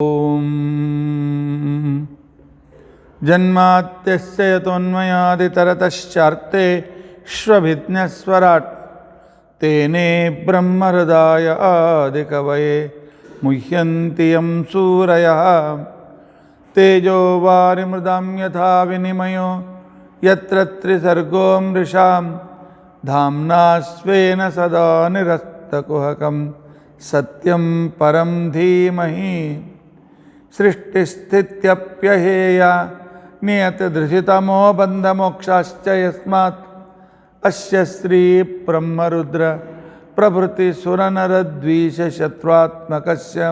ಓಂ ಜನ್ಮಾತ್ಯಸ್ಯ ಯತೋನ್ಮಯಾದಿತರತಶ್ಚಾರ್ತೆ ಶ್ವಭಿಜ್ಞಸ್ವರಾಟ್ ತೇನೇ ಬ್ರಹ್ಮಹೃದಾಯ ಆದಿಕವಯೇ ಮುಹ್ಯಂತಿ M ಸೂರಯಃ ತೇಜೋ ವಾರಿಮೃದಾಂ ಯಥಾ ವಿನಿಮಯೋ ಯತ್ರ ತ್ರಿಸರ್ಗೋ ಮೃಷಾಂ ಧಾಮ್ನಾ ಸ್ವೇನ ಸದಾ ನಿರಸ್ತಕುಹಕಂ ಸತ್ಯಂ ಪರಂ ಧೀಮಹಿ ಸೃಷ್ಟಿಸ್ಥಿತ್ಯಪ್ಯಹೇಯ ನಿಯತದೃಶಿತಮೋ ಬಂಧಮೋಕ್ಷಾಶ್ಚ ಯಸ್ಮಾತ್ ಅಸ್ಯ ಶ್ರೀ ಬ್ರಹ್ಮರುದ್ರ ಪ್ರಭೃತಿ ಸುರನರದ್ವೀಷಶತ್ರುತ್ಮಕಸ್ಯ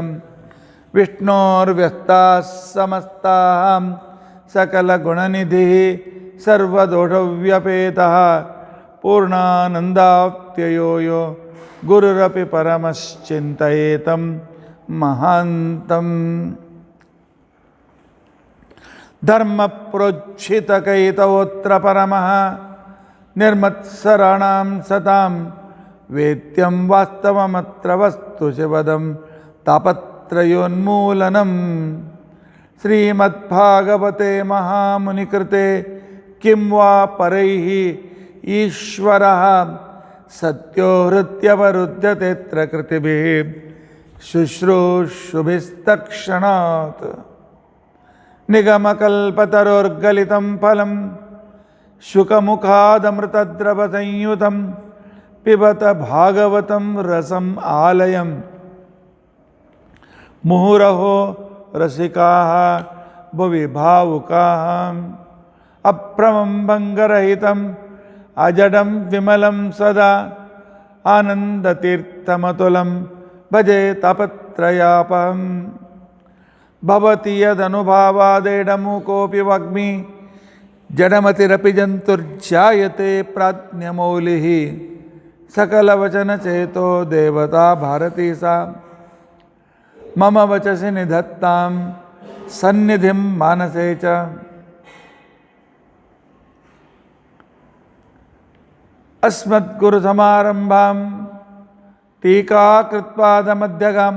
ವಿಷ್ಣೋರ್ವ್ಯಸ್ತಾಃ ಸಮಸ್ತಾಃ ಸಕಲಗುಣನಿಧಿಃ ಸರ್ವದೋಷವ್ಯಪೇತಃ ಪೂರ್ಣಾನಂದಾಪ್ಯಯೋ ಯೋ ಗುರುರಪಿ ಪರಮಶ್ಚಿಂತಯೇತಂ ಮಹಾಂತಂ ಧರ್ಮಪ್ರೋಜ್झितकैतवोऽत्र ಪರಮಃ ನಿರ್ಮತ್ಸರಾಣಾಂ ಸತಾಂ ವೇದ್ಯಂ ವಾಸ್ತವಮತ್ರ ವಸ್ತು ಶಿವದಂ ತಾಪತ್ರಯೋನ್ಮೂಲನಂ ಶ್ರೀಮದ್ಭಾಗವತೆ ಮಹಾಮುನಿಕೃತೆ ಕಿಂ ವಾ ಪರೈಃ ಈಶ್ವರಃ ಸತ್ಯೋ ಹೃತ್ಯವರುಧ್ಯತೆತ್ರ ಕೃತಿಭಿಃ ಶುಶ್ರೂಷುಭಿಸ್ತಕ್ಷಣಾತ್ ನಿಗಮಕಲ್ಪತರೋರ್ಗಲಿತಂ ಫಲಂ ಶುಕಮುಖಾದಮೃತದ್ರವಸಂಯುತಂ ಪಿಬತ ಭಾಗವತಂ ರಸಂ ಆಲಯಂ ಮುಹುರಹೋ ರಸಿಕಾಃ ಭುವಿ ಭಾವುಕಾಃ ಅಪ್ರಮಂ ಭಂಗರಹಿತಂ ಅಜಡಂ ವಿಮಲಂ ಸದಾ ಆನಂದತೀರ್ಥಮತುಲಂ ಭಜೆ ತಾಪತ್ರಯಾಪಹಂ ಭವತಿ ಯದನುಭಾವಾದೇಡಮೂಕೋಪಿ ವಾಗ್ಮಿ ಜಡಮತಿರಪಿ ಜಂತುರ್ಜಾಯತೆ ಪ್ರಾಜ್ಞಮೌಲಿಃ ಸಕಲವಚನಚೇತೋ ದೇವತಾ ಭಾರತೀ ಸಾ ಮಮ ವಚಸಿ ನಿಧತ್ತಾಂ ಸನ್ನಿಧಿಂ ಮಾನಸೇ ಚ ಅಸ್ಮದ್ಗುರುಸಮಾರಂಭಾಂ ಟೀಕಾಕೃತ್ಪಾದಮಧ್ಯಗಾಂ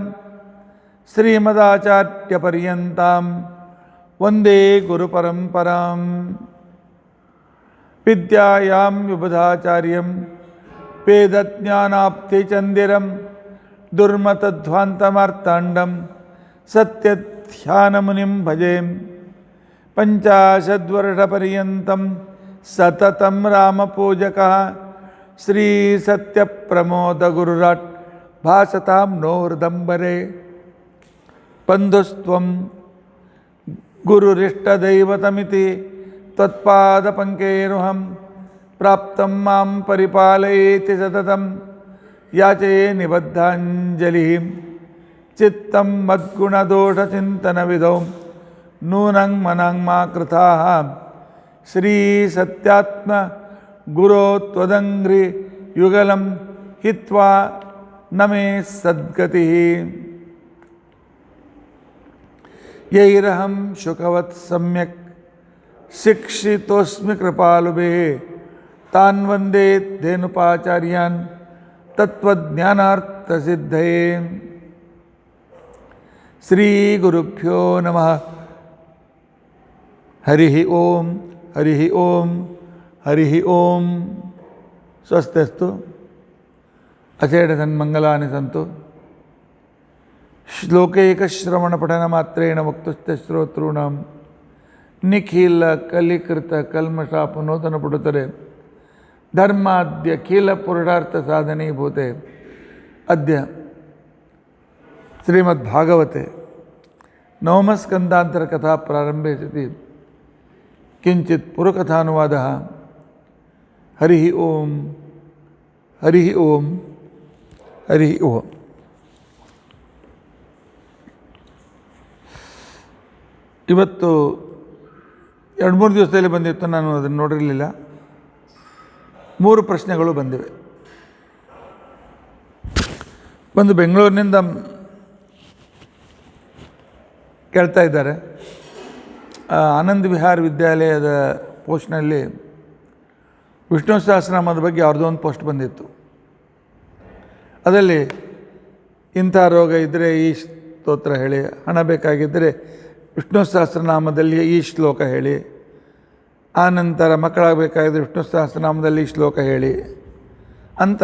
ಶ್ರೀಮದಾಚಾರ್ಯಪರ್ಯಂತಾಂ ವಂದೇ ಗುರುಪರಂಪರಾಂ ವಿದ್ಯಾಯಾಂ ವಿಬುಧಾಚಾರ್ಯಂ ವೇದಜ್ಞಾನಾಬ್ಧಿಚಂದಿರಂ ದುರ್ಮತಧ್ವಾಂತಮಾರ್ತಾಂಡಂ ಸತ್ಯಧ್ಯಾನಮುನಿಂ ಭಜೆ ಪಂಚಾಶದ್ವರ್ಷಪರ್ಯಂತಂ ಸತತಂ ರಾಮಪೂಜಕಃ ಶ್ರೀ ಸತ್ಯಪ್ರಮೋದಗುರುರಾಟ್ ಭಾಸತಾಂ ನೋ ಹೃದಂಬರೆ ಬಂಧುಸ್ತ್ವಂ ಗುರುರಿಷ್ಟದೈವತಮಿತಿ ತ್ವತ್ಪಾದಪಂಕೇರುಹಂ ಪ್ರಾಪ್ತಂ ಮಾಂ ಪರಿಪಾಲಯೇತಿ ಸತತಂ ಯಾಚೇ ನಿಬದ್ಧಾಂಜಲಿಃ ಚಿತ್ತಂ ಮದ್ಗುಣದೋಷಚಿಂತನವಿಧೌ ನೂನಂ ಮನಂ ಮಾ ಕೃತಾಃ ಶ್ರೀ ಸತ್ಯಾತ್ಮ ಗುರೋ ತ್ವದಂಘ್ರಿ ಯುಗಲಂ ಹಿತ್ವಾ ನಮೇ ಸದ್ಗತಿಃ ಯೈರಹಂ ಶುಕವತ್ ಸಮ್ಯಕ್ ಶಿಕ್ಷಿತೋಸ್ಮಿ ಕೃಪಾಲುಭಿಃ ತಾನ್ ವಂದೇ ಧೇನುಪಾಚಾರ್ಯಾನ್ ತತ್ವಜ್ಞಾನಾರ್ಥಸಿದ್ಧಯೇ ಶ್ರೀ ಗುರುಭ್ಯೋ ನಮಃ ಹರಿ ಓಂ ಹರಿ ಓಂ ಹರಿ ಓಂ ಸ್ವಸ್ತಿಸ್ತು ಅಚೇಡ ಸನ್ಮಂಗಲಾನಿ ಸಂತು ಶ್ಲೋಕೈಕಶ್ರವಣಪಠನಮಾತ್ರೇಣ ಮುಕ್ತಸ್ತೆ ಶ್ರೋತॄಣಾಂ ನಿಖಿಲ ಕಲಿಕೃತ ಕಲ್ಮಷಾಪನೋದನ ಪುಡುತರೆ ಧರ್ಮಾದ್ಯ ಖಿಲ ಪುರುಷಾರ್ಥ ಸಾಧನೀಭೂತೆ ಅದ್ಯ ಶ್ರೀಮದ್ಭಾಗವತೆ ನವಮಸ್ಕಂದಾಂತರ ಕಥಾ ಪ್ರಾರಂಭೆ ಸತಿ ಕಿಂಚಿತ್ ಪುರಕಥಾನುವಾದಃ ಹರಿ ಓಂ ಹರಿ ಓಂ ಹರಿ ಓಂ. ಇವತ್ತು 2-3 ದಿವಸದಲ್ಲಿ ಬಂದಿತ್ತು, ನಾನು ಅದನ್ನು ನೋಡಿರಲಿಲ್ಲ. 3 ಪ್ರಶ್ನೆಗಳು ಬಂದಿವೆ. ಒಂದು ಬೆಂಗಳೂರಿನಿಂದ ಕೇಳ್ತಾ ಇದ್ದಾರೆ, ಆನಂದ ವಿಹಾರ ವಿದ್ಯಾಲಯದ ಪೋಸ್ಟ್ನಲ್ಲಿ ವಿಷ್ಣು ಸಹಸ್ರನಾಮದ ಬಗ್ಗೆ ಅವ್ರದ್ದು ಒಂದು ಪೋಸ್ಟ್ ಬಂದಿತ್ತು. ಅದರಲ್ಲಿ ಇಂಥ ರೋಗ ಇದ್ದರೆ ಸ್ತೋತ್ರ ಹೇಳಿ, ಹಣ ಬೇಕಾಗಿದ್ದರೆ ವಿಷ್ಣು ಸಹಸ್ರನಾಮದಲ್ಲಿ ಈ ಶ್ಲೋಕ ಹೇಳಿ, ಆನಂತರ ಮಕ್ಕಳಾಗಬೇಕಾಗಿದ್ದರೆ ವಿಷ್ಣು ಸಹಸ್ರನಾಮದಲ್ಲಿ ಈ ಶ್ಲೋಕ ಹೇಳಿ ಅಂತ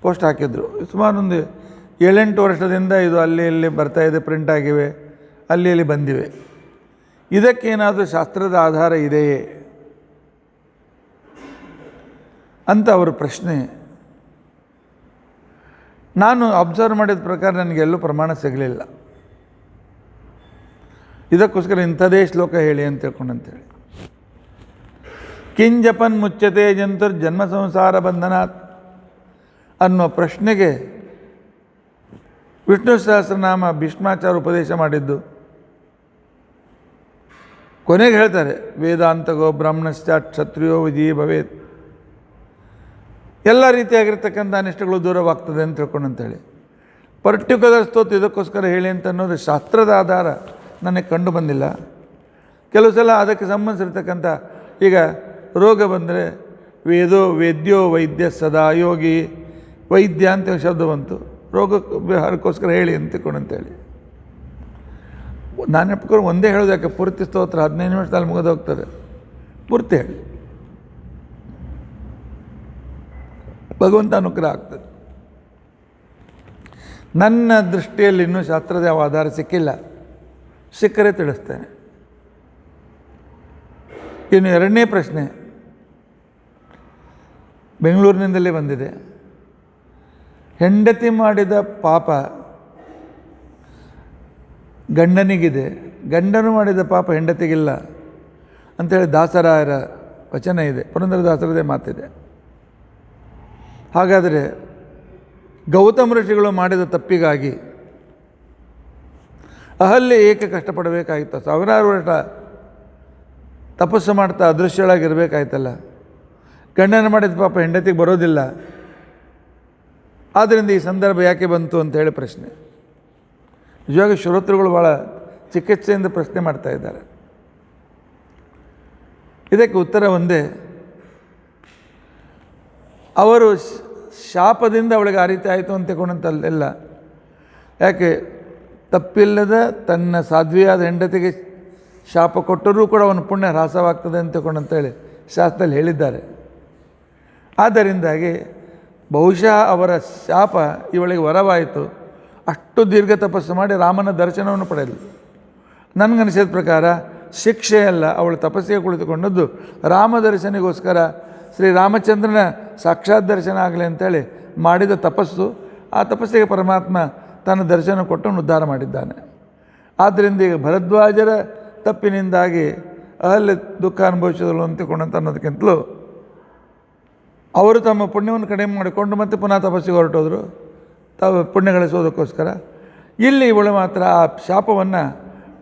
ಪೋಸ್ಟ್ ಹಾಕಿದ್ರು. ಸುಮಾರು ಒಂದು 7-8 ವರ್ಷದಿಂದ ಇದು ಅಲ್ಲಿ ಇಲ್ಲಿ ಬರ್ತಾಯಿದೆ, ಪ್ರಿಂಟ್ ಆಗಿವೆ, ಅಲ್ಲಿ ಇಲ್ಲಿ ಬಂದಿವೆ. ಇದಕ್ಕೇನಾದರೂ ಶಾಸ್ತ್ರದ ಆಧಾರ ಇದೆಯೇ ಅಂತ ಅವರ ಪ್ರಶ್ನೆ. ನಾನು ಅಬ್ಸರ್ವ್ ಮಾಡಿದ ಪ್ರಕಾರ ನನಗೆಲ್ಲೂ ಪ್ರಮಾಣ ಸಿಗಲಿಲ್ಲ. ಇದಕ್ಕೋಸ್ಕರ ಇಂಥದೇ ಶ್ಲೋಕ ಹೇಳಿ ಅಂತ ತಿಳ್ಕೊಂಡಂತೇಳಿ. ಕಿಂಜಪನ್ ಮುಚ್ಚತೆ ಜಂತುರ್ ಜನ್ಮ ಸಂಸಾರ ಬಂಧನಾತ್ ಅನ್ನೋ ಪ್ರಶ್ನೆಗೆ ವಿಷ್ಣು ಸಹಸ್ರನಾಮ ಭೀಷ್ಮಾಚಾರ್ಯ ಉಪದೇಶ ಮಾಡಿದ್ದು. ಕೊನೆಗೆ ಹೇಳ್ತಾರೆ, ವೇದಾಂತಗೋ ಬ್ರಾಹ್ಮಣಶ್ಚ ಕ್ಷತ್ರಿಯೋ ವಿಜಯೀ ಭವೇತ್, ಎಲ್ಲ ರೀತಿಯಾಗಿರ್ತಕ್ಕಂಥ ಅನಿಷ್ಟಗಳು ದೂರವಾಗ್ತದೆ ಅಂತ ತಿಳ್ಕೊಂಡಂತೇಳಿ. ಪರ್ಟಿಕ್ಯುಲರ್ ಸ್ತೋತ್ರ ಇದಕ್ಕೋಸ್ಕರ ಹೇಳಿ ಅಂತ ಅನ್ನೋದು ಶಾಸ್ತ್ರದ ಆಧಾರ ನನಗೆ ಕಂಡು ಬಂದಿಲ್ಲ. ಕೆಲವು ಸಲ ಅದಕ್ಕೆ ಸಂಬಂಧಿಸಿರ್ತಕ್ಕಂಥ, ಈಗ ರೋಗ ಬಂದರೆ ವೇದ್ಯೋ ವೈದ್ಯ ಸದಾ ಯೋಗಿ, ವೈದ್ಯ ಅಂತ ಶಬ್ದ ಬಂತು, ರೋಗ ಪರಿಹಾರಕ್ಕೋಸ್ಕರ ಹೇಳಿ ಅಂತ ತಿಳ್ಕೊಂಡಂತೇಳಿ. ನಾನು ನೆನಪಿಕೊಂಡು ಒಂದೇ ಹೇಳೋದು, ಯಾಕೆ ಪೂರ್ತಿ ಸ್ತೋತ್ರ 15 ನಿಮಿಷದಲ್ಲಿ ಮುಗಿದು ಹೋಗ್ತದೆ, ಪೂರ್ತಿ ಹೇಳಿ, ಭಗವಂತ ಅನುಗ್ರಹ ಆಗ್ತದೆ. ನನ್ನ ದೃಷ್ಟಿಯಲ್ಲಿ ಇನ್ನೂ ಶಾಸ್ತ್ರದ ಯಾವ ಆಧಾರ ಸಿಕ್ಕಿಲ್ಲ, ಸಿಕ್ಕರೆ ತಿಳಿಸ್ತೇನೆ. ಇನ್ನು ಎರಡನೇ ಪ್ರಶ್ನೆ ಬೆಂಗಳೂರಿನಿಂದಲೇ ಬಂದಿದೆ. ಹೆಂಡತಿ ಮಾಡಿದ ಪಾಪ ಗಂಡನಿಗಿದೆ, ಗಂಡನು ಮಾಡಿದ ಪಾಪ ಹೆಂಡತಿಗಿಲ್ಲ ಅಂಥೇಳಿ ದಾಸರಾಯರ ವಚನ ಇದೆ, ಪುರಂದರದಾಸರದೇ ಮಾತಿದೆ. ಹಾಗಾದರೆ ಗೌತಮ ಋಷಿಗಳು ಮಾಡಿದ ತಪ್ಪಿಗಾಗಿ ಅಹಲ್ಯೆ ಏಕೆ ಕಷ್ಟಪಡಬೇಕಾಗಿತ್ತು? 1000 ವರ್ಷ ತಪಸ್ಸು ಮಾಡ್ತಾ ಅದೃಶ್ಯಳಾಗಿರಬೇಕಾಯ್ತಲ್ಲ. ಗಂಡನ ಮಾಡಿದ ಪಾಪ ಹೆಂಡತಿಗೆ ಬರೋದಿಲ್ಲ, ಆದ್ದರಿಂದ ಈ ಸಂದರ್ಭ ಯಾಕೆ ಬಂತು ಅಂತ ಹೇಳಿ ಪ್ರಶ್ನೆ. ನಿಜವಾಗಿ ಶ್ರೋತೃಗಳು ಭಾಳ ಚಿಕಿತ್ಸೆಯಿಂದ ಪ್ರಶ್ನೆ ಮಾಡ್ತಾ ಇದ್ದಾರೆ. ಇದಕ್ಕೆ ಉತ್ತರ ಒಂದೇ, ಅವರು ಶಾಪದಿಂದ ಅವಳಿಗೆ ಆ ರೀತಿ ಆಯಿತು ಅಂತ ತಿಳ್ಕೊಂಡಂತಲ್ಲ. ಯಾಕೆ ತಪ್ಪಿಲ್ಲದ ತನ್ನ ಸಾಧ್ವಿಯಾದ ಹೆಂಡತಿಗೆ ಶಾಪ ಕೊಟ್ಟರೂ ಕೂಡ ಅವನ ಪುಣ್ಯ ಹ್ರಾಸವಾಗ್ತದೆ ಅಂತ ತಿಳ್ಕೊಂಡಂತೇಳಿ ಶಾಸ್ತ್ರದಲ್ಲಿ ಹೇಳಿದ್ದಾರೆ. ಆದ್ದರಿಂದಾಗಿ ಬಹುಶಃ ಅವರ ಶಾಪ ಇವಳಿಗೆ ವರವಾಯಿತು. ಅಷ್ಟು ದೀರ್ಘ ತಪಸ್ಸು ಮಾಡಿ ರಾಮನ ದರ್ಶನವನ್ನು ಪಡೆಯಲು. ನನಗನಿಸಿದ ಪ್ರಕಾರ ಶಿಕ್ಷೆಯಲ್ಲ, ಅವಳು ತಪಸ್ಸಿಗೆ ಕುಳಿತುಕೊಂಡದ್ದು ರಾಮ ದರ್ಶನಿಗೋಸ್ಕರ, ಶ್ರೀರಾಮಚಂದ್ರನ ಸಾಕ್ಷಾತ್ ದರ್ಶನ ಆಗಲಿ ಅಂತೇಳಿ ಮಾಡಿದ ತಪಸ್ಸು. ಆ ತಪಸ್ಸಿಗೆ ಪರಮಾತ್ಮ ತನ್ನ ದರ್ಶನ ಕೊಟ್ಟು ಉದ್ಧಾರ ಮಾಡಿದ್ದಾನೆ. ಆದ್ದರಿಂದ ಈಗ ಭರದ್ವಾಜರ ತಪ್ಪಿನಿಂದಾಗಿ ಅಹಲ್ಯೆ ದುಃಖ ಅನುಭವಿಸಿದಳು ಅಂತಿಕೊಂಡಂತ ಅನ್ನೋದಕ್ಕಿಂತಲೂ ಅವರು ತಮ್ಮ ಪುಣ್ಯವನ್ನು ಕಡಿಮೆ ಮಾಡಿಕೊಂಡು ಮತ್ತೆ ಪುನಃ ತಪಸ್ಸಿಗೆ ಹೊರಟೋದ್ರು ತಾವು ಪುಣ್ಯ ಗಳಿಸೋದಕ್ಕೋಸ್ಕರ. ಇಲ್ಲಿ ಇವಳು ಮಾತ್ರ ಆ ಶಾಪವನ್ನು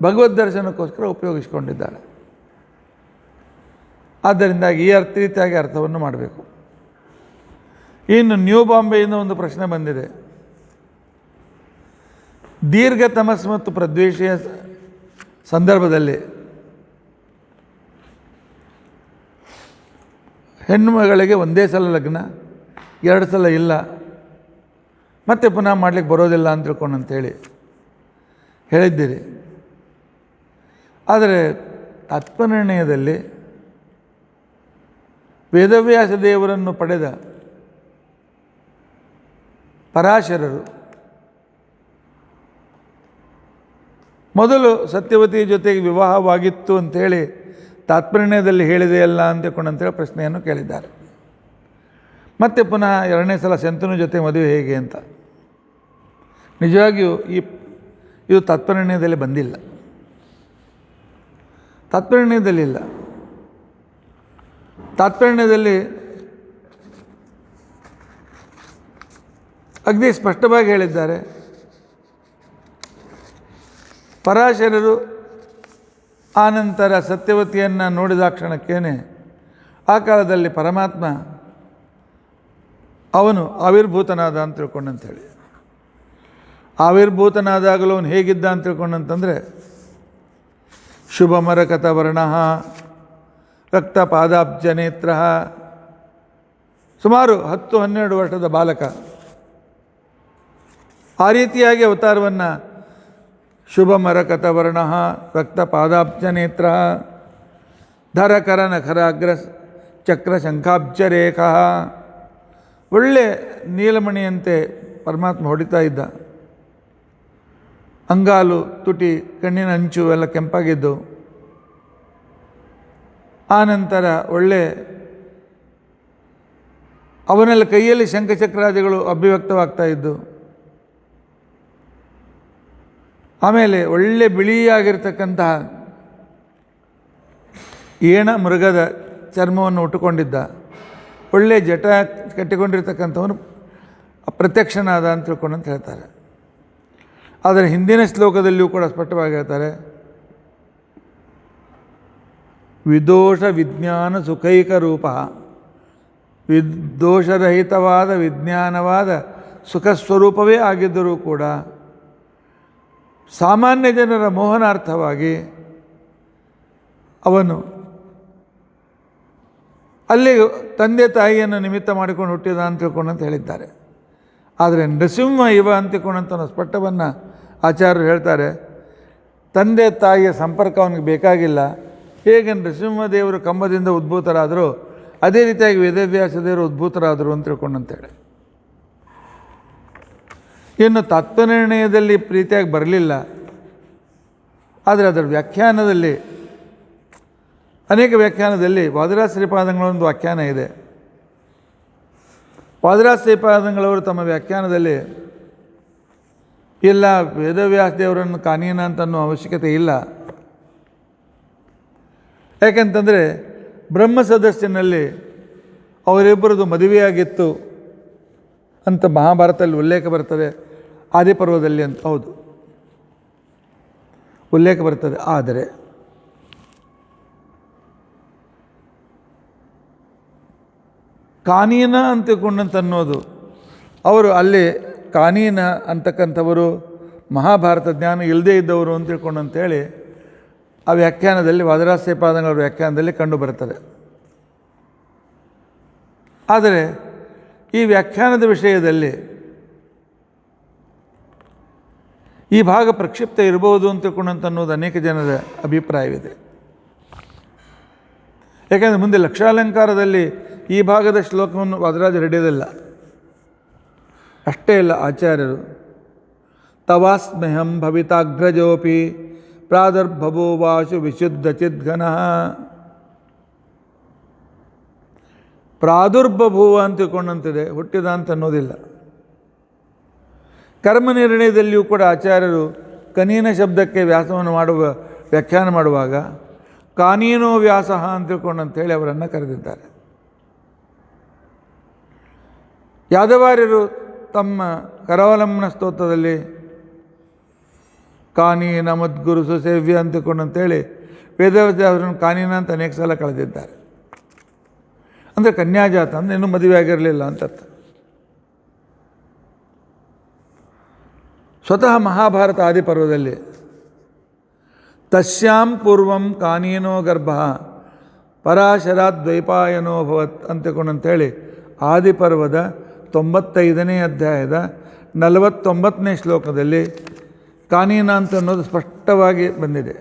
ಭಗವದ್ ದರ್ಶನಕ್ಕೋಸ್ಕರ ಉಪಯೋಗಿಸಿಕೊಂಡಿದ್ದಾಳೆ. ಆದ್ದರಿಂದಾಗಿ ಈ ರೀತಿಯಾಗಿ ಅರ್ಥವನ್ನು ಮಾಡಬೇಕು. ಇನ್ನು ನ್ಯೂ ಬಾಂಬೆಯಿಂದ ಒಂದು ಪ್ರಶ್ನೆ ಬಂದಿದೆ. ದೀರ್ಘ ತಮಸ್ಸು ಮತ್ತು ಪ್ರದ್ವೇಷೆಯ ಸಂದರ್ಭದಲ್ಲಿ ಹೆಣ್ಣು ಮಗಳಿಗೆ ಒಂದೇ ಸಲ ಲಗ್ನ, 2 ಸಲ ಇಲ್ಲ, ಮತ್ತೆ ಪುನಃ ಮಾಡಲಿಕ್ಕೆ ಬರೋದಿಲ್ಲ ಅಂತ ತಿಳ್ಕೊಂಡಂತೇಳಿ ಹೇಳಿದ್ದೀರಿ. ಆದರೆ ತಾತ್ಪರ್ಯದಲ್ಲಿ ವೇದವ್ಯಾಸ ದೇವರನ್ನು ಪಡೆದ ಪರಾಶರರು ಮೊದಲು ಸತ್ಯವತಿ ಜೊತೆಗೆ ವಿವಾಹವಾಗಿತ್ತು ಅಂಥೇಳಿ ತಾತ್ಪರ್ಯದಲ್ಲಿ ಹೇಳಿದೆಯಲ್ಲ ಅಂತೇಳಿ ಪ್ರಶ್ನೆಯನ್ನು ಕೇಳಿದ್ದಾರೆ. ಮತ್ತೆ ಪುನಃ 2ನೇ ಸಲ ಶಂತನು ಜೊತೆ ಮದುವೆ ಹೇಗೆ ಅಂತ. ನಿಜವಾಗಿಯೂ ಇದು ತಾತ್ಪರ್ಯದಲ್ಲಿ ಬಂದಿಲ್ಲ, ತಾತ್ಪರ್ಯದಲ್ಲಿಲ್ಲ. ತಾತ್ಪರ್ಯದಲ್ಲಿ ಅಗ್ನಿ ಸ್ಪಷ್ಟವಾಗಿ ಹೇಳಿದ್ದಾರೆ. ಪರಾಶರರು ಆನಂತರ ಸತ್ಯವತಿಯನ್ನು ನೋಡಿದ ಕ್ಷಣಕ್ಕೇನೆ ಆ ಕಾಲದಲ್ಲಿ ಪರಮಾತ್ಮ ಅವನು ಆವಿರ್ಭೂತನಾದ ಅಂತ ತಿಳ್ಕೊಂಡಂಥೇಳಿ. ಆವಿರ್ಭೂತನಾದಾಗಲೂ ಅವನು ಹೇಗಿದ್ದ ಅಂತ ತಿಳ್ಕೊಂಡಂತಂದರೆ ಶುಭಮರಕತವರ್ಣ ರಕ್ತಪಾದಾಬ್ಜನೇತ್ರ, ಸುಮಾರು 10-12 ವರ್ಷದ ಬಾಲಕ. ಆ ರೀತಿಯಾಗಿ ಅವತಾರವನ್ನು ಶುಭಮರಕತವರ್ಣ ರಕ್ತಪಾದಾಬ್ಜನೇತ್ರ ಧರಕರನಖರಾಗ್ರ ಚಕ್ರಶಂಖಾಬ್ಜರೇಖ. ಒಳ್ಳೆ ನೀಲಮಣಿಯಂತೆ ಪರಮಾತ್ಮ ಹೊಡಿತಾ ಇದ್ದ. ಅಂಗಾಲು, ತುಟಿ, ಕಣ್ಣಿನ ಅಂಚು ಎಲ್ಲ ಕೆಂಪಾಗಿದ್ದು. ಆನಂತರ ಒಳ್ಳೆ ಅವನಲ್ಲಿ ಕೈಯಲ್ಲಿ ಶಂಖಚಕ್ರಾದಿಗಳು ಅಭಿವ್ಯಕ್ತವಾಗ್ತಾ ಇದ್ದು. ಆಮೇಲೆ ಒಳ್ಳೆ ಬಿಳಿಯಾಗಿರ್ತಕ್ಕಂತಹ ಏಣ ಮೃಗದ ಚರ್ಮವನ್ನು ಉಟ್ಟುಕೊಂಡಿದ್ದ. ಒಳ್ಳೆ ಜಟ ಕಟ್ಟಿಕೊಂಡಿರ್ತಕ್ಕಂಥವನು ಅಪ್ರತ್ಯಕ್ಷನಾದ ಅಂತ ತಿಳ್ಕೊಂಡು ಅಂತ ಹೇಳ್ತಾರೆ. ಆದರೆ ಹಿಂದಿನ ಶ್ಲೋಕದಲ್ಲಿಯೂ ಕೂಡ ಸ್ಪಷ್ಟವಾಗಿ ಹೇಳ್ತಾರೆ, ವಿದೋಷ ವಿಜ್ಞಾನ ಸುಖೈಕ ರೂಪ. ದೋಷರಹಿತವಾದ ವಿಜ್ಞಾನವಾದ ಸುಖಸ್ವರೂಪವೇ ಆಗಿದ್ದರೂ ಕೂಡ ಸಾಮಾನ್ಯ ಜನರ ಮೋಹನಾರ್ಥವಾಗಿ ಅವನು ಅಲ್ಲಿ ತಂದೆ ತಾಯಿಯನ್ನು ನಿಮಿತ್ತ ಮಾಡಿಕೊಂಡು ಹುಟ್ಟಿದ ಅಂತ ತಿಳ್ಕೊಂಡು ಅಂತ ಹೇಳಿದ್ದಾರೆ. ಆದರೆ ನೃಸಿಂಹ ಇವ ಅಂತಿಕೊಂಡಂತ ಸ್ಪಷ್ಟವನ್ನು ಆಚಾರ್ಯರು ಹೇಳ್ತಾರೆ. ತಂದೆ ತಾಯಿಯ ಸಂಪರ್ಕ ಅವನಿಗೆ ಬೇಕಾಗಿಲ್ಲ. ಹೇಗೆ ನೃಸಿಂಹದೇವರು ಕಂಬದಿಂದ ಉದ್ಭೂತರಾದರು ಅದೇ ರೀತಿಯಾಗಿ ವೇದವ್ಯಾಸ ದೇವರು ಉದ್ಭೂತರಾದರು ಅಂತ ತಿಳ್ಕೊಂಡಂತೇಳಿ. ಇನ್ನು ತತ್ವನಿರ್ಣಯದಲ್ಲಿ ಪ್ರೀತಿಯಾಗಿ ಬರಲಿಲ್ಲ. ಆದರೆ ಅದರ ವ್ಯಾಖ್ಯಾನದಲ್ಲಿ ಅನೇಕ ವ್ಯಾಖ್ಯಾನದಲ್ಲಿ ವಾದಿರಾಜ ಶ್ರೀಪಾದಂಗಳೊಂದು ವ್ಯಾಖ್ಯಾನ ಇದೆ. ವಾದಿರಾಜ ಶ್ರೀಪಾದಂಗಳವರು ತಮ್ಮ ವ್ಯಾಖ್ಯಾನದಲ್ಲಿ ಇಲ್ಲ ವೇದವ್ಯಾಸ ದೇವರನ್ನು ಕಾನೀನ ಅಂತ ಅನ್ನೋ ಅವಶ್ಯಕತೆ ಇಲ್ಲ. ಯಾಕೆಂತಂದರೆ ಬ್ರಹ್ಮ ಸದಸ್ಯನಲ್ಲಿ ಅವರಿಬ್ಬರದು ಮದುವೆಯಾಗಿತ್ತು ಅಂತ ಮಹಾಭಾರತದಲ್ಲಿ ಉಲ್ಲೇಖ ಬರ್ತದೆ, ಆದಿಪರ್ವದಲ್ಲಿ ಅಂತ. ಹೌದು, ಉಲ್ಲೇಖ ಬರ್ತದೆ. ಆದರೆ ಕಾನೀನ ಅಂತಕೊಂಡಂತ ಅನ್ನೋದು ಅವರು ಅಲ್ಲಿ ಕಾನೀನ ಅಂತಕ್ಕಂಥವರು ಮಹಾಭಾರತ ಜ್ಞಾನ ಇಲ್ಲದೇ ಇದ್ದವರು ಅಂತ ತಿಳ್ಕೊಂಡಂತೇಳಿ ಆ ವ್ಯಾಖ್ಯಾನದಲ್ಲಿ ವಾದಿರಾಜ ಶ್ರೀಪಾದಂಗಳವರ ವ್ಯಾಖ್ಯಾನದಲ್ಲಿ ಕಂಡು ಬರುತ್ತದೆ. ಆದರೆ ಈ ವ್ಯಾಖ್ಯಾನದ ವಿಷಯದಲ್ಲಿ ಈ ಭಾಗ ಪ್ರಕ್ಷಿಪ್ತ ಇರಬಹುದು ಅಂತ ತಿಳ್ಕೊಂಡಂತ ಅನ್ನೋದು ಅನೇಕ ಜನರ ಅಭಿಪ್ರಾಯವಿದೆ. ಯಾಕೆಂದರೆ ಮುಂದೆ ಲಕ್ಷಾಲಂಕಾರದಲ್ಲಿ ಈ ಭಾಗದ ಶ್ಲೋಕವನ್ನು ವಾದಿರಾಜರು ಹಿಡಿಯೋದಿಲ್ಲ. ಅಷ್ಟೇ ಇಲ್ಲ, ಆಚಾರ್ಯರು ತವಾಸ್ಮ್ಯಹಂ ಭವಿತಾಗ್ರಜೋಪಿ ಪ್ರಾದುರ್ಭವೋವಾಶು ವಿಶುದ್ಧ ಚಿದ್ಘನಃ. ಪ್ರಾದುರ್ಭವ ಅಂತ ತಿಳ್ಕೊಂಡಂತಿದೆ, ಹುಟ್ಟಿದ ಅಂತ ಅನ್ನೋದಿಲ್ಲ. ಕರ್ಮ ನಿರ್ಣಯದಲ್ಲಿಯೂ ಕೂಡ ಆಚಾರ್ಯರು ಕನೀನ ಶಬ್ದಕ್ಕೆ ವ್ಯಾಸವನ್ನು ವ್ಯಾಖ್ಯಾನ ಮಾಡುವಾಗ ಕಾನೀನೋ ವ್ಯಾಸ ಅಂತ ತಿಳ್ಕೊಂಡಂತೇಳಿ ಅವರನ್ನು ಕರೆದಿದ್ದಾರೆ. ಯಾದವಾರ್ಯರು ತಮ್ಮ ಕರಾವಲಂಬನ ಸ್ತೋತ್ರದಲ್ಲಿ ಕಾನೀನ ಮದ್ಗುರು ಸುಸೇವ್ಯ ಅಂತಕೊಂಡಂತೇಳಿ ವೇದವ್ಯಾಸರನ್ನು ಕಾನೀನ ಅಂತ ಅನೇಕ ಸಲ ಕಳೆದಿದ್ದಾರೆ. ಅಂದರೆ ಕನ್ಯಾಜಾತ ಅಂದರೆ ಇನ್ನೂ ಮದುವೆ ಆಗಿರಲಿಲ್ಲ ಅಂತ ಅರ್ಥ. ಸ್ವತಃ ಮಹಾಭಾರತ ಆದಿಪರ್ವದಲ್ಲಿ ತಸ್ಯಾಂ ಪೂರ್ವಂ ಕಾನೀನೋ ಗರ್ಭ ಪರಾಶರಾತ್ ದ್ವೈಪಾಯನೋ ಭವತ್ ಅಂತಕೊಂಡಂತೇಳಿ ಆದಿಪರ್ವದ 95ನೇ ಅಧ್ಯಾಯದ 49ನೇ ಶ್ಲೋಕದಲ್ಲಿ ಕಾನೀನ ಅಂತ ಅನ್ನೋದು ಸ್ಪಷ್ಟವಾಗಿ ಬಂದಿದೆ.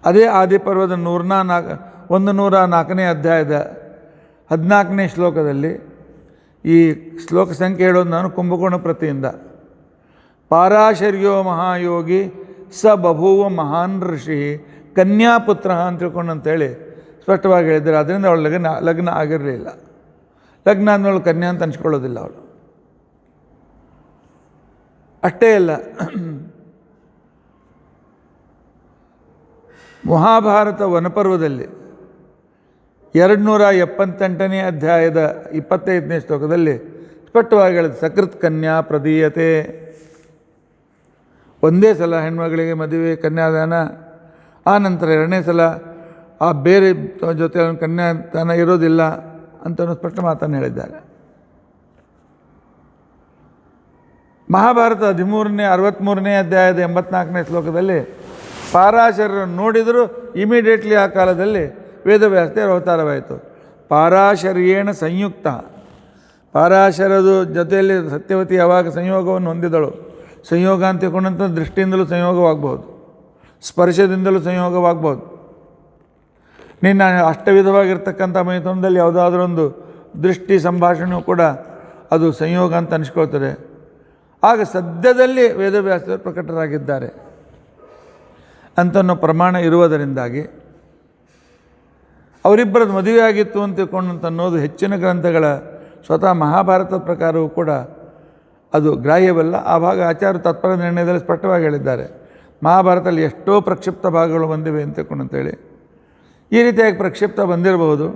ಅದೇ ಆದಿಪರ್ವದ 104ನೇ ಅಧ್ಯಾಯದ 14ನೇ ಶ್ಲೋಕದಲ್ಲಿ ಈ ಶ್ಲೋಕ ಸಂಖ್ಯೆ ಹೇಳೋದು ನಾನು ಕುಂಭಕೋಣ ಪ್ರತಿಯಿಂದ. ಪಾರಾಶರ್ಯೋ ಮಹಾಯೋಗಿ ಸ ಬಭೂವ ಮಹಾನ್ ಋಷಿ ಕನ್ಯಾಪುತ್ರ ಅಂತ ತಿಳ್ಕೊಂಡಂತೇಳಿ ಸ್ಪಷ್ಟವಾಗಿ ಹೇಳಿದ್ದಾರೆ. ಅದರಿಂದ ಅವಳು ಲಗ್ನ ಆಗಿರಲಿಲ್ಲ. ಲಗ್ನ ಅಂದವಳು ಕನ್ಯಾ ಅಂತ ಅನ್ಸ್ಕೊಳ್ಳೋದಿಲ್ಲ ಅವಳು. ಅಷ್ಟೇ ಅಲ್ಲ, ಮಹಾಭಾರತ ವನಪರ್ವದಲ್ಲಿ 278ನೇ ಅಧ್ಯಾಯದ 25ನೇ ಶ್ಲೋಕದಲ್ಲಿ ಸ್ಪಷ್ಟವಾಗಿ ಹೇಳಿದೆ, ಸಕೃತ್ ಕನ್ಯಾ ಪ್ರದೀಯತೆ. ಒಂದೇ ಸಲ ಹೆಣ್ಮಗಳಿಗೆ ಮದುವೆ ಕನ್ಯಾದಾನ, ಆ ನಂತರ 2ನೇ ಸಲ ಆ ಬೇರೆ ಜೊತೆ ಕನ್ಯಾದಾನ ಇರೋದಿಲ್ಲ ಅಂತ ಸ್ಪಷ್ಟ ಮಾತನ್ನು ಹೇಳಿದ್ದಾರೆ. ಮಹಾಭಾರತ 63ನೇ ಅಧ್ಯಾಯದ 84ನೇ ಶ್ಲೋಕದಲ್ಲಿ ಪಾರಾಶರನ್ನು ನೋಡಿದರೂ ಇಮಿಡಿಯೇಟ್ಲಿ ಆ ಕಾಲದಲ್ಲಿ ವೇದವ್ಯಾಸದೇವರ ಅವತಾರವಾಯಿತು. ಪಾರಾಶರ್ಯೇಣ ಸಂಯುಕ್ತ, ಪಾರಾಶರದ ಜೊತೆಯಲ್ಲಿ ಸತ್ಯವತಿ ಯಾವಾಗ ಸಂಯೋಗವನ್ನು ಹೊಂದಿದಳು, ಸಂಯೋಗ ಅಂತ ತಿಳ್ಕೊಂಡಂಥ ದೃಷ್ಟಿಯಿಂದಲೂ ಸಂಯೋಗವಾಗ್ಬೋದು, ಸ್ಪರ್ಶದಿಂದಲೂ ಸಂಯೋಗವಾಗ್ಬೋದು. ನಿನ್ನ ಅಷ್ಟವಿಧವಾಗಿರ್ತಕ್ಕಂಥ ಮೈಥುನದಲ್ಲಿ ಯಾವುದಾದ್ರೊಂದು ದೃಷ್ಟಿ ಸಂಭಾಷಣೆಯೂ ಕೂಡ ಅದು ಸಂಯೋಗ ಅಂತ ಅನಿಸ್ಕೊಳ್ತದೆ. ಆಗ ಸದ್ಯದಲ್ಲಿ ವೇದವ್ಯಾಸರು ಪ್ರಕಟರಾಗಿದ್ದಾರೆ ಅಂತನ್ನೋ ಪ್ರಮಾಣ ಇರುವುದರಿಂದಾಗಿ ಅವರಿಬ್ಬರದ್ದು ಮದುವೆ ಆಗಿತ್ತು ಅಂತ ತಿಳ್ಕೊಂಡಂತ ಅನ್ನೋದು ಹೆಚ್ಚಿನ ಗ್ರಂಥಗಳ ಸ್ವತಃ ಮಹಾಭಾರತದ ಪ್ರಕಾರವೂ ಕೂಡ ಅದು ಗ್ರಾಹ್ಯವಲ್ಲ. ಆ ಭಾಗ ಆಚಾರ್ಯ ತಾತ್ಪರ್ಯ ನಿರ್ಣಯದಲ್ಲಿ ಸ್ಪಷ್ಟವಾಗಿ ಹೇಳಿದ್ದಾರೆ. ಮಹಾಭಾರತದಲ್ಲಿ ಎಷ್ಟೋ ಪ್ರಕ್ಷಿಪ್ತ ಭಾಗಗಳು ಬಂದಿವೆ ಅಂತ ತಿಳ್ಕೊಂಡಂತೇಳಿ ಈ ರೀತಿಯಾಗಿ ಪ್ರಕ್ಷಿಪ್ತ ಬಂದಿರಬಹುದು.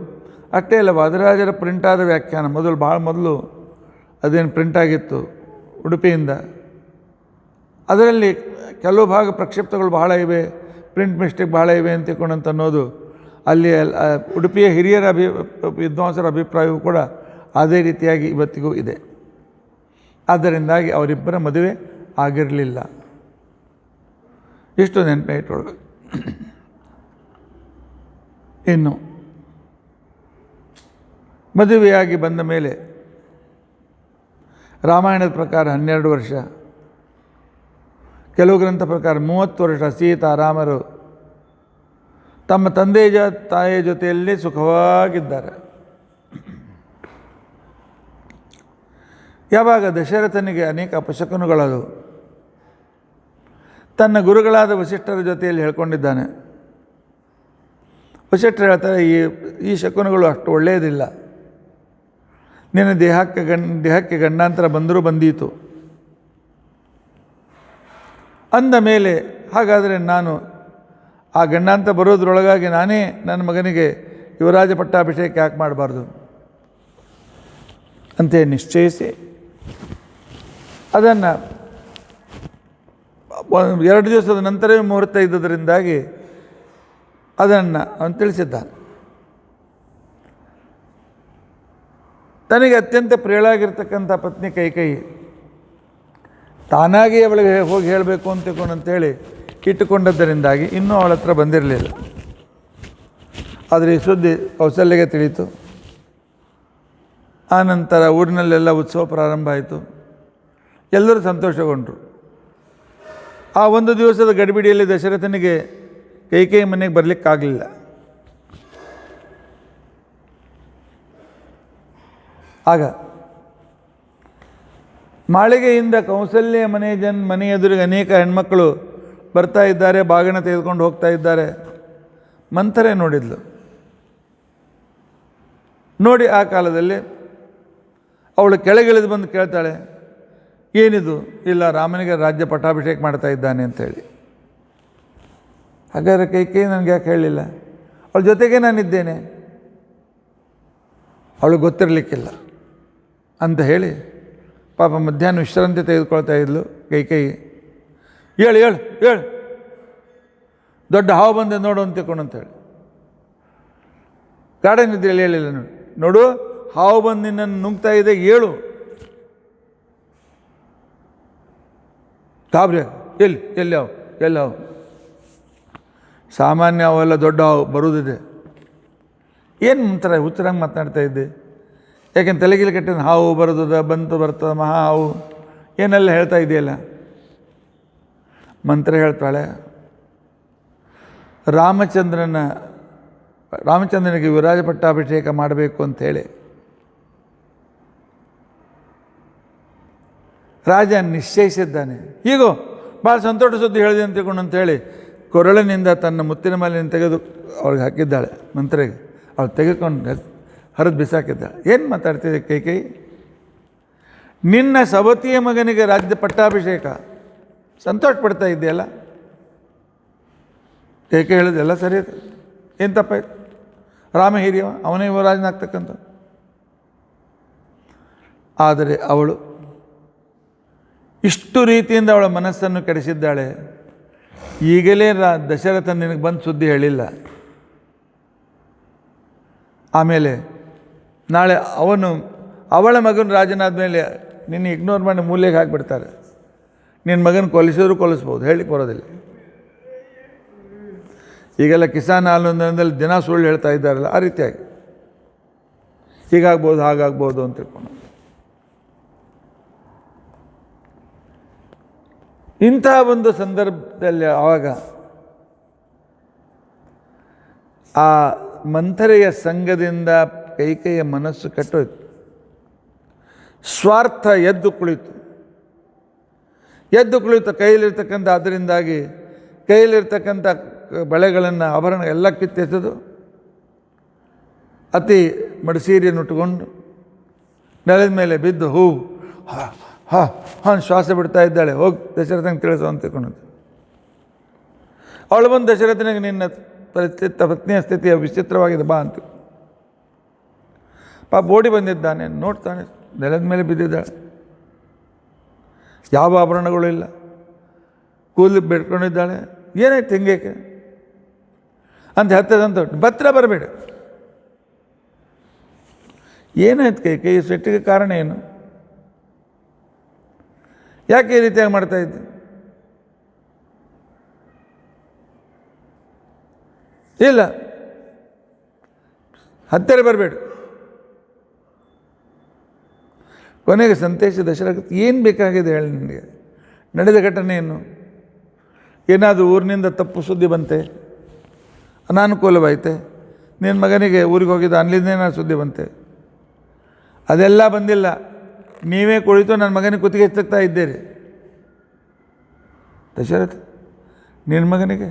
ಅಷ್ಟೇ ಅಲ್ಲ, ವಾದರಾಜರ ಪ್ರಿಂಟಾದ ವ್ಯಾಖ್ಯಾನ ಭಾಳ ಮೊದಲು ಅದೇನು ಪ್ರಿಂಟಾಗಿತ್ತು ಉಡುಪಿಯಿಂದ, ಅದರಲ್ಲಿ ಕೆಲವು ಭಾಗ ಪ್ರಕ್ಷಿಪ್ತಗಳು ಬಹಳ ಇವೆ, ಪ್ರಿಂಟ್ ಮಿಸ್ಟೇಕ್ ಬಹಳ ಇವೆ ಅಂತ ತಿಳ್ಕೊಂಡಂತ ಅನ್ನೋದು ಅಲ್ಲಿ ಉಡುಪಿಯ ಹಿರಿಯರ ವಿದ್ವಾಂಸರ ಅಭಿಪ್ರಾಯವೂ ಕೂಡ ಅದೇ ರೀತಿಯಾಗಿ ಇವತ್ತಿಗೂ ಇದೆ. ಆದ್ದರಿಂದಾಗಿ ಅವರಿಬ್ಬರ ಮದುವೆ ಆಗಿರಲಿಲ್ಲ. ಇಷ್ಟು ನೆನಪೇ ಇಟ್ಕೊಳ್ಬೇಕು. ಇನ್ನು ಮದುವೆಯಾಗಿ ಬಂದ ಮೇಲೆ ರಾಮಾಯಣದ ಪ್ರಕಾರ 12 ವರ್ಷ, ಕೆಲವು ಗ್ರಂಥ ಪ್ರಕಾರ 30 ವರ್ಷ ಸೀತಾ ರಾಮರು ತಮ್ಮ ತಂದೆಯ ತಾಯಿಯ ಜೊತೆಯಲ್ಲಿ ಸುಖವಾಗಿದ್ದಾರೆ. ಯಾವಾಗ ದಶರಥನಿಗೆ ಅನೇಕ ಅಪಶಕುನಗಳದು ತನ್ನ ಗುರುಗಳಾದ ವಸಿಷ್ಠರ ಜೊತೆಯಲ್ಲಿ ಹೇಳ್ಕೊಂಡಿದ್ದಾನೆ. ವಸಿಷ್ಠರು ಹೇಳ್ತಾರೆ, ಈ ಶಕುನಗಳು ಅಷ್ಟು ಒಳ್ಳೆಯದಿಲ್ಲ, ನಿನ್ನ ದೇಹಕ್ಕೆ ಗಂಡಾಂತರ ಬಂದರೂ ಬಂದೀತು ಅಂದ ಮೇಲೆ ಹಾಗಾದರೆ ನಾನು ಆ ಗಂಡಾಂತರ ಬರೋದ್ರೊಳಗಾಗಿ ನಾನೇ ನನ್ನ ಮಗನಿಗೆ ಯುವರಾಜ ಪಟ್ಟಾಭಿಷೇಕ ಯಾಕೆ ಮಾಡಬಾರ್ದು ಅಂತ ನಿಶ್ಚಯಿಸಿ ಅದನ್ನು 2 ದಿವಸದ ನಂತರವೇ ಮುಹೂರ್ತ ಇದ್ದುದರಿಂದಾಗಿ ಅದನ್ನು ಅವನು ತಿಳಿಸಿದ್ದಾನೆ. ತನಗೆ ಅತ್ಯಂತ ಪ್ರಿಯಳಾಗಿರ್ತಕ್ಕಂಥ ಪತ್ನಿ ಕೈಕೇಯಿ ತಾನಾಗಿ ಅವಳಿಗೆ ಹೋಗಿ ಹೇಳಬೇಕು ಅಂತ ತಿಳ್ಕೊಂಡಂತೇಳಿ ಇಟ್ಟುಕೊಂಡದ್ದರಿಂದಾಗಿ ಇನ್ನೂ ಅವಳ ಹತ್ರ ಬಂದಿರಲಿಲ್ಲ. ಆದರೆ ಈ ಸುದ್ದಿ ಕೌಸಲ್ಯಗೆ ತಿಳಿಯಿತು. ಆನಂತರ ಊರಿನಲ್ಲೆಲ್ಲ ಉತ್ಸವ ಪ್ರಾರಂಭ ಆಯಿತು. ಎಲ್ಲರೂ ಸಂತೋಷಗೊಂಡರು. ಆ ಒಂದು ದಿವಸದ ಗಡಿಬಿಡಿಯಲ್ಲಿ ದಶರಥನಿಗೆ ಕೈಕೇಯಿ ಮನೆಗೆ ಬರಲಿಕ್ಕಾಗಲಿಲ್ಲ. ಆಗ ಮಾಳಿಗೆಯಿಂದ ಕೌಸಲ್ಯ ಮನೆ ಎದುರಿಗೆ ಅನೇಕ ಹೆಣ್ಮಕ್ಕಳು ಬರ್ತಾ ಇದ್ದಾರೆ, ಬಾಗಿಣ ತೆಗೆದುಕೊಂಡು ಹೋಗ್ತಾ ಇದ್ದಾರೆ. ಮಂಥರೆ ನೋಡಿದ್ಲು. ನೋಡಿ ಆ ಕಾಲದಲ್ಲಿ ಅವಳು ಕೆಳಗಿಳಿದು ಬಂದು ಕೇಳ್ತಾಳೆ, ಏನಿದು? ಇಲ್ಲ, ರಾಮನಿಗೆ ರಾಜ್ಯ ಪಟ್ಟಾಭಿಷೇಕ ಮಾಡ್ತಾ ಇದ್ದಾನೆ ಅಂತೇಳಿ. ಹಾಗಾದರೆ ಕೈಕೇಯಿ ನನಗೆ ಯಾಕೆ ಹೇಳಲಿಲ್ಲ? ಅವಳ ಜೊತೆಗೆ ನಾನಿದ್ದೇನೆ, ಅವಳು ಗೊತ್ತಿರಲಿಕ್ಕಿಲ್ಲ ಅಂತ ಹೇಳಿ ಪಾಪ ಮಧ್ಯಾಹ್ನ ವಿಶ್ರಾಂತಿ ತೆಗೆದುಕೊಳ್ತಾ ಇದ್ಲು ಕೈಕೇಯಿ. ಹೇಳು ಹೇಳು ಹೇಳು, ದೊಡ್ಡ ಹಾವು ಬಂದೆ ನೋಡು ಅಂತ ತಿಳ್ಕೊಂಡಂತೇಳಿ. ಗಾರ್ಡನಿದ್ರಲ್ಲಿ ಹೇಳಿಲ್ಲ, ನೋಡು ಹಾವು ಬಂದು ನಿನ್ನನ್ನು ನುಗ್ತಾ ಇದೆ, ಹೇಳು. ಗಾಬರಿ, ಎಲ್ಲಿ ಹಾವು? ಸಾಮಾನ್ಯ ಅವೆಲ್ಲ ದೊಡ್ಡ ಹಾವು ಬರುವುದಿದೆ. ಏನು ಒಂಥರ ಹುಚ್ಚರಂಗೆ ಮಾತನಾಡ್ತಾ ಇದ್ದೆ? ಯಾಕೆಂದ್ರೆ ತಲೆಗಿಲಿ ಕೆಟ್ಟಿನ ಹಾವು ಬರೋದ ಬರ್ತದ ಮಹಾ ಹಾವು ಏನೆಲ್ಲ ಹೇಳ್ತಾ ಇದೆಯಲ್ಲ. ಮಂತ್ರ ಹೇಳ್ತಾಳೆ, ರಾಮಚಂದ್ರನಿಗೆ ವಿರಾಜ ಪಟ್ಟಾಭಿಷೇಕ ಮಾಡಬೇಕು ಅಂಥೇಳಿ ರಾಜ ನಿಶ್ಚಯಿಸಿದ್ದಾನೆ. ಹೀಗೋ ಭಾಳ ಸಂತೋಷ ಸುದ್ದಿ ಹೇಳಿದೆ ಅಂತ ತಿಳ್ಕೊಂಡಂತೇಳಿ ಕೊರಳಿನಿಂದ ತನ್ನ ಮುತ್ತಿನ ಮಾಲೆಯನ್ನು ತೆಗೆದು ಅವಳಿಗೆ ಹಾಕಿದ್ದಾಳೆ. ಮಂತ್ರಿಗೆ ಅವಳು ತೆಗೆದುಕೊಂಡು ಹರಿದು ಬಿಸಾಕಿದ್ದಾಳೆ. ಏನು ಮಾತಾಡ್ತಿದ್ದೆ ಕೈಕೇಯಿ? ನಿನ್ನ ಸವತಿಯ ಮಗನಿಗೆ ರಾಜ್ಯ ಪಟ್ಟಾಭಿಷೇಕ ಸಂತೋಷ ಪಡ್ತಾ ಇದೆಯಲ್ಲ? ಕೈಕೇಯಿ ಹೇಳಿದೆಲ್ಲ ಸರಿ ಇದೆ, ಏನು ತಪ್ಪಾಯ್ತು? ರಾಮ ಹಿರಿಯವ, ಅವನೇ ಯುವರಾಜನಾಗ್ತಕ್ಕಂಥ. ಆದರೆ ಅವಳು ಇಷ್ಟು ರೀತಿಯಿಂದ ಅವಳ ಮನಸ್ಸನ್ನು ಕೆಡಿಸಿದ್ದಾಳೆ. ಈಗಲೇ ದಶರಥ ನಿನಗೆ ಬಂದು ಸುದ್ದಿ ಹೇಳಿಲ್ಲ, ಆಮೇಲೆ ನಾಳೆ ಅವಳ ಮಗನ ರಾಜನಾದ ಮೇಲೆ ನಿನ್ನ ಇಗ್ನೋರ್ ಮಾಡಿ ಮೂಲೆಗೆ ಹಾಕಿಬಿಡ್ತಾರೆ. ನಿನ್ನ ಮಗನ ಕೊಲಿಸಿದ್ರು ಕೊಲಿಸ್ಬೋದು, ಹೇಳಲಿಕ್ಕೆ ಬರೋದಿಲ್ಲ. ಈಗೆಲ್ಲ ಕಿಸಾನ್ ಆಂದೋಲನದಲ್ಲಿ ದಿನ ಸುಳ್ಳು ಹೇಳ್ತಾ ಇದ್ದಾರಲ್ಲ, ಆ ರೀತಿಯಾಗಿ ಹೀಗಾಗ್ಬೋದು ಹಾಗಾಗ್ಬೋದು ಅಂತ ತಿಳ್ಕೊಂಡು ಇಂಥ ಒಂದು ಸಂದರ್ಭದಲ್ಲಿ ಆವಾಗ ಆ ಮಂಥರೆಯ ಸಂಘದಿಂದ ಕೈಕೆಯ ಮನಸ್ಸು ಕೆಟ್ಟೋಯ್ತು. ಸ್ವಾರ್ಥ ಎದ್ದು ಕುಳಿತು ಕೈಯಲ್ಲಿರ್ತಕ್ಕಂಥ, ಅದರಿಂದಾಗಿ ಕೈಯಲ್ಲಿರ್ತಕ್ಕಂಥ ಬಳೆಗಳನ್ನು ಆಭರಣ ಎಲ್ಲ ಕಿತ್ತೆಸೆದು ಅತಿ ಮಡಿಸೀರಿಯನ್ನು ಉಟ್ಟುಕೊಂಡು ನೆಲದ ಮೇಲೆ ಬಿದ್ದು ಹಾಂ ಶ್ವಾಸ ಬಿಡ್ತಾ ಇದ್ದಾಳೆ. ಹೋಗಿ ದಶರಥನಿಗೆ ತಿಳಿಸು ಅಂತ ತಿಳ್ಕೊಂಡಂತೆ. ಅವಳು ಬಂದು ದಶರಥನಿಗೆ ನಿನ್ನ ಪತ್ನಿಯ ಸ್ಥಿತಿಯ ವಿಚಿತ್ರವಾಗಿದೆ ಬಾ ಅಂತ ಓಡಿ ಬಂದಿದ್ದಾನೆ. ನೋಡ್ತಾನೆ ನೆಲದ ಮೇಲೆ ಬಿದ್ದಿದ್ದಾಳೆ, ಯಾವ ಆಭರಣಗಳು ಇಲ್ಲ, ಕೂದಲು ಬಿಡ್ಕೊಂಡಿದ್ದಾಳೆ. ಏನಾಯ್ತು ಹಿಂಗೇಕೆ ಅಂತ ಹತ್ತದಂತ ಬತ್ರ ಬರಬೇಡ. ಏನಾಯ್ತು ಕೈ ಸಿಟ್ಟಿಗೆ ಕಾರಣ ಏನು? ಯಾಕೆ ಈ ರೀತಿಯಾಗಿ ಮಾಡ್ತಾ ಇದ್ದೆ? ಇಲ್ಲ, ಹತ್ತಿರ ಬರಬೇಡ. ಕೊನೆಗೆ ಸಂತೇಶ ದಶರಥ, ಏನು ಬೇಕಾಗಿದೆ ಹೇಳಿ ನಿನಗೆ? ನಡೆದ ಘಟನೆ ಏನು? ಏನಾದರೂ ಊರಿನಿಂದ ತಪ್ಪು ಸುದ್ದಿ ಬಂತೆ, ಅನಾನುಕೂಲವಾಯಿತೆ, ನಿನ್ನ ಮಗನಿಗೆ ಊರಿಗೆ ಹೋಗಿದ್ದ ಅಲ್ಲಿಂದ ಏನಾದ್ರು ಸುದ್ದಿ ಬಂತೆ? ಅದೆಲ್ಲ ಬಂದಿಲ್ಲ. ನೀವೇ ಕುಳಿತು ನನ್ನ ಮಗನಿಗೆ ಕುತ್ತಿಗೆ ಎತ್ತಕ್ತಾ ಇದ್ದೀರಿ. ದಶರಥ, ನಿನ್ನ ಮಗನಿಗೆ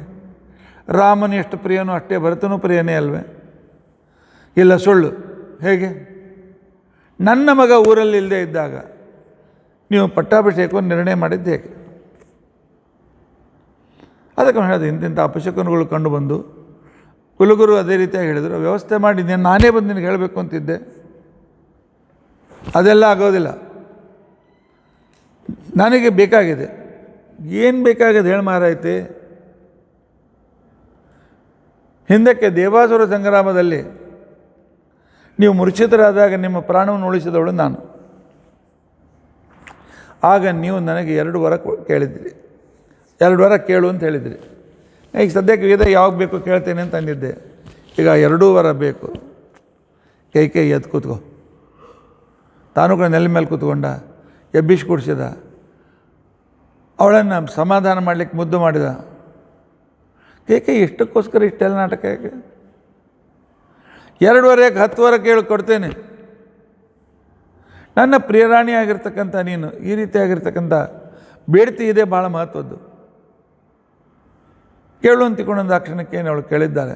ರಾಮನು ಎಷ್ಟು ಪ್ರಿಯನೋ ಅಷ್ಟೇ ಭರತನೂ ಪ್ರಿಯನೇ ಅಲ್ವೇ? ಇಲ್ಲ, ಸುಳ್ಳು. ಹೇಗೆ? ನನ್ನ ಮಗ ಊರಲ್ಲಿ ಇಲ್ಲದೆ ಇದ್ದಾಗ ನೀವು ಪಟ್ಟಾಭಿಷೇಕವನ್ನು ನಿರ್ಣಯ ಮಾಡಿದ್ದು ಹೇಗೆ? ಅದಕ್ಕೆ ಹೇಳಿದೆ, ಇಂತಿಂಥ ಅಪಶಕುನಗಳು ಕಂಡು ಬಂದು ಕುಲಗುರು ಅದೇ ರೀತಿಯಾಗಿ ಹೇಳಿದರು. ವ್ಯವಸ್ಥೆ ಮಾಡಿ ನಾನೇ ಬಂದು ನಿನಗೆ ಹೇಳಬೇಕು ಅಂತಿದ್ದೆ. ಅದೆಲ್ಲ ಆಗೋದಿಲ್ಲ. ನನಗೆ ಬೇಕಾಗಿದೆ. ಏನು ಬೇಕಾಗಿದೆ ಹೇಳಿ ಮಾರಾಯ್ತಿ? ಹಿಂದಕ್ಕೆ ದೇವಾಸುರ ಸಂಗ್ರಾಮದಲ್ಲಿ ನೀವು ಮೂರ್ಛಿತರಾದಾಗ ನಿಮ್ಮ ಪ್ರಾಣವನ್ನು ಉಳಿಸಿದವಳು ನಾನು. ಆಗ ನೀವು ನನಗೆ 2 ವರ ಕೇಳಿದ್ರಿ. 2 ವರ ಕೇಳು ಅಂತ ಹೇಳಿದ್ರಿ. ಈಗ ಸದ್ಯಕ್ಕೆ ಇದೆ, ಯಾವಾಗ ಬೇಕು ಕೇಳ್ತೇನೆ ಅಂತ ಅಂದಿದ್ದೆ. ಈಗ 2 ವರ ಬೇಕು. ಕೈ ಎದ್ದು ಕೂತ್ಕೋ. ತಾನು ಕೂಡ ನೆಲ ಮೇಲೆ ಕೂತ್ಕೊಂಡ, ಎಬ್ಬಿಸಿ ಕುಡಿಸಿದ, ಅವಳನ್ನು ಸಮಾಧಾನ ಮಾಡಲಿಕ್ಕೆ ಮುದ್ದು ಮಾಡಿದ. ಕೈ ಇಷ್ಟಕ್ಕೋಸ್ಕರ ಇಷ್ಟೆಲ್ಲ ನಾಟಕ ಯಾಕೆ? 2 ವರ ಯಾಕೆ? 10 ವರ ಕೇಳಿ ಕೊಡ್ತೇನೆ. ನನ್ನ ಪ್ರಿಯರಾಣಿ ಆಗಿರ್ತಕ್ಕಂಥ ನೀನು ಈ ರೀತಿಯಾಗಿರ್ತಕ್ಕಂಥ ಬೇಡ್ತಿ ಇದೆ, ಭಾಳ ಮಹತ್ವದ್ದು. ಕೇಳು ಅಂತಿಕೊಂಡೊಂದು ಆ ಕ್ಷಣಕ್ಕೇನು ಅವಳು ಕೇಳಿದ್ದಾಳೆ.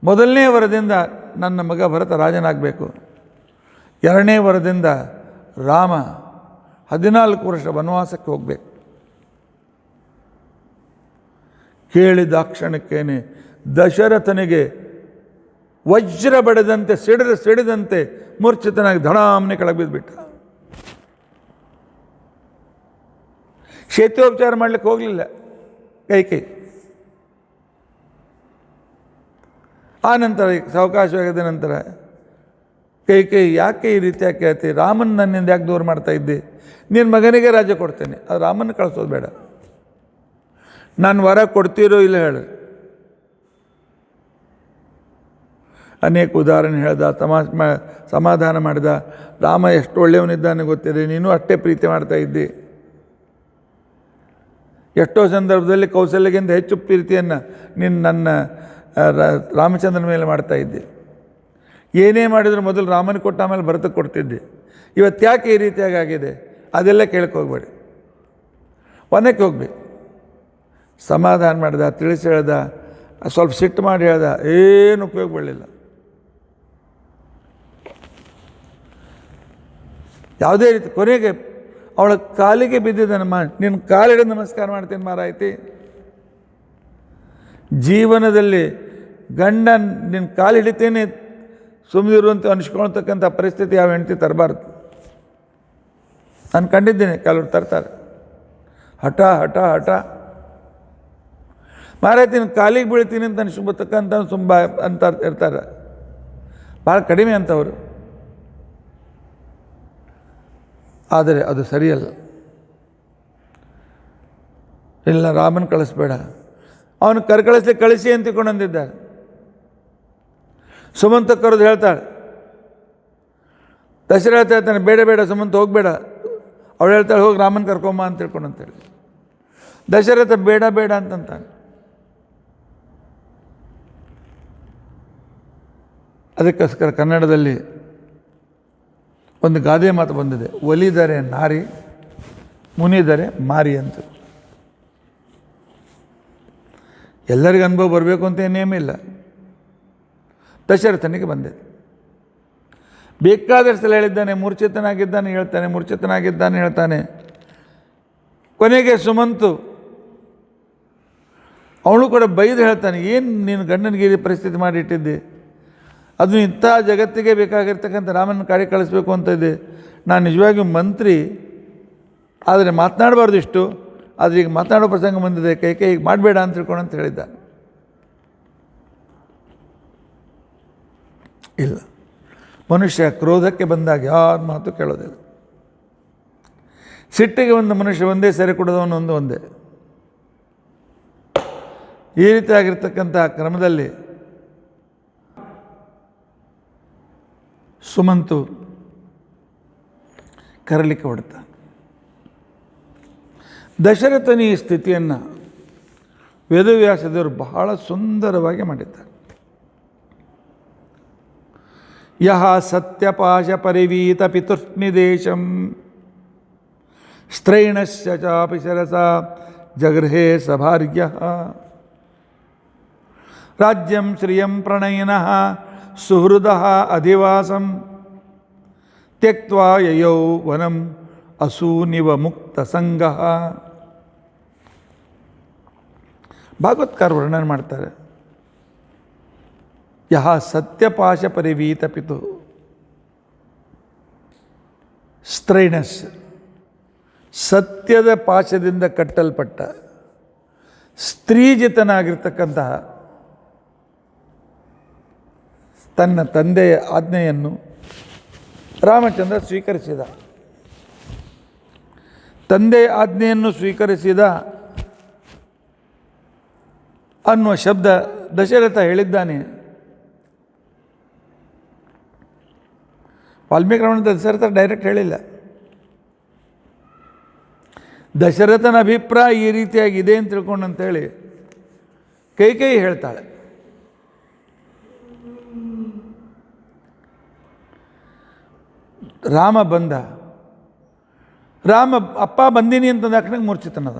ಮೊದಲನೇ ವರದಿಂದ ನನ್ನ ಮಗ ಭರತ ರಾಜನಾಗಬೇಕು. 2ನೇ ವರದಿಂದ ರಾಮ 14 ವರ್ಷ ವನವಾಸಕ್ಕೆ ಹೋಗಬೇಕು. ಕೇಳಿದ ಕ್ಷಣಕ್ಕೇನೆ ದಶರಥನಿಗೆ ವಜ್ರ ಬಡದಂತೆ ಸಿಡಿದಂತೆ ಮೂರ್ಛಿತನಾಗಿ ಧಡಾಮನೆ ಕೆಳಗೆ ಬಿದ್ದುಬಿಟ್ಟ. ಶೈತ್ಯೋಪಚಾರ ಮಾಡಲಿಕ್ಕೆ ಹೋಗಲಿಲ್ಲ ಕೈ. ಆ ನಂತರ ಸಾವಕಾಶವಾಗದ ನಂತರ ಕೈ ಯಾಕೆ ಈ ರೀತಿಯಾಗಿ ಕೇಳ್ತಿ? ರಾಮನ ನನ್ನಿಂದ ಯಾಕೆ ದೂರ ಮಾಡ್ತಾ ಇದ್ದೆ? ನಿನ್ನ ಮಗನಿಗೆ ರಾಜ್ಯ ಕೊಡ್ತೇನೆ, ಅದು ರಾಮನ ಕಳಿಸೋದು ಬೇಡ. ನಾನು ವರ ಕೊಡ್ತೀರೋ ಇಲ್ಲ ಹೇಳಿ. ಅನೇಕ ಉದಾಹರಣೆ ಹೇಳ್ದ, ಸಮಾಧಾನ ಮಾಡಿದ. ರಾಮ ಎಷ್ಟು ಒಳ್ಳೆಯವನಿದ್ದಾನೆ ಗೊತ್ತಿದೆ, ನೀನು ಅಷ್ಟೇ ಪ್ರೀತಿ ಮಾಡ್ತಾ ಇದ್ದಿ. ಎಷ್ಟೋ ಸಂದರ್ಭದಲ್ಲಿ ಕೌಸಲ್ಯಗಿಂತ ಹೆಚ್ಚು ಪ್ರೀತಿಯನ್ನು ನನ್ನ ರಾಮಚಂದ್ರನ ಮೇಲೆ ಮಾಡ್ತಾ ಇದ್ದೆ. ಏನೇ ಮಾಡಿದರೂ ಮೊದಲು ರಾಮನಿಗೆ ಕೊಟ್ಟ ಆಮೇಲೆ ಭರತಕ್ಕೆ ಕೊಡ್ತಿದ್ದೆ. ಇವತ್ತು ಯಾಕೆ ಈ ರೀತಿಯಾಗಿ ಆಗಿದೆ? ಅದೆಲ್ಲ ಕೇಳ್ಕೋಗ್ಬೇಡಿ, ವನಕ್ಕೆ ಹೋಗ್ಬೇಕು. ಸಮಾಧಾನ ಮಾಡಿದ, ತಿಳಿಸಿ ಹೇಳ್ದ, ಸ್ವಲ್ಪ ಸಿಟ್ಟು ಮಾಡಿ ಹೇಳ್ದ, ಏನು ಉಪಯೋಗ ಬೀಳಲಿಲ್ಲ. ಯಾವುದೇ ರೀತಿ ಕೊನೆಗೆ ಅವಳ ಕಾಲಿಗೆ ಬಿದ್ದಿದ್ದನಮ್ಮ, ನಿನ್ನ ಕಾಲಿಗೆ ನಮಸ್ಕಾರ ಮಾಡ್ತೀನಿ ಮಾರಾಯ್ತಿ. ಜೀವನದಲ್ಲಿ ಗಂಡ ನಿನ್ನ ಕಾಲು ಹಿಡಿತೇನೆ ಸುಮ್ಮನಿರುವಂತೆ ಅನಿಸ್ಕೊಳ್ತಕ್ಕಂಥ ಪರಿಸ್ಥಿತಿ ಯಾವ ಹೆಂಡತಿ ತರಬಾರ್ದು. ನಾನು ಕಂಡಿದ್ದೇನೆ, ಕೆಲವರು ತರ್ತಾರೆ. ಹಠ ಹಠ ಹಠ ಮಾರಾಯ್ತೀನಿ, ಕಾಲಿಗೆ ಬೀಳ್ತೀನಿ ಅಂತ ಅನಿಸ್ಬತಕ್ಕಂಥ ಅಂತ ಇರ್ತಾರೆ. ಭಾಳ ಕಡಿಮೆ ಅಂತವರು. ಆದರೆ ಅದು ಸರಿಯಲ್ಲ. ಇಲ್ಲ, ರಾಮನ ಕಳಿಸ್ಬೇಡ, ಅವನು ಕಳಿಸಿ ಅಂತ ತಿಳ್ಕೊಂಡಂದಿದ್ದಾರೆ. ಸುಮಂತ ಕರೆದು ಹೇಳ್ತಾಳೆ, ದಶರಥ ಹೇಳ್ತಾನೆ ಬೇಡ ಸುಮಂತ ಹೋಗಬೇಡ. ಅವಳು ಹೇಳ್ತಾಳೆ ಹೋಗಿ ರಾಮನ ಕರ್ಕೊಂಬ ಅಂತ ತಿಳ್ಕೊಂಡಂತೇಳಿ. ದಶರಥ ಬೇಡ ಬೇಡ ಅಂತಂತಾನೆ. ಅದಕ್ಕೋಸ್ಕರ ಕನ್ನಡದಲ್ಲಿ ಒಂದು ಗಾದೆ ಮಾತು ಬಂದಿದೆ, ಒಲಿದರೆ ನಾರಿ ಮುನಿದರೆ ಮಾರಿ ಅಂತ. ಎಲ್ಲರಿಗೂ ಅನುಭವ ಬರಬೇಕು ಅಂತ ಏನೇಮಿಲ್ಲ. ದಶರಥನಿಗೆ ಬಂದಿದೆ. ಬೇಕಾದಷ್ಟು ಸಲ ಹೇಳಿದ್ದಾನೆ, ಮೂರ್ಛಿತನಾಗಿದ್ದಾನೆ ಹೇಳ್ತಾನೆ, ಮೂರ್ಛಿತನಾಗಿದ್ದಾನೆ ಹೇಳ್ತಾನೆ. ಕೊನೆಗೆ ಸುಮಂತು ಅವಳು ಕೂಡ ಬೈದು ಹೇಳ್ತಾನೆ, ಏನು ನೀನು ಗಂಡನಿಗೆ ಈ ಪರಿಸ್ಥಿತಿ ಮಾಡಿಟ್ಟಿದ್ದೆ, ಅದು ಇಂಥ ಜಗತ್ತಿಗೆ ಬೇಕಾಗಿರ್ತಕ್ಕಂಥ ರಾಮನ ಕಾಡಿ ಕಳಿಸ್ಬೇಕು ಅಂತ ಇದೆ. ನಾನು ನಿಜವಾಗಿಯೂ ಮಂತ್ರಿ, ಆದರೆ ಮಾತನಾಡಬಾರ್ದು ಇಷ್ಟು, ಆದರೆ ಈಗ ಮಾತನಾಡೋ ಪ್ರಸಂಗ ಬಂದಿದೆ, ಕೈ ಈಗ ಮಾಡಬೇಡ ಅಂತ ತಿಳ್ಕೊಂಡು ಅಂತ ಹೇಳಿದ್ದಾನೆ. ಇಲ್ಲ, ಮನುಷ್ಯ ಕ್ರೋಧಕ್ಕೆ ಬಂದಾಗ ಯಾರ ಮಾತು ಕೇಳೋದಿಲ್ಲ. ಸಿಟ್ಟಿಗೆ ಒಂದು ಮನುಷ್ಯ ಒಂದೇ ಸರಿ ಕೊಡೋದವನು ಒಂದೇ. ಈ ರೀತಿಯಾಗಿರ್ತಕ್ಕಂಥ ಕ್ರಮದಲ್ಲಿ ಸುಮಂತು ಕರಲಿಕ್ಕೆ ಹೊಡ್ತಾನೆ. ದಶರಥನ ಈ ಸ್ಥಿತಿಯನ್ನು ವೇದವ್ಯಾಸದೇವರು ಬಹಳ ಸುಂದರವಾಗಿ ಮಾಡಿದ್ದಾರೆ. ಯಹ ಸತ್ಯಪಾಶ ಪರಿವೀತ ಪಿತುರ್ನಿದೇಶಂ ಸ್ತ್ರೈಣಶ್ಚ ಚಾಪಿ ಶರಸ ಜಗೃಹೇ ಸಭಾರ್ಯ ರಾಜ್ಯಂ ಶ್ರಿಯಂ ಪ್ರಣಯಿನಃ ಸುಹೃದಃ ಅಧಿವಾಸಂ ತ್ಯಕ್ತ್ವಾ ಯಯೌ ವನಂ ಅಸೂನಿವ ಮುಕ್ತ ಸಂಗಃ. ಭಾಗವತ್ಕಾರ ವರ್ಣನೆ ಮಾಡ್ತಾರೆ. ಯಹ ಸತ್ಯಪಾಶ ಪರಿವೀತ ಪಿತು ಸ್ತ್ರೈಣಸ್, ಸತ್ಯದ ಪಾಶದಿಂದ ಕಟ್ಟಲ್ಪಟ್ಟ ಸ್ತ್ರೀಜಿತನಾಗಿರ್ತಕ್ಕಂತಹ ತನ್ನ ತಂದೆಯ ಆಜ್ಞೆಯನ್ನು ರಾಮಚಂದ್ರ ಸ್ವೀಕರಿಸಿದ. ತಂದೆಯ ಆಜ್ಞೆಯನ್ನು ಸ್ವೀಕರಿಸಿದ ಅನ್ನುವ ಶಬ್ದ ದಶರಥ ಹೇಳಿದ್ದಾನೆ. ವಾಲ್ಮೀಕಿ ರಾಮಾಯಣದ ದಶರಥ ಡೈರೆಕ್ಟ್ ಹೇಳಿಲ್ಲ. ದಶರಥನ ಅಭಿಪ್ರಾಯ ಈ ರೀತಿಯಾಗಿದೆ ಅಂತ ತಿಳ್ಕೊಂಡು ಅಂತೇಳಿ ಕೈಕೇಯಿ ಹೇಳ್ತಾಳೆ. ರಾಮ ಬಂದ, ರಾಮ ಅಪ್ಪ ಬಂದೀನಿ ಅಂತಂದ ತಕ್ಷಣ ಮೂರ್ಛಿತನದ.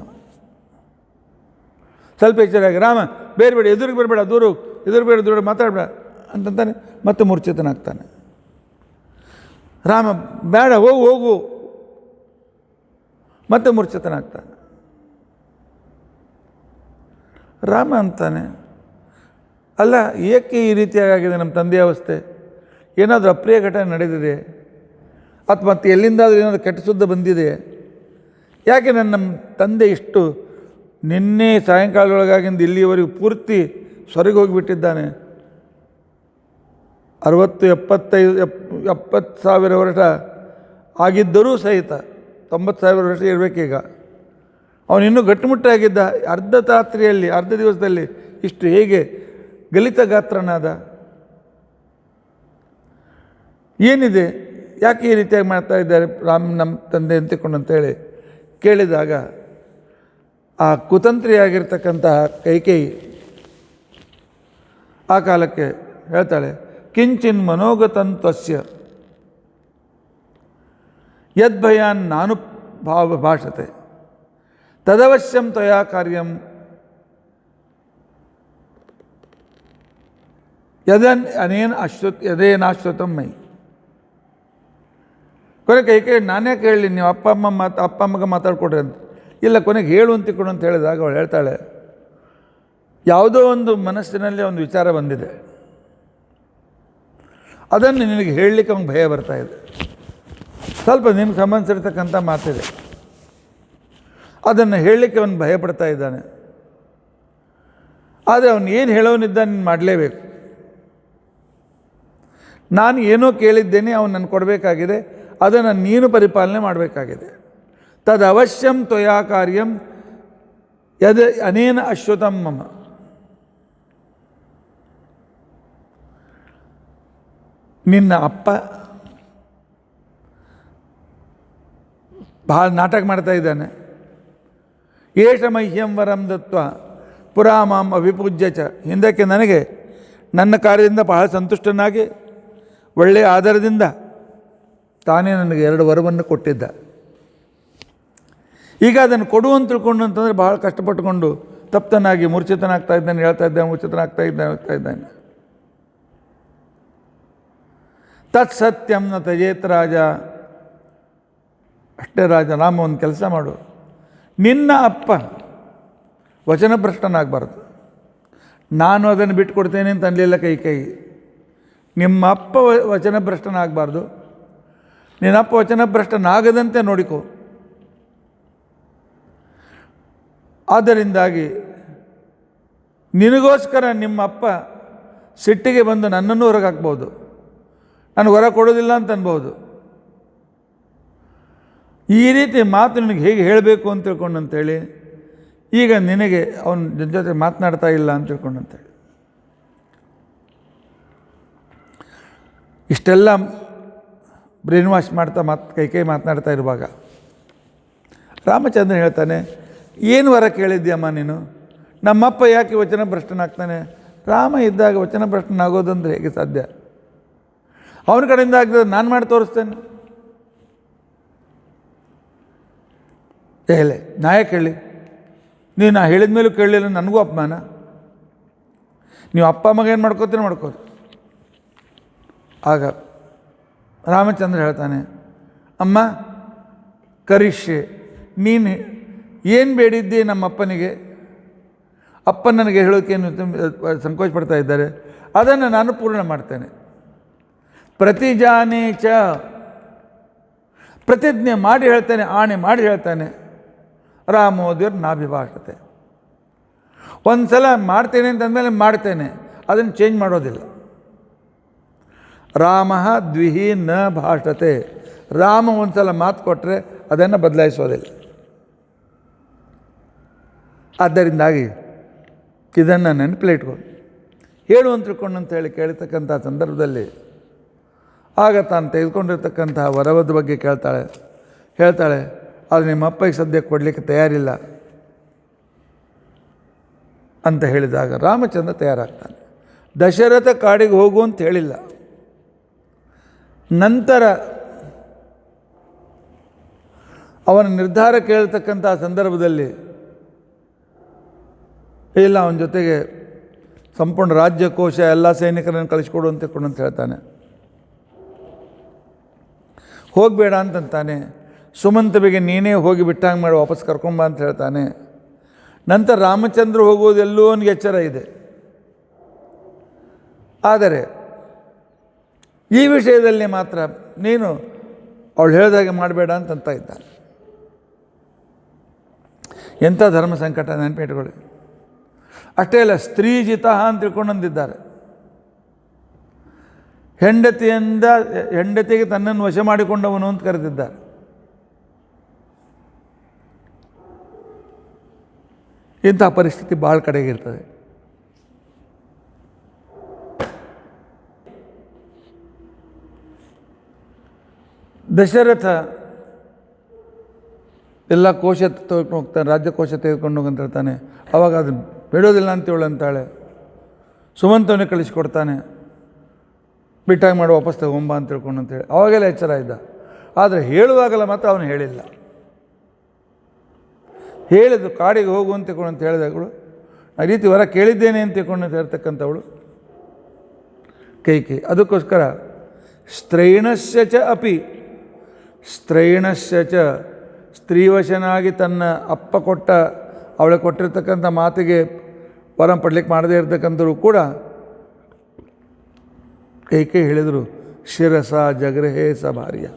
ಸ್ವಲ್ಪ ಎಚ್ಚರಾಗಿ, ರಾಮ ಬೇರೆ ಎದುರಿಗೆ ಬರಬೇಡ, ದೂರ ಮಾತಾಡಬೇಡ ಅಂತಂತಾನೆ, ಮತ್ತೆ ಮೂರ್ಛಿತನಾಗ್ತಾನೆ. ರಾಮ ಬೇಡ ಹೋಗು ಮತ್ತೆ ಮೂರ್ಛಿತನಾಗ್ತಾನೆ. ರಾಮ ಅಂತಾನೆ, ಅಲ್ಲ ಏಕೆ ಈ ರೀತಿಯಾಗಿದೆ ನಮ್ಮ ತಂದೆಯ ಅವಸ್ಥೆ, ಏನಾದರೂ ಅಪ್ರಿಯ ಘಟನೆ ನಡೆದಿದೆ ಅಥವಾ ಮತ್ತೆ ಎಲ್ಲಿಂದಾದರೂ ಏನಾದರೂ ಕೆಟ್ಟ ಸುದ್ದಿ ಬಂದಿದೆ, ಯಾಕೆ ನಮ್ಮ ತಂದೆ ಇಷ್ಟು ನಿನ್ನೆ ಸಾಯಂಕಾಲದೊಳಗಾಗಿಂದ ಇಲ್ಲಿಯವರೆಗೂ ಪೂರ್ತಿ ಸ್ವರ್ಗ ಹೋಗಿಬಿಟ್ಟಿದ್ದಾನೆ. 60-70 ವರ್ಷ ಆಗಿದ್ದರೂ ಸಹಿತ 90,000 ವರ್ಷ ಇರಬೇಕೀಗ. ಅವನಿನ್ನೂ ಗಟ್ಟಿಮುಟ್ಟಾಗಿದ್ದ, ಅರ್ಧ ರಾತ್ರಿಯಲ್ಲಿ ಅರ್ಧ ದಿವಸದಲ್ಲಿ ಇಷ್ಟು ಹೇಗೆ ಗಲಿತ ಗಾತ್ರನಾದ, ಏನಿದೆ, ಯಾಕೆ ಈ ರೀತಿಯಾಗಿ ಮಾಡ್ತಾ ಇದ್ದಾರೆ ರಾಮ್ ನಮ್ಮ ತಂದೆ ಅಂತಿಕೊಂಡು ಅಂತೇಳಿ ಕೇಳಿದಾಗ ಆ ಕುತಂತ್ರಿಯಾಗಿರ್ತಕ್ಕಂತಹ ಕೈಕೇಯಿ ಆ ಕಾಲಕ್ಕೆ ಹೇಳ್ತಾಳೆ, ಕಿಂಚಿನ್ ಮನೋಗತಂತ್ವಸ್ಯ ಯದ್ಭಯಾನ್ ನಾನು ಭಾಷತೆ ತದವಶ್ಯಂ ತ್ವಯಾ ಕಾರ್ಯಂ ಯದೇನಾಶ್ರುತಂ ಮೈ. ಕೊನೆಗೆ ಕೈಕೇಯಿ ನಾನೇ ಕೇಳಲಿ, ನೀವು ಅಪ್ಪ ಅಮ್ಮಗೆ ಮಾತಾಡ್ಕೊಡ್ರಿ ಅಂತ. ಇಲ್ಲ, ಕೊನೆಗೆ ಹೇಳು ಅಂತಿಕೊಂಡು ಅಂತ ಹೇಳಿದಾಗ ಅವಳು ಹೇಳ್ತಾಳೆ, ಯಾವುದೋ ಒಂದು ಮನಸ್ಸಿನಲ್ಲಿ ಒಂದು ವಿಚಾರ ಬಂದಿದೆ, ಅದನ್ನು ನಿನಗೆ ಹೇಳಲಿಕ್ಕೆ ಅವ್ನಿಗೆ ಭಯ ಬರ್ತಾ ಇದೆ. ಸ್ವಲ್ಪ ನಿಮ್ಗೆ ಸಂಬಂಧಿಸಿರ್ತಕ್ಕಂಥ ಮಾತಿದೆ, ಅದನ್ನು ಹೇಳಲಿಕ್ಕೆ ಅವನು ಭಯಪಡ್ತಾ ಇದ್ದಾನೆ. ಆದರೆ ಅವನು ಏನು ಹೇಳೋನಿದ್ದ ನೀನು ಮಾಡಲೇಬೇಕು. ನಾನು ಏನೋ ಕೇಳಿದ್ದೇನೆ, ಅವನು ನನಗೆ ಕೊಡಬೇಕಾಗಿದೆ, ಅದನ್ನು ನೀನು ಪರಿಪಾಲನೆ ಮಾಡಬೇಕಾಗಿದೆ. ತದ್ ಅವಶ್ಯಂ ತ್ವಯಾ ಕಾರ್ಯಂ ಯದ್ ಅನೇನ ಅಶ್ವತಂ ಮಮ. ನಿನ್ನ ಅಪ್ಪ ಭಾಳ ನಾಟಕ ಮಾಡ್ತಾ ಇದ್ದಾನೆ, ಏಷ ಮಹ್ಯಂ ವರಂ ದತ್ವ ಪುರಾ ಮಾಂ ಅವಿಪೂಜ್ಯ ಚ, ಹಿಂದಕ್ಕೆ ನನಗೆ ನನ್ನ ಕಾರ್ಯದಿಂದ ಬಹಳ ಸಂತುಷ್ಟನಾಗಿ ಒಳ್ಳೆಯ ಆಧಾರದಿಂದ ತಾನೇ ನನಗೆ 2 ವರವನ್ನು ಕೊಟ್ಟಿದ್ದ. ಈಗ ಅದನ್ನು ಕೊಡುವಂತ ತಿಳ್ಕೊಂಡು ಅಂತಂದರೆ ಬಹಳ ಕಷ್ಟಪಟ್ಟುಕೊಂಡು ತಪ್ತನಾಗಿ ಮೂರ್ಛಿತನಾಗ್ತಾ ಇದ್ದಾನೆ, ಹೇಳ್ತಾ ಇದ್ದಾನೆ, ಮೂರ್ಛಿತನಾಗ್ತಾ ಇದ್ದಾನೆ. ತತ್ ಸತ್ಯಂ ನ ತಜೇತ್ ರಾಜ. ಅಷ್ಟೇ ರಾಜ, ರಾಮ ಒಂದು ಕೆಲಸ ಮಾಡು, ನಿನ್ನ ಅಪ್ಪ ವಚನಭ್ರಷ್ಟನಾಗಬಾರ್ದು. ನಾನು ಅದನ್ನು ಬಿಟ್ಟುಕೊಡ್ತೇನೆ ಅಂತ ಅನ್ಲಿಲ್ಲ ಕೈ. ನಿಮ್ಮ ಅಪ್ಪ ವಚನಭ್ರಷ್ಟನಾಗಬಾರ್ದು, ನಿನ್ನಪ್ಪ ವಚನಭ್ರಷ್ಟನಾಗದಂತೆ ನೋಡಿಕೊ. ಆದ್ದರಿಂದಾಗಿ ನಿನಗೋಸ್ಕರ ನಿಮ್ಮ ಅಪ್ಪ ಸಿಟ್ಟಿಗೆ ಬಂದು ನನ್ನನ್ನು ಹೊರಗೆ ಹಾಕ್ಬೋದು, ನನಗೆ ಹೊರ ಕೊಡೋದಿಲ್ಲ ಅಂತ ಅನ್ಬೋದು. ಈ ರೀತಿ ಮಾತು ನಿನಗೆ ಹೇಗೆ ಹೇಳಬೇಕು ಅಂತ ತಿಳ್ಕೊಂಡು ಅಂತೇಳಿ ಈಗ ನಿನಗೆ ಅವನ ಜೊತೆ ಮಾತನಾಡ್ತಾ ಇಲ್ಲ ಅಂತ ತಿಳ್ಕೊಂಡು ಅಂತೇಳಿ ಇಷ್ಟೆಲ್ಲ ಬ್ರೈನ್ ವಾಶ್ ಮಾಡ್ತಾ ಕೈ ಮಾತನಾಡ್ತಾ ಇರುವಾಗ ರಾಮಚಂದ್ರ ಹೇಳ್ತಾನೆ, ಏನು ವರ ಕೇಳಿದ್ಯಮ್ಮ ನೀನು? ನಮ್ಮಪ್ಪ ಯಾಕೆ ವಚನಭ್ರಷ್ಟನಾಗ್ತಾನೆ? ರಾಮ ಇದ್ದಾಗ ವಚನಭ್ರಷ್ಟನಾಗೋದಂದ್ರೆ ಹೇಗೆ ಸಾಧ್ಯ? ಅವನ ಕಡೆಯಿಂದ ಆಗ್ತದೆ, ನಾನು ಮಾಡಿ ತೋರಿಸ್ತೇನೆ. ಹೇಳೆ ನಾಯಕ ಹೇಳಿ, ನೀವು ನಾ ಹೇಳಿದ ಮೇಲೂ ಕೇಳಲಿಲ್ಲ, ನನಗೂ ಅಪಮಾನ. ನೀವು ಅಪ್ಪ ಮಗ ಏನು ಮಾಡ್ಕೋತೀರಿ ಮಾಡ್ಕೋದು. ಆಗ ರಾಮಚಂದ್ರ ಹೇಳ್ತಾನೆ, ಅಮ್ಮ ಕರಿಷ್ಯೆ, ನೀನು ಏನು ಬೇಡಿದ್ದಿ ನಮ್ಮಪ್ಪನಿಗೆ? ಅಪ್ಪ ನನಗೆ ಹೇಳೋಕ್ಕೇನು ಸಂಕೋಚ ಪಡ್ತಾ ಇದ್ದಾರೆ, ಅದನ್ನು ನಾನು ಪೂರ್ಣ ಮಾಡ್ತೇನೆ. ಪ್ರತಿಜಾನೇ ಚ, ಪ್ರತಿಜ್ಞೆ ಮಾಡಿ ಹೇಳ್ತಾನೆ, ಆಣೆ ಮಾಡಿ ಹೇಳ್ತಾನೆ. ರಾಮೋದಿರ್ ನಾಭಿಭಾಷತೆ, ಒಂದು ಸಲ ಮಾಡ್ತೇನೆ ಅಂತಂದಮೇಲೆ ಮಾಡ್ತೇನೆ, ಅದನ್ನು ಚೇಂಜ್ ಮಾಡೋದಿಲ್ಲ. ರಾಮ ದ್ವಿಹಿ ನ ಭಾಷತೆ, ರಾಮ ಒಂದು ಸಲ ಮಾತು ಕೊಟ್ಟರೆ ಅದನ್ನು ಬದಲಾಯಿಸೋದಿಲ್ಲ. ಆದ್ದರಿಂದಾಗಿ ಇದನ್ನು ನೆನಪಲ್ಲಿಟ್ಕೊಂಡು ಹೇಳು ಅಂತ ತಿಳ್ಕೊಂಡು ಅಂತ ಹೇಳಿ ಕೇಳಿರ್ತಕ್ಕಂಥ ಸಂದರ್ಭದಲ್ಲಿ ಆಗ ತಾನು ತೆಗೆದುಕೊಂಡಿರ್ತಕ್ಕಂತಹ ವರವದ ಬಗ್ಗೆ ಹೇಳ್ತಾಳೆ, ಆದರೆ ನಿಮ್ಮ ಅಪ್ಪಗೆ ಸದ್ಯಕ್ಕೆ ಕೊಡಲಿಕ್ಕೆ ತಯಾರಿಲ್ಲ ಅಂತ ಹೇಳಿದಾಗ ರಾಮಚಂದ್ರ ತಯಾರಾಗ್ತಾನೆ. ದಶರಥ ಕಾಡಿಗೆ ಹೋಗು ಅಂತ ಹೇಳಿಲ್ಲ. ನಂತರ ಅವನ ನಿರ್ಧಾರ ಕೇಳ್ತಕ್ಕಂಥ ಸಂದರ್ಭದಲ್ಲಿ ಇಲ್ಲ, ಅವನ ಜೊತೆಗೆ ಸಂಪೂರ್ಣ ರಾಜ್ಯಕೋಶ ಎಲ್ಲ ಸೈನಿಕರನ್ನು ಕಳಿಸ್ಕೊಡು ಅಂತ ಹೇಳ್ತಾನೆ. ಹೋಗಬೇಡ ಅಂತಂತಾನೆ. ಸುಮಂತಬಿಗೆ ನೀನೇ ಹೋಗಿ ಬಿಟ್ಟಂಗೆ ಮಾಡಿ ವಾಪಸ್ ಕರ್ಕೊಂಬ ಅಂತ ಹೇಳ್ತಾನೆ. ನಂತರ ರಾಮಚಂದ್ರ ಹೋಗುವುದೆಲ್ಲೂ ಅವನಿಗೆ ಎಚ್ಚರ ಇದೆ. ಆದರೆ ಈ ವಿಷಯದಲ್ಲಿ ಮಾತ್ರ ನೀನು ಅವಳು ಹೇಳಿದಾಗೆ ಮಾಡಬೇಡ ಅಂತ ಇದ್ದಾನೆ. ಎಂಥ ಧರ್ಮ ಸಂಕಟ ನೆನಪಿಟ್ಕೊಳ್ಳಿ. ಅಷ್ಟೇ ಅಲ್ಲ, ಸ್ತ್ರೀಜಿತ ಅಂತ ತಿಳ್ಕೊಂಡಂದಿದ್ದಾರೆ. ಹೆಂಡತಿಗೆ ತನ್ನನ್ನು ವಶ ಮಾಡಿಕೊಂಡವನು ಅಂತ ಕರೆದಿದ್ದಾರೆ. ಇಂಥ ಪರಿಸ್ಥಿತಿ ಭಾಳ ಕಡೆಗೆ ಇರ್ತದೆ. ದಶರಥ ಎಲ್ಲ ಕೋಶ ತೆಗೆದುಕೊಂಡು ಹೋಗ್ತಾನೆ, ರಾಜ್ಯಕೋಶ ತೆಗೆದುಕೊಂಡು ಹೋಗಂತ ಹೇಳ್ತಾನೆ. ಅವಾಗ ಅದು ಬಿಡೋದಿಲ್ಲ ಅಂತೇಳು ಅಂತಾಳೆ. ಸುಮಂತವನ್ನೇ ಕಳಿಸ್ಕೊಡ್ತಾನೆ, ಬಿಟ್ಟಾಗಿ ಮಾಡಿ ವಾಪಸ್ ತಗೊಂಬ ಅಂತ ತಿಳ್ಕೊಂಡು ಅಂತೇಳಿ. ಅವಾಗೆಲ್ಲ ಎಚ್ಚರ ಇದ್ದ. ಆದರೆ ಹೇಳುವಾಗಲ್ಲ ಮಾತ್ರ ಅವನು ಹೇಳಿಲ್ಲ. ಹೇಳಿದ್ದು ಕಾಡಿಗೆ ಹೋಗು ಅಂತ ತಿಳ್ಕೊಂಡು ಅಂತ ಹೇಳಿದವಳು, ಆ ರೀತಿ ವರ ಕೇಳಿದ್ದೇನೆ ಅಂತ ತಿಳ್ಕೊಂಡು ಅಂತ ಹೇಳ್ತಕ್ಕಂಥವಳು ಕೈಕೇಯಿ. ಅದಕ್ಕೋಸ್ಕರ ಸ್ತ್ರೈಣಸ್ಯ ಚ ಅಪಿ, ಸ್ತ್ರೈಣಸ್ಯ ಚ, ಸ್ತ್ರೀವಶನಾಗಿ ತನ್ನ ಅಪ್ಪ ಅವಳಿಗೆ ಕೊಟ್ಟಿರ್ತಕ್ಕಂಥ ಮಾತಿಗೆ ವರ ಪಡ್ಲಿಕ್ಕೆ ಮಾಡದೇ ಇರ್ತಕ್ಕಂಥವ್ರು ಕೂಡ ಕೈಕೇಯಿ ಹೇಳಿದರು, ಶಿರಸ ಜಗೃಹೇ ಸ ಭಾರ್ಯ.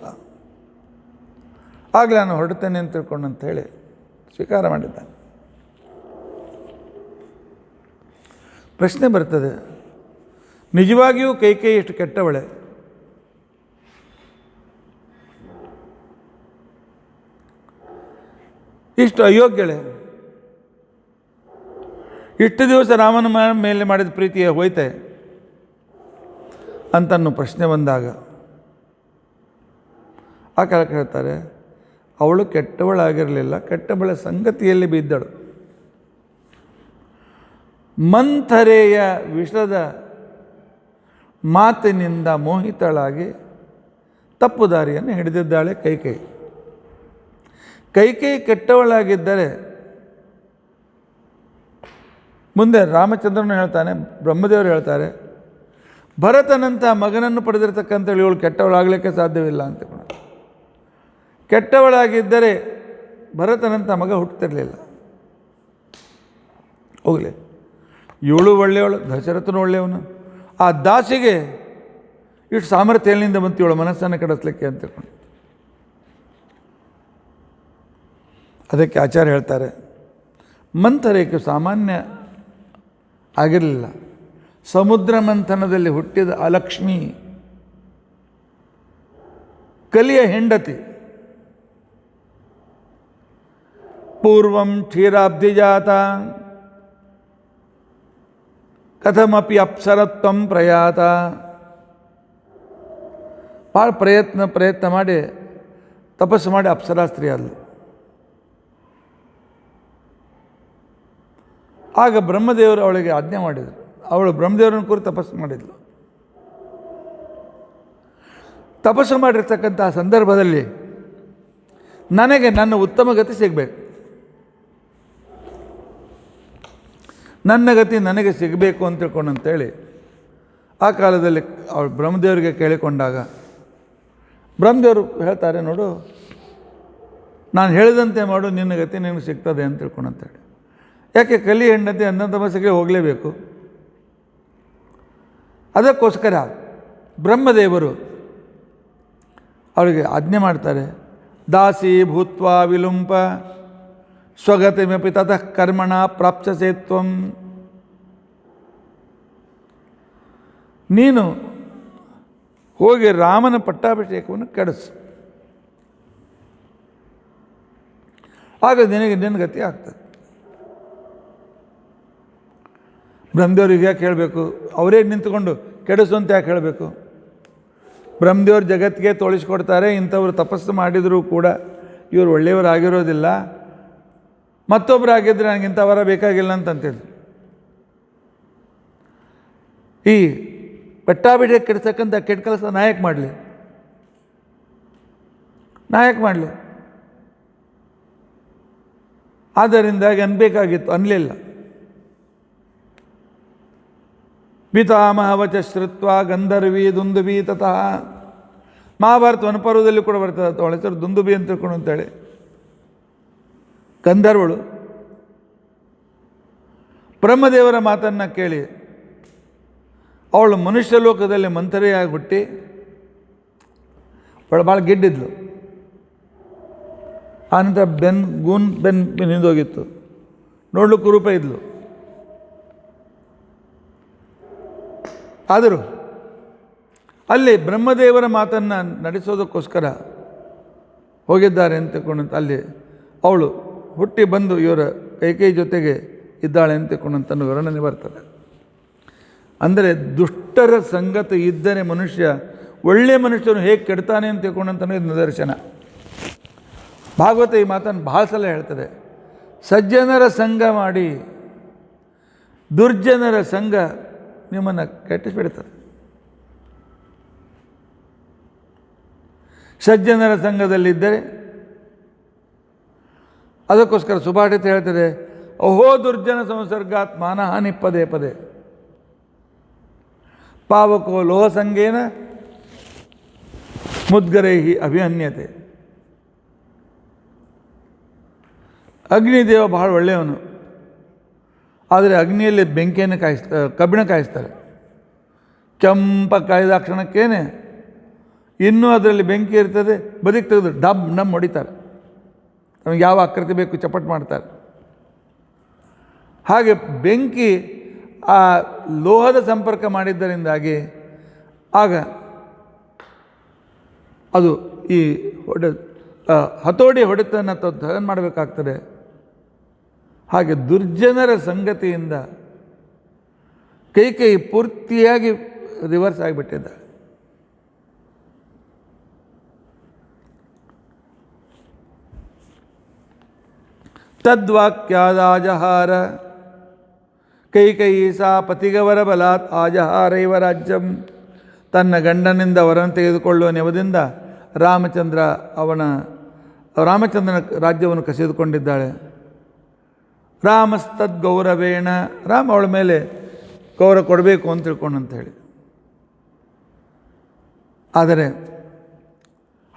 ಆಗಲೇ ನಾನು ಹೊರಡ್ತೇನೆ ಅಂತ ತಿಳ್ಕೊಂಡು ಅಂತ ಹೇಳಿ ಸ್ವೀಕಾರ ಮಾಡಿದ್ದಾನೆ. ಪ್ರಶ್ನೆ ಬರ್ತದೆ, ನಿಜವಾಗಿಯೂ ಕೈಕೇಯಿ ಎಷ್ಟು ಕೆಟ್ಟವಳೆ? ಇಷ್ಟು ಅಯೋಗ್ಯಳೆ? ಇಷ್ಟು ದಿವಸ ರಾಮನ ಮೇಲೆ ಮಾಡಿದ ಪ್ರೀತಿಯ ಹೋಯ್ತೆ ಅಂತನ್ನೋ ಪ್ರಶ್ನೆ ಬಂದಾಗ ಆ ಕಾಲಕ್ಕೆ ಹೇಳ್ತಾರೆ, ಅವಳು ಕೆಟ್ಟವಳಾಗಿರಲಿಲ್ಲ, ಕೆಟ್ಟವಳ ಸಂಗತಿಯಲ್ಲಿ ಬಿದ್ದಳು. ಮಂಥರೆಯ ವಿಷದ ಮಾತಿನಿಂದ ಮೋಹಿತಳಾಗಿ ತಪ್ಪು ದಾರಿಯನ್ನು ಹಿಡಿದಿದ್ದಾಳೆ ಕೈಕೇಯಿ. ಕೈಕೇಯಿ ಕೆಟ್ಟವಳಾಗಿದ್ದರೆ ಮುಂದೆ ರಾಮಚಂದ್ರನು ಹೇಳ್ತಾನೆ, ಬ್ರಹ್ಮದೇವರು ಹೇಳ್ತಾರೆ, ಭರತನಂಥ ಮಗನನ್ನು ಪಡೆದಿರ್ತಕ್ಕಂಥ ಇವಳು ಕೆಟ್ಟವಳಾಗಲಿಕ್ಕೆ ಸಾಧ್ಯವಿಲ್ಲ ಅಂತ. ಕೆಟ್ಟವಳಾಗಿದ್ದರೆ ಭರತನಂಥ ಮಗ ಹುಟ್ಟುತ್ತಿರಲಿಲ್ಲ. ಹೋಗಲಿ, ಇವಳು ಒಳ್ಳೆಯವಳು, ದಶರಥನು ಒಳ್ಳೆಯವನು. ಆ ದಾಸಿಗೆ ಇಷ್ಟು ಸಾಮರ್ಥ್ಯ ಎಲ್ಲಿಂದ ಬಂತು ಇವಳು ಮನಸ್ಸನ್ನು ಕೆಡಿಸ್ಲಿಕ್ಕೆ ಅಂತ. ಅದಕ್ಕೆ ಆಚಾರ್ಯ ಹೇಳ್ತಾರೆ, ಮಂಥರೆಗೆ ಸಾಮಾನ್ಯ ಆಗಿರಲಿಲ್ಲ. ಸಮುದ್ರ ಮಂಥನದಲ್ಲಿ ಹುಟ್ಟಿದ ಅಲಕ್ಷ್ಮಿ ಕಲಿಯ ಹೆಂಡತಿ. ಪೂರ್ವಂ ಕ್ಷೀರಾಬ್ಧಿಜಾತ ಕಥಮಪಿ ಅಪ್ಸರತ್ವಂ ಪ್ರಯಾತ. ಭಾಳ ಪ್ರಯತ್ನ ಮಾಡಿ ತಪಸ್ಸು ಮಾಡಿ ಅಪ್ಸರಾ ಸ್ತ್ರೀ ಆದಳು. ಆಗ ಬ್ರಹ್ಮದೇವರು ಅವಳಿಗೆ ಆಜ್ಞೆ ಮಾಡಿದರು. ಅವಳು ಬ್ರಹ್ಮದೇವರನ್ನು ಕುರಿತು ತಪಸ್ಸು ಮಾಡಿದ್ಳು. ತಪಸ್ಸು ಮಾಡಿರ್ತಕ್ಕಂಥ ಸಂದರ್ಭದಲ್ಲಿ ನನಗೆ ನನ್ನ ಉತ್ತಮ ಗತಿ ಸಿಗಬೇಕು, ನನ್ನ ಗತಿ ನನಗೆ ಸಿಗಬೇಕು ಅಂತ ತಿಳ್ಕೊಂಡಂತೇಳಿ ಆ ಕಾಲದಲ್ಲಿ ಅವಳು ಬ್ರಹ್ಮದೇವರಿಗೆ ಕೇಳಿಕೊಂಡಾಗ ಬ್ರಹ್ಮದೇವರು ಹೇಳ್ತಾರೆ, ನೋಡು, ನಾನು ಹೇಳಿದಂತೆ ಮಾಡು, ನಿನ್ನ ಗತಿ ನಿನಗೆ ಸಿಗ್ತದೆ ಅಂತ ತಿಳ್ಕೊಂಡಂತೇಳಿ. ಯಾಕೆ ಕಲಿ ಹೆಂಡತಿ ಅನ್ನ ತಪಸ್ಸಿಗೆ ಹೋಗಲೇಬೇಕು. ಅದಕ್ಕೋಸ್ಕರ ಬ್ರಹ್ಮದೇವರು ಅವಳಿಗೆ ಆಜ್ಞೆ ಮಾಡ್ತಾರೆ, ದಾಸಿ ಭೂತ್ವಾ ವಿಲುಂಪ ಸ್ವಗತಿಮಪಿ ತತಃ ಕರ್ಮಣ ಪ್ರಾಪ್ಸ್ಯಸೇ ತ್ವಂ. ನೀನು ಹೋಗಿ ರಾಮನ ಪಟ್ಟಾಭಿಷೇಕವನ್ನು ಕೆಡಿಸು, ಆಗ ನಿನ್ನ ಗತಿ ಆಗ್ತದೆ. ಬ್ರಹ್ಮದೇವ್ರಿಗೆ ಯಾಕೆ ಹೇಳಬೇಕು? ಅವರೇ ನಿಂತುಕೊಂಡು ಕೆಡಿಸು ಅಂತ ಯಾಕೆ ಹೇಳಬೇಕು? ಬ್ರಹ್ಮದೇವ್ರ ಜಗತ್ತಿಗೆ ತೋಳಿಸ್ಕೊಡ್ತಾರೆ, ಇಂಥವ್ರು ತಪಸ್ಸು ಮಾಡಿದರೂ ಕೂಡ ಇವರು ಒಳ್ಳೆಯವರಾಗಿರೋದಿಲ್ಲ, ಮತ್ತೊಬ್ಬರಾಗಿದ್ದರೆ ನನಗೆ ಇಂಥವರ ಬೇಕಾಗಿಲ್ಲ ಅಂತಂತಿದ್ರು. ಈ ಪಟ್ಟಾಭಿಷೇಕ ಕೆಡಿಸಕ್ಕಂಥ ಕೆಟ್ಟ ಕೆಲಸ ನಾಯಕ ಮಾಡಲಿ. ಆದ್ದರಿಂದಾಗಿ ಅನ್ಬೇಕಾಗಿತ್ತು, ಅನ್ನಲಿಲ್ಲ. ಪಿತಾಮಹವಚ ಶ್ರುತ್ವ ಗಂಧರ್ವಿ ದುಂದುಬಿ ತತಃ. ಮಹಾಭಾರತ ವನಪರ್ವದಲ್ಲಿ ಕೂಡ ಬರ್ತದೆ, ಅವಳ ಹೆಸರು ದುಂದುಬಿ ಅಂತ ತಿಳ್ಕೊಂಡು ಅಂತೇಳಿ. ಗಂಧರ್ವಳು ಬ್ರಹ್ಮದೇವರ ಮಾತನ್ನು ಕೇಳಿ ಅವಳು ಮನುಷ್ಯ ಲೋಕದಲ್ಲಿ ಮಂಥರೆಯಾಗಿ ಹುಟ್ಟಿ ಅವಳು ಭಾಳ ಗಿಡ್ಡಿದ್ಲು. ಆನಂತರ ಬೆನ್ನು ನಿಂದೋಗಿತ್ತು, ನೋಡ್ಲಿಕ್ಕೂ ರೂಪ ಇದ್ಲು. ಆದರೂ ಅಲ್ಲಿ ಬ್ರಹ್ಮದೇವರ ಮಾತನ್ನು ನಡೆಸೋದಕ್ಕೋಸ್ಕರ ಹೋಗಿದ್ದಾರೆ ಅಂತ ತಿಳ್ಕೊಂಡಂತ ಅಲ್ಲಿ ಅವಳು ಹುಟ್ಟಿ ಬಂದು ಇವರ ಕೈಕೇಯಿ ಜೊತೆಗೆ ಇದ್ದಾಳೆ ಅಂತ ತಿಳ್ಕೊಂಡಂತ ವರ್ಣನೆ ಬರ್ತದೆ. ಅಂದರೆ ದುಷ್ಟರ ಸಂಗತಿ ಇದ್ದರೆ ಮನುಷ್ಯ ಒಳ್ಳೆಯ ಮನುಷ್ಯನು ಹೇಗೆ ಕೆಡ್ತಾನೆ ಅಂತ ತಿಳ್ಕೊಂಡಂತ ಇದು ನಿದರ್ಶನ. ಭಾಗವತ ಈ ಮಾತನ್ನು ಭಾಳ ಸಲ ಹೇಳ್ತದೆ. ಸಜ್ಜನರ ಸಂಘ ಮಾಡಿ ದುರ್ಜನರ ಸಂಘ ನಿಮ್ಮನ್ನು ಕೆಟ್ಟಿಸ್ಬಿಡ್ತದೆ. ಸಜ್ಜನರ ಸಂಘದಲ್ಲಿದ್ದರೆ ಅದಕ್ಕೋಸ್ಕರ ಸುಭಾಷಿತ ಹೇಳ್ತದೆ, ಅಹೋ ದುರ್ಜನ ಸಂಸರ್ಗಾತ್ ಮಾನಹಾನಿ ಪದೇ ಪದೇ ಪಾವಕೋ ಲೋಹ ಸಂಗೇನ ಮುದ್ಗರೈಹಿ ಅಭಿಹನ್ಯತೆ. ಅಗ್ನಿದೇವ ಬಹಳ ಒಳ್ಳೆಯವನು, ಆದರೆ ಅಗ್ನಿಯಲ್ಲಿ ಬೆಂಕಿಯನ್ನು ಕಬ್ಬಿಣ ಕಾಯಿಸ್ತಾರೆ. ಕೆಂಪ ಕಾಯ್ದ ಕ್ಷಣಕ್ಕೇನೆ ಇನ್ನೂ ಅದರಲ್ಲಿ ಬೆಂಕಿ ಇರ್ತದೆ, ಬದುಕಿ ತೆಗೆದು ಡಮ್ ಹೊಡಿತಾರೆ. ನಮಗೆ ಯಾವ ಆಕೃತಿ ಬೇಕು ಚಪ್ಪಟ್ ಮಾಡ್ತಾರೆ. ಹಾಗೆ ಬೆಂಕಿ ಆ ಲೋಹದ ಸಂಪರ್ಕ ಮಾಡಿದ್ದರಿಂದಾಗಿ ಆಗ ಅದು ಈ ಹತೋಡಿ ಹೊಡೆತನ್ನು ದಹನ ಮಾಡಬೇಕಾಗ್ತದೆ. ಹಾಗೆ ದುರ್ಜನರ ಸಂಗತಿಯಿಂದ ಕೈಕೇಯಿ ಪೂರ್ತಿಯಾಗಿ ರಿವರ್ಸ್ ಆಗಿಬಿಟ್ಟಿದ್ದ. ತದ್ವಾಕ್ಯಾದಾಜಹಾರ ಕೈಕೇಯಿ ಸಾ ಪತಿಗವರ ಬಲಾತ್ ಆಜಹಾರೈವ ರಾಜ್ಯಂ. ತನ್ನ ಗಂಡನಿಂದ ವರನ್ನು ತೆಗೆದುಕೊಳ್ಳುವ ನೆವದಿಂದ ರಾಮಚಂದ್ರನ ರಾಜ್ಯವನ್ನು ಕಸಿದುಕೊಂಡಿದ್ದಾಳೆ. ರಾಮಸ್ತದ್ ಗೌರವೇಣ, ರಾಮ ಅವಳ ಮೇಲೆ ಗೌರವ ಕೊಡಬೇಕು ಅಂತ ತಿಳ್ಕೊಂಡು ಅಂತ ಹೇಳಿ. ಆದರೆ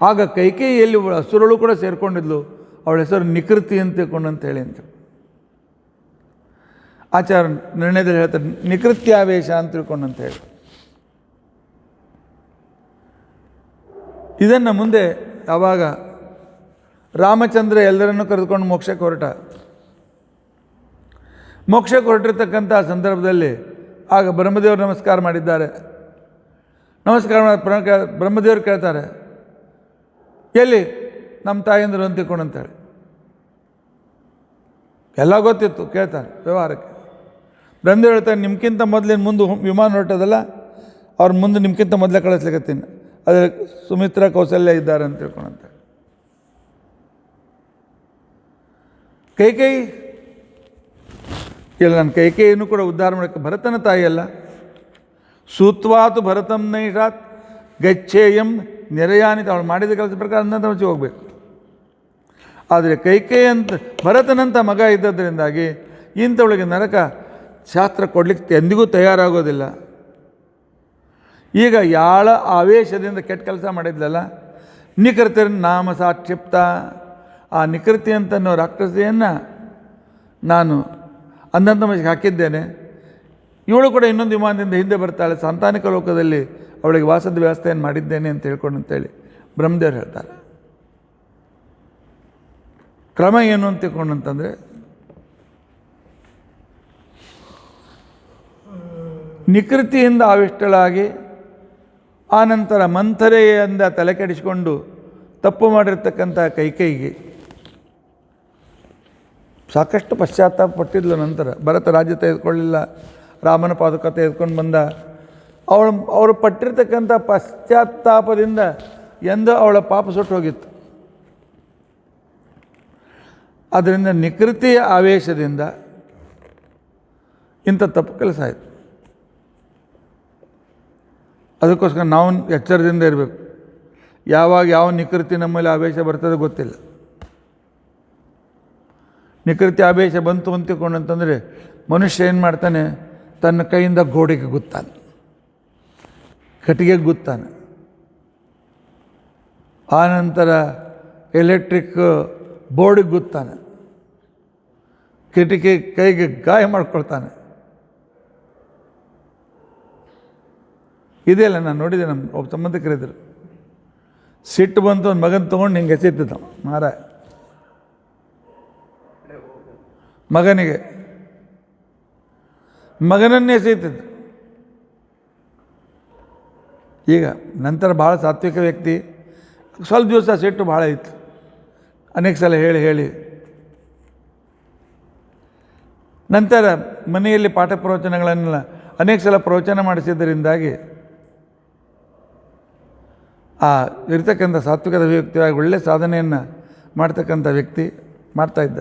ಆಗ ಕೈಕೇಯಿಯಲ್ಲಿ ಅಸುರಳು ಕೂಡ ಸೇರಿಕೊಂಡಿದ್ಲು. ಅವಳ ಹೆಸರು ನಿಕೃತಿ ಅಂತ ತಿಳ್ಕೊಂಡು ಅಂತೇಳಿ ಅಂತ ಆಚಾರ ನಿರ್ಣಯದಲ್ಲಿ ಹೇಳ್ತಾರೆ, ನಿಕೃತ್ಯಾವೇಶ ಅಂತ ತಿಳ್ಕೊಂಡು ಅಂತ ಹೇಳಿ. ಇದನ್ನು ಮುಂದೆ ಆವಾಗ ರಾಮಚಂದ್ರ ಎಲ್ಲರನ್ನೂ ಕರೆದುಕೊಂಡು ಮೋಕ್ಷಕ್ಕೆ ಹೊರಟಿರ್ತಕ್ಕಂಥ ಸಂದರ್ಭದಲ್ಲಿ ಆಗ ಬ್ರಹ್ಮದೇವರು ನಮಸ್ಕಾರ ಮಾಡಿದ್ದಾರೆ. ನಮಸ್ಕಾರ ಮಾಡಿ ಬ್ರಹ್ಮದೇವರು ಕೇಳ್ತಾರೆ, ಎಲ್ಲಿ ನಮ್ಮ ತಾಯಂದರು ಅಂತ ತಿಳ್ಕೊಂಡು ಅಂತೇಳಿ. ಎಲ್ಲ ಗೊತ್ತಿತ್ತು, ಕೇಳ್ತಾರೆ ವ್ಯವಹಾರಕ್ಕೆ. ಬ್ರಹ್ಮದೇವರು ಹೇಳ್ತಾರೆ, ನಿಮ್ಗಿಂತ ಮೊದಲಿನ ಮುಂದೆ ವಿಮಾನ ಹೊರಟದಲ್ಲ, ಅವ್ರ ಮುಂದೆ ನಿಮ್ಗಿಂತ ಮೊದಲೇ ಕಳಿಸ್ಲಿಕ್ಕತ್ತೀನಿ. ಅದ್ರ ಸುಮಿತ್ರ ಕೌಸಲ್ಯ ಇದ್ದಾರೆ ಅಂತ ತಿಳ್ಕೊಂಡಂತ. ಕೈಕೇಯಿ ಇಲ್ಲ, ನನ್ನ ಕೈಕೇಯಿನೂ ಕೂಡ ಉದ್ಧಾರ ಮಾಡೋಕ್ಕೆ ಭರತನ ತಾಯಿಯಲ್ಲ. ಸೂತ್ವಾತು ಭರತಂ ನೈಷಾತ್ ಗಚ್ಚೇಯಂ ನೆರೆಯಾನಿತ. ಅವಳು ಮಾಡಿದ ಕೆಲಸ ಪ್ರಕಾರ ಅಂದಂತ ಮಚ್ಚಿ ಹೋಗಬೇಕು. ಆದರೆ ಕೈಕೇಯಿ ಅಂತ ಭರತನಂಥ ಮಗ ಇದ್ದದ್ರಿಂದಾಗಿ ಇಂಥವಳಿಗೆ ನರಕ ಶಾಸ್ತ್ರ ಕೊಡಲಿಕ್ಕೆ ಎಂದಿಗೂ ತಯಾರಾಗೋದಿಲ್ಲ. ಈಗ ಯಾಳ ಆವೇಶದಿಂದ ಕೆಟ್ಟ ಕೆಲಸ ಮಾಡಿದ್ಲಲ್ಲ, ನಿಕೃತಿರ್ ನಾಮ ಸಾಕ್ಷಿಪ್ತ. ಆ ನಿಕೃತಿ ಅಂತನ್ನೋ ರಾಕ್ಷಸಿಯನ್ನು ನಾನು ಅಂದಂತ ಮಚ್ಚಿಗೆ ಹಾಕಿದ್ದೇನೆ. ಇವಳು ಕೂಡ ಇನ್ನೊಂದು ವಿಮಾನದಿಂದ ಹಿಂದೆ ಬರ್ತಾಳೆ. ಸಂತಾನಿಕ ಲೋಕದಲ್ಲಿ ಅವಳಿಗೆ ವಾಸದ ವ್ಯವಸ್ಥೆಯನ್ನು ಮಾಡಿದ್ದೇನೆ ಅಂತ ಹೇಳ್ಕೊಂಡು ಅಂತೇಳಿ ಬ್ರಹ್ಮದೇವರು ಹೇಳ್ತಾರೆ. ಕ್ರಮ ಏನು ಅಂತ ತಿಳ್ಕೊಂಡು ಅಂತಂದರೆ, ನಿಕೃತಿಯಿಂದ ಆವಿಷ್ಟಳಾಗಿ ಆನಂತರ ಮಂಥರೆಯಿಂದ ತಲೆ ಕೆಡಿಸಿಕೊಂಡು ತಪ್ಪು ಮಾಡಿರ್ತಕ್ಕಂಥ ಕೈಕೇಯಿಗೆ ಸಾಕಷ್ಟು ಪಶ್ಚಾತ್ತಾಪ ಪಟ್ಟಿದ್ಲು. ನಂತರ ಭರತ ರಾಜ್ಯ ತೆಗೆದುಕೊಳ್ಳಿಲ್ಲ, ರಾಮನ ಪಾದುಕ ತೆಗೆದುಕೊಂಡು ಬಂದ. ಅವರು ಪಟ್ಟಿರ್ತಕ್ಕಂಥ ಪಶ್ಚಾತ್ತಾಪದಿಂದ ಎಂದು ಅವಳ ಪಾಪ ಸುಟ್ಟು ಹೋಗಿತ್ತು. ಅದರಿಂದ ನಿಕೃತಿಯ ಆವೇಶದಿಂದ ಇಂಥ ತಪ್ಪು ಕೆಲಸ ಆಯಿತು. ಅದಕ್ಕೋಸ್ಕರ ನಾವು ಎಚ್ಚರದಿಂದ ಇರಬೇಕು. ಯಾವಾಗ ಯಾವ ನಿಕೃತಿ ನಮ್ಮಲ್ಲಿ ಆವೇಶ ಬರ್ತದೆ ಗೊತ್ತಿಲ್ಲ. ನಿಕೃತಿ ಆವೇಶ ಬಂತು ಅಂತಿಕೊಂಡು ಅಂತಂದರೆ ಮನುಷ್ಯ ಏನು ಮಾಡ್ತಾನೆ, ತನ್ನ ಕೈಯಿಂದ ಗೋಡೆಗೆ ಗುತ್ತಾನೆ, ಕಟ್ಟಿಗೆಗೆ ಗುತ್ತಾನೆ, ಆನಂತರ ಎಲೆಕ್ಟ್ರಿಕ್ ಬೋರ್ಡಿಗೆ ಗುತ್ತಾನೆ, ಕಿಟಕಿ ಕೈಗೆ ಗಾಯ ಮಾಡ್ಕೊಳ್ತಾನೆ. ಇದೆಯಲ್ಲ, ನಾನು ನೋಡಿದೆ. ನಮ್ಮ ಒಬ್ಬ ಸಂಬಂಧಿಕರಿದ್ದರು, ಸಿಟ್ಟು ಬಂತು ಒಂದು ಮಗನ ತೊಗೊಂಡು ಹಿಂಗೆ ಎಸೆತಿದ್ದ ಮಾರಾಯ. ಮಗನನ್ನೇ ಎಸೆಯುತ್ತಿದ್ದು. ಈಗ ನಂತರ ಭಾಳ ಸಾತ್ವಿಕ ವ್ಯಕ್ತಿ, ಸ್ವಲ್ಪ ದಿವಸ ಸಿಟ್ಟು ಭಾಳ ಇತ್ತು. ಅನೇಕ ಸಲ ಹೇಳಿ ನಂತರ ಮನೆಯಲ್ಲಿ ಪಾಠ ಪ್ರವಚನಗಳನ್ನೆಲ್ಲ ಅನೇಕ ಸಲ ಪ್ರವಚನ ಮಾಡಿಸಿದ್ದರಿಂದಾಗಿ ಆ ಇರ್ತಕ್ಕಂಥ ಸಾತ್ವಿಕದ ವ್ಯಕ್ತಿಯಾಗಿ ಒಳ್ಳೆಯ ಸಾಧನೆಯನ್ನು ಮಾಡ್ತಕ್ಕಂಥ ವ್ಯಕ್ತಿ ಮಾಡ್ತಾಯಿದ್ದ.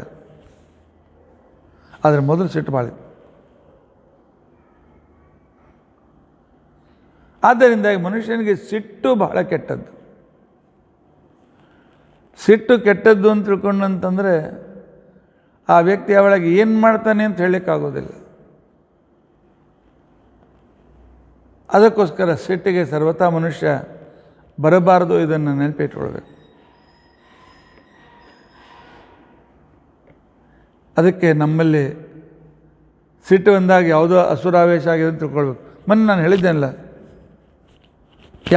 ಆದರೆ ಮೊದಲು ಸಿಟ್ಟು ಭಾಳ. ಆದ್ದರಿಂದಾಗಿ ಮನುಷ್ಯನಿಗೆ ಸಿಟ್ಟು ಬಹಳ ಕೆಟ್ಟದ್ದು. ಸಿಟ್ಟು ಕೆಟ್ಟದ್ದು ಅಂತ ತಿಳ್ಕೊಂಡಂತಂದರೆ ಆ ವ್ಯಕ್ತಿ ಅವಳಿಗೆ ಏನು ಮಾಡ್ತಾನೆ ಅಂತ ಹೇಳಲಿಕ್ಕಾಗೋದಿಲ್ಲ. ಅದಕ್ಕೋಸ್ಕರ ಸಿಟ್ಟಿಗೆ ಸರ್ವತಾ ಮನುಷ್ಯ ಬರಬಾರದು. ಇದನ್ನು ನೆನಪಿಟ್ಕೊಳ್ಬೇಕು. ಅದಕ್ಕೆ ನಮ್ಮಲ್ಲಿ ಸಿಟ್ಟು ಬಂದಾಗ ಯಾವುದೋ ಅಸುರಾವೇಶ ಆಗಿದೆ ಅಂತ ತಿಳ್ಕೊಳ್ಬೇಕು. ಮೊನ್ನೆ ನಾನು ಹೇಳಿದ್ದೇನಲ್ಲ,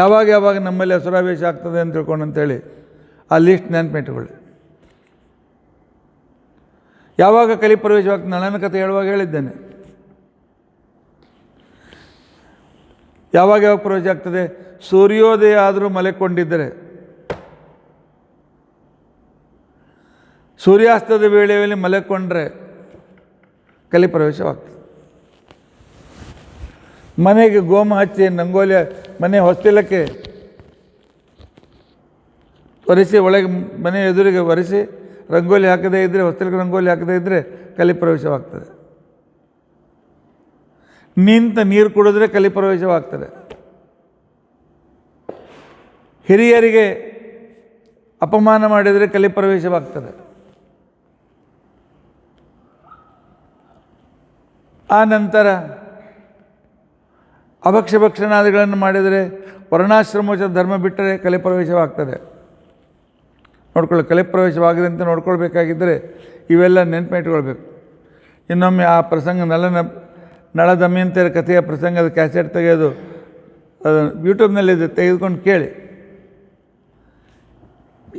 ಯಾವಾಗ ನಮ್ಮಲ್ಲಿ ಅಸುರಾವೇಶ ಆಗ್ತದೆ ಅಂತ ತಿಳ್ಕೊಂಡು ಅಂತೇಳಿ ಆ ಲೀಸ್ಟ್ ನೆನಪಿಟ್ಕೊಳ್ಳಿ. ಯಾವಾಗ ಕಲಿ ಪ್ರವೇಶವಾಗ್ತದೆ, ನನ್ನ ಕಥೆ ಹೇಳುವಾಗ ಹೇಳಿದ್ದೇನೆ. ಯಾವಾಗ ಪ್ರವೇಶ ಆಗ್ತದೆ? ಸೂರ್ಯೋದಯ ಆದರೂ ಮಲೆಕೊಂಡಿದ್ದರೆ, ಸೂರ್ಯಾಸ್ತದ ವೇಳೆಯಲ್ಲಿ ಮಲೆಕೊಂಡ್ರೆ ಕಲಿ ಪ್ರವೇಶವಾಗ್ತದೆ. ಮನೆಗೆ ಗೋಮ ಹಚ್ಚಿ ರಂಗೋಲಿ ಮನೆ ಹೊಸ್ತಿಲಕ್ಕೆ ಒರೆಸಿ, ಒಳಗೆ ಮನೆ ಎದುರಿಗೆ ಒರೆಸಿ ರಂಗೋಲಿ ಹಾಕದೇ ಇದ್ದರೆ, ಹೊಸ್ತಲಿಗೆ ರಂಗೋಲಿ ಹಾಕದೇ ಇದ್ದರೆ ಕಲಿಪ್ರವೇಶವಾಗ್ತದೆ. ನಿಂತ ನೀರು ಕುಡಿದ್ರೆ ಕಲಿಪ್ರವೇಶವಾಗ್ತದೆ. ಹಿರಿಯರಿಗೆ ಅಪಮಾನ ಮಾಡಿದರೆ ಕಲಿಪ್ರವೇಶವಾಗ್ತದೆ. ಆ ನಂತರ ಅಭಕ್ಷ್ಯಭಕ್ಷಣಾದಿಗಳನ್ನು ಮಾಡಿದರೆ, ವರ್ಣಾಶ್ರಮೋಚಿತ ಧರ್ಮ ಬಿಟ್ಟರೆ ಕಲಿಪ್ರವೇಶವಾಗ್ತದೆ. ನೋಡ್ಕೊಳ್ಳಿ, ಕಲಿಪ್ರವೇಶವಾಗದಂತೆ ನೋಡ್ಕೊಳ್ಬೇಕಾಗಿದ್ದರೆ ಇವೆಲ್ಲ ನೆನಪಿಟ್ಕೊಳ್ಬೇಕು. ಇನ್ನೊಮ್ಮೆ ಆ ಪ್ರಸಂಗ ನಳ ದಮಯಂತಿಯರ ಕಥೆಯ ಪ್ರಸಂಗದ ಕ್ಯಾಸೆಟ್ ತೆಗೆಯೋದು ಯೂಟ್ಯೂಬ್ನಲ್ಲಿದೆ, ತೆಗೆದುಕೊಂಡು ಕೇಳಿ.